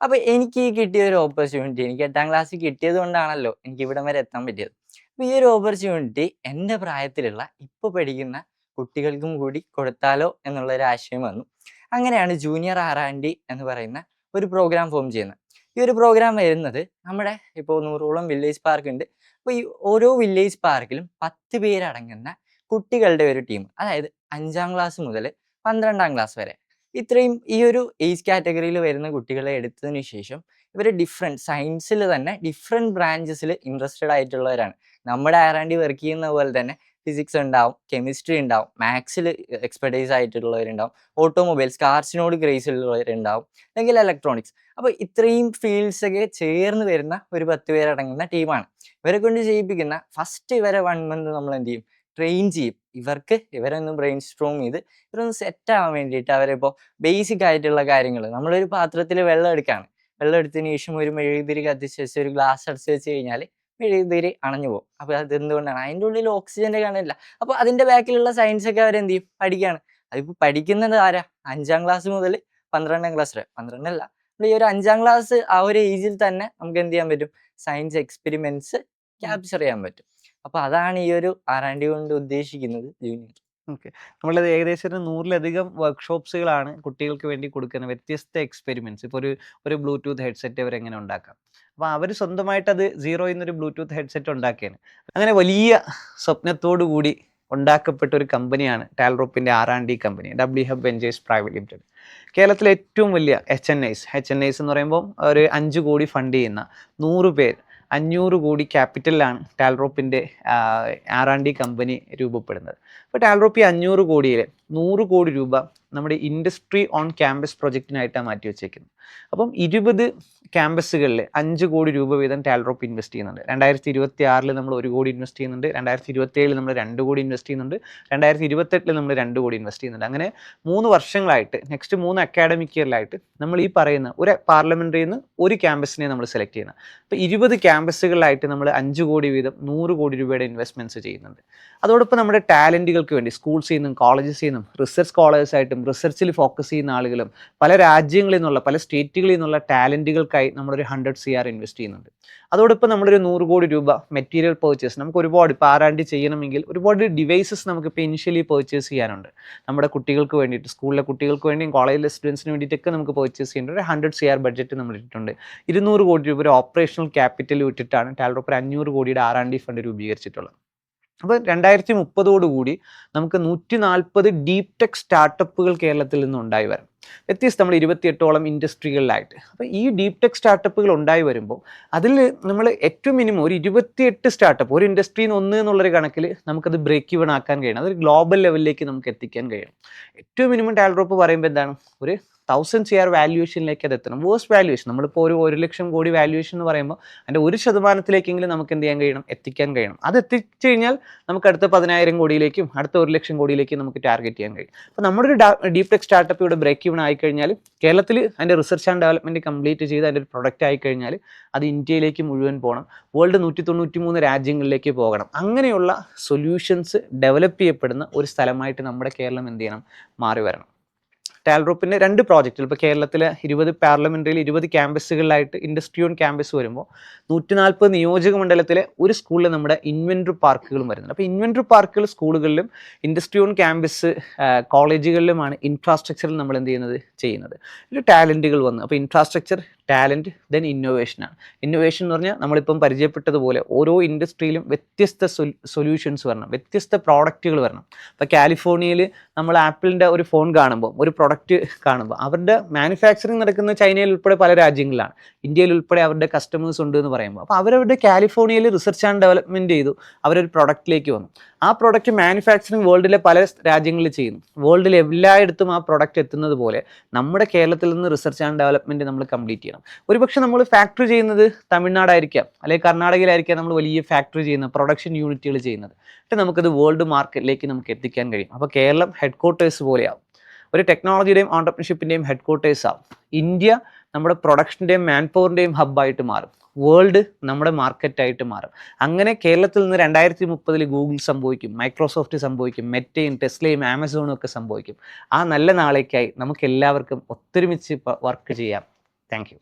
അപ്പോൾ എനിക്ക് ഈ കിട്ടിയ ഒരു ഓപ്പർച്യൂണിറ്റി, എനിക്ക് 8ാം ക്ലാസ്സിൽ കിട്ടിയത് കൊണ്ടാണല്ലോ എനിക്ക് ഇവിടം വരെ എത്താൻ പറ്റിയത്. അപ്പോൾ ഈ ഒരു ഓപ്പർച്യൂണിറ്റി എൻ്റെ പ്രായത്തിലുള്ള ഇപ്പോൾ പഠിക്കുന്ന കുട്ടികൾക്കും കൂടി കൊടുത്താലോ എന്നുള്ളൊരു ആശയം വന്നു. അങ്ങനെയാണ് ജൂനിയർ R&D എന്ന് പറയുന്ന ഒരു പ്രോഗ്രാം ഫോം ചെയ്യുന്നത്. ഈ ഒരു പ്രോഗ്രാം വരുന്നത് നമ്മുടെ ഇപ്പോൾ 100ഓളം വില്ലേജ് പാർക്ക് ഉണ്ട്. അപ്പോൾ ഈ ഓരോ വില്ലേജ് പാർക്കിലും 10 പേരടങ്ങുന്ന കുട്ടികളുടെ ഒരു ടീം, അതായത് 5ാം ക്ലാസ് മുതൽ 12ാം ക്ലാസ് വരെ ഇത്രയും ഈ ഒരു ഏജ് കാറ്റഗറിയിൽ വരുന്ന കുട്ടികളെ എടുത്തതിന് ശേഷം ഇവർ ഡിഫറെൻറ്റ് സയൻസിൽ തന്നെ ഡിഫറെൻറ്റ് ബ്രാഞ്ചസിൽ ഇൻട്രസ്റ്റഡ് ആയിട്ടുള്ളവരാണ്. നമ്മുടെ R&D വർക്ക് ചെയ്യുന്ന പോലെ തന്നെ ഫിസിക്സ് ഉണ്ടാവും, കെമിസ്ട്രി ഉണ്ടാവും, മാത്സിൽ എക്സ്പെർട്ടൈസ് ആയിട്ടുള്ളവരുണ്ടാവും, ഓട്ടോമൊബൈൽസ് കാർസിനോട് ക്രേസ് ഉള്ളവരുണ്ടാവും, അല്ലെങ്കിൽ ഇലക്ട്രോണിക്സ്. അപ്പോൾ ഇത്രയും ഫീൽഡ്സ് ഒക്കെ ചേർന്ന് വരുന്ന ഒരു 10 പേരടങ്ങുന്ന ടീമാണ്. ഇവരെ കൊണ്ട് ചെയ്യിപ്പിക്കുന്ന ഫസ്റ്റ് ഇവരെ 1 മന്ത് നമ്മൾ എന്ത് ചെയ്യും, ട്രെയിൻ ചെയ്യും. ഇവരൊന്ന് ബ്രെയിൻ സ്ട്രോം ചെയ്ത് ഇവരൊന്ന് സെറ്റ് ആവാൻ വേണ്ടിയിട്ട് അവരിപ്പോൾ ബേസിക് ആയിട്ടുള്ള കാര്യങ്ങൾ, നമ്മളൊരു പാത്രത്തിൽ വെള്ളം എടുക്കുകയാണ്, വെള്ളം എടുത്തതിന് ശേഷം ഒരു മെഴുകുതിരി കത്തിച്ച് വെച്ച് ഒരു ഗ്ലാസ് അടച്ച് വെച്ച് കഴിഞ്ഞാൽ മെഴുകുതിരി അണഞ്ഞു പോകും. അപ്പോൾ അത് എന്തുകൊണ്ടാണ്, അതിൻ്റെ ഉള്ളിൽ ഓക്സിജൻ്റെ കാണില്ല. അപ്പോൾ അതിൻ്റെ ബാക്കിലുള്ള സയൻസ് ഒക്കെ അവരെന്ത് ചെയ്യും, പഠിക്കുകയാണ്. അതിപ്പോൾ പഠിക്കുന്നത് ആരാ, 5ാം ക്ലാസ് മുതൽ 12ാം ക്ലാസ് വരെ, 12 ഈ ഒരു 5ാം ക്ലാസ് ആ ഒരു ഏജിൽ തന്നെ നമുക്ക് എന്ത് ചെയ്യാൻ പറ്റും, സയൻസ് എക്സ്പെരിമെന്റ്സ് ക്യാപ്ചർ ചെയ്യാൻ പറ്റും. അപ്പോൾ അതാണ് ഈ ഒരു R&D കൊണ്ട് ഉദ്ദേശിക്കുന്നത് ജൂനിയർ. ഓക്കെ, നമ്മളത് ഏകദേശം ഒരു 100ലധികം വർക്ക്ഷോപ്സുകളാണ് കുട്ടികൾക്ക് വേണ്ടി കൊടുക്കുന്ന വ്യത്യസ്ത എക്സ്പെരിമെന്റ്സ്. ഇപ്പോൾ ഒരു ബ്ലൂടൂത്ത് ഹെഡ്സെറ്റ് അവരെങ്ങനെ ഉണ്ടാക്കാം, അപ്പോൾ അവർ സ്വന്തമായിട്ട് അത് സീറോയിൽ നിന്നൊരു ബ്ലൂടൂത്ത് ഹെഡ്സെറ്റ് ഉണ്ടാക്കിയാണ്. അങ്ങനെ വലിയ സ്വപ്നത്തോടു കൂടി ഉണ്ടാക്കപ്പെട്ട ഒരു കമ്പനിയാണ് ടാൽറോപ്പിൻ്റെ R&D company, W Hub Ventures private limited. കേരളത്തിലെ ഏറ്റവും വലിയ HNIs എന്ന് പറയുമ്പോൾ ഒരു 5 കോടി ഫണ്ട് ചെയ്യുന്ന 100 പേർ 500 കോടി ക്യാപിറ്റലിലാണ് ടാൽറോപ്പിൻ്റെ R&D കമ്പനി രൂപപ്പെടുന്നത്. അപ്പോൾ ടാൽറോപ്പ് 500 കോടിയിൽ 100 കോടി രൂപ നമ്മുടെ ഇൻഡസ്ട്രി ഓൺ ക്യാമ്പസ് പ്രൊജക്റ്റിനായിട്ടാണ് മാറ്റി വെച്ചേക്കുന്നത്. അപ്പം 20 ക്യാമ്പസുകളിൽ 5 കോടി രൂപ വീതം ടാൽറോപ്പ് ഇൻവെസ്റ്റ് ചെയ്യുന്നുണ്ട്. 2026 നമ്മൾ 1 കോടി ഇൻവെസ്റ്റ് ചെയ്യുന്നുണ്ട്, 2027 നമ്മൾ 2 കോടി ഇൻവെസ്റ്റ് ചെയ്യുന്നുണ്ട്, 2028 നമ്മൾ 2 കോടി ഇൻവെസ്റ്റ് ചെയ്യുന്നുണ്ട്. അങ്ങനെ 3 വർഷങ്ങളായിട്ട്, നെക്സ്റ്റ് 3 അക്കാഡമിക് ഇയറിലായിട്ട് നമ്മൾ ഈ പറയുന്ന ഒരു പാർലമെന്ററിയിൽ നിന്ന് ഒരു ക്യാമ്പസിനെ നമ്മൾ സെലക്ട് ചെയ്യുന്നത്. അപ്പോൾ 20 ക്യാമ്പസുകളിലായിട്ട് നമ്മൾ 5 കോടി വീതം 100 കോടി രൂപയുടെ ഇൻവെസ്റ്റ്മെന്റ്സ് ചെയ്യുന്നുണ്ട്. അതോടൊപ്പം നമ്മുടെ ടാലൻറ്റുകൾക്ക് വേണ്ടി സ്കൂൾസിൽ നിന്നും കോളേജസിൽ നിന്നും റിസർച്ച് സ്കോളേഴ്സായിട്ടും റിസർച്ചിൽ ഫോക്കസ് ചെയ്യുന്ന ആളുകളും പല രാജ്യങ്ങളിൽ നിന്നുള്ള പല സ്റ്റേറ്റുകളിൽ നിന്നുള്ള ടാലൻറ്റുകൾക്കായി നമ്മളൊരു 100 CR ഇൻവെസ്റ്റ് ചെയ്യുന്നുണ്ട്. അതോടൊപ്പം നമ്മളൊരു 100 കോടി രൂപ മെറ്റീരിയൽ പർച്ചേസ്, നമുക്ക് ഒരുപാട് ഇപ്പോൾ R&D ചെയ്യണമെങ്കിൽ ഒരുപാട് ഡിവൈസസ് നമുക്കിപ്പോൾ ഇനിഷ്യലി പർച്ചേസ് ചെയ്യാനുണ്ട്. നമ്മുടെ കുട്ടികൾക്ക് വേണ്ടിയിട്ട്, സ്കൂളിലെ കുട്ടികൾക്ക് വേണ്ടിയും കോളേജിലെ സ്റ്റുഡൻസിന് വേണ്ടിയിട്ടൊക്കെ നമുക്ക് പർച്ചേസ് ചെയ്യേണ്ട ഒരു 100 CR ബഡ്ജറ്റ് നമ്മൾ ഇട്ടിട്ടുണ്ട്. 200 കോടി രൂപ ഒരു ഓപ്പറേഷണൽ ക്യാപിറ്റൽ വിട്ടിട്ടാണ് ടാൽറോപ്പ് 500 കോടിയുടെ R&D ഫണ്ട് രൂപീകരിച്ചിട്ടുള്ളത്. അപ്പോൾ 2030 നമുക്ക് 140 ഡീപ് ടെക് സ്റ്റാർട്ടപ്പുകൾ കേരളത്തിൽ നിന്ന് ഉണ്ടായി വരും. നമ്മൾ 28ഓളം ഇൻഡസ്ട്രികളിലായിട്ട്. അപ്പോൾ ഈ ഡീപ് ടെക് സ്റ്റാർട്ടപ്പുകൾ ഉണ്ടായി വരുമ്പോൾ അതിൽ നമ്മൾ ഏറ്റവും മിനിമം ഒരു 28 സ്റ്റാർട്ടപ്പ്, ഒരു ഇൻഡസ്ട്രിയിൽ നിന്ന് 1 എന്നുള്ളൊരു കണക്കിൽ നമുക്കത് ബ്രേക്ക് ഈവൺ ആക്കാൻ കഴിയണം. അതൊരു ഗ്ലോബൽ ലെവലിലേക്ക് നമുക്ക് എത്തിക്കാൻ കഴിയണം. ഏറ്റവും മിനിമം ടാൽറോപ്പ് പറയുമ്പോൾ എന്താണ്, ഒരു 1000 CR വാല്യൂവേഷനിലേക്ക് അത് എത്തണം. വേഴ്സ്റ്റ് വാല്യൂവേഷൻ, നമ്മളിപ്പോൾ ഒരു 1 ലക്ഷം കോടി വാല്യൂവേഷൻ എന്ന് പറയുമ്പോൾ അതിൻ്റെ 1% നമുക്ക് എന്ത് ചെയ്യാൻ കഴിയണം, എത്തിക്കാൻ കഴിയണം. അത് എത്തിച്ചു കഴിഞ്ഞാൽ നമുക്ക് അടുത്ത 10,000 കോടിയിലേക്കും അടുത്ത 1 ലക്ഷം കോടിയിലേക്കും നമുക്ക് ടാർഗറ്റ് ചെയ്യാൻ കഴിയും. അപ്പോൾ നമ്മുടെ ഒരു ഡീപ് ടെക് സ്റ്റാർട്ടപ്പ് ഇവിടെ ബ്രേക്ക് ഈവൺ ആയിക്കഴിഞ്ഞാൽ കേരളത്തിൽ അതിൻ്റെ റിസർച്ച് ആൻഡ് ഡെവലപ്മെൻറ്റ് കംപ്ലീറ്റ് ചെയ്ത് അതിൻ്റെ ഒരു പ്രൊഡക്റ്റ് ആയിക്കഴിഞ്ഞാൽ അത് ഇന്ത്യയിലേക്ക് മുഴുവൻ പോകണം, വേൾഡ് 193 രാജ്യങ്ങളിലേക്ക് പോകണം. അങ്ങനെയുള്ള സൊല്യൂഷൻസ് ഡെവലപ്പ് ചെയ്യപ്പെടുന്ന ഒരു സ്ഥലമായിട്ട് നമ്മുടെ കേരളം എന്ത് ചെയ്യണം, മാറി വരണം. ടാൽറോപ്പിൻ്റെ 2 പ്രോജക്റ്റുകൾ ഇപ്പോൾ കേരളത്തിലെ 20 പാർലമെൻറ്ററിയിൽ 20 ക്യാമ്പസുകളിലായിട്ട് ഇൻഡസ്ട്രി ഓൺ ക്യാമ്പസ് വരുമ്പോൾ 140 നിയോജക മണ്ഡലത്തിലെ ഒരു സ്കൂളിൽ നമ്മുടെ ഇൻവെൻറ്ററി പാർക്കുകളും വരുന്നുണ്ട്. അപ്പോൾ ഇൻവെൻറ്ററി പാർക്കുകൾ സ്കൂളുകളിലും ഇൻഡസ്ട്രി ഓൺ ക്യാമ്പസ് കോളേജുകളിലുമാണ് ഇൻഫ്രാസ്ട്രക്ചറിൽ നമ്മൾ എന്ത് ചെയ്യുന്നത്. ഒരു ടാലൻറ്റുകൾ വന്നു. അപ്പോൾ ഇൻഫ്രാസ്ട്രക്ചർ, ടാലൻറ്റ്, ദെൻ ഇന്നോവേഷനാണ്. ഇന്നോവേഷൻ എന്ന് പറഞ്ഞാൽ നമ്മളിപ്പം പരിചയപ്പെട്ടതുപോലെ ഓരോ ഇൻഡസ്ട്രിയിലും വ്യത്യസ്ത സൊല്യൂഷൻസ് വരണം, വ്യത്യസ്ത പ്രോഡക്റ്റുകൾ വരണം. ഇപ്പോൾ കാലിഫോർണിയയിൽ നമ്മൾ ആപ്പിളിൻ്റെ ഒരു ഫോൺ കാണുമ്പോൾ, ഒരു പ്രൊഡക്റ്റ് കാണുമ്പോൾ അവരുടെ മാനുഫാക്ചറിങ് നടക്കുന്ന ചൈനയിൽ ഉൾപ്പെടെ പല രാജ്യങ്ങളിലാണ്, ഇന്ത്യയിൽ ഉൾപ്പെടെ അവരുടെ കസ്റ്റമേഴ്സ് ഉണ്ട് എന്ന് പറയുമ്പോൾ, അപ്പോൾ അവരവരുടെ കാലിഫോർണിയയിൽ റിസർച്ച് ആൻഡ് ഡെവലപ്മെൻറ്റ് ചെയ്തു, അവരൊരു പ്രൊഡക്റ്റിലേക്ക് വന്നു. ആ പ്രൊഡക്റ്റ് മാനുഫാക്ചറിങ് വേൾഡിലെ പല രാജ്യങ്ങളിൽ ചെയ്യുന്നു. വേൾഡിൽ എല്ലായിടത്തും ആ പ്രൊഡക്റ്റ് എത്തുന്നത് പോലെ നമ്മുടെ കേരളത്തിൽ നിന്ന് റിസർച്ച് ആൻഡ് ഡെവലപ്മെൻറ്റ് നമ്മൾ കംപ്ലീറ്റ് ചെയ്യണം. ഒരുപക്ഷെ നമ്മൾ ഫാക്ടറി ചെയ്യുന്നത് തമിഴ്നാടായിരിക്കാം, അല്ലെങ്കിൽ കർണാടകയിലായിരിക്കാം നമ്മൾ വലിയ ഫാക്ടറി ചെയ്യുന്നത്, പ്രൊഡക്ഷൻ യൂണിറ്റുകൾ ചെയ്യുന്നത്. എന്നിട്ട് നമുക്കത് വേൾഡ് മാർക്കറ്റിലേക്ക് നമുക്ക് എത്തിക്കാൻ കഴിയും. അപ്പോൾ കേരളം ഹെഡ് ക്വാർട്ടേഴ്സ് പോലെയാവും, ഒരു ടെക്നോളജിയുടെയും ഓണ്ടർപ്രണർഷിപ്പിൻ്റെയും ഹെഡ് ക്വാർട്ടേഴ്സ് ആവും. ഇന്ത്യ നമ്മുടെ പ്രൊഡക്ഷൻ്റെയും മാൻ പവറിൻ്റെയും ഹബ്ബായിട്ട് മാറും, വേൾഡ് നമ്മുടെ മാർക്കറ്റായിട്ട് മാറും. അങ്ങനെ കേരളത്തിൽ നിന്ന് 2030 ഗൂഗിൾ സംഭവിക്കും, മൈക്രോസോഫ്റ്റ് സംഭവിക്കും, മെറ്റയും ടെസ്ലയും ആമസോണും ഒക്കെ സംഭവിക്കും. ആ നല്ല നാളേക്കായി നമുക്ക് എല്ലാവർക്കും ഒത്തൊരുമിച്ച് വർക്ക് ചെയ്യാം. Thank you.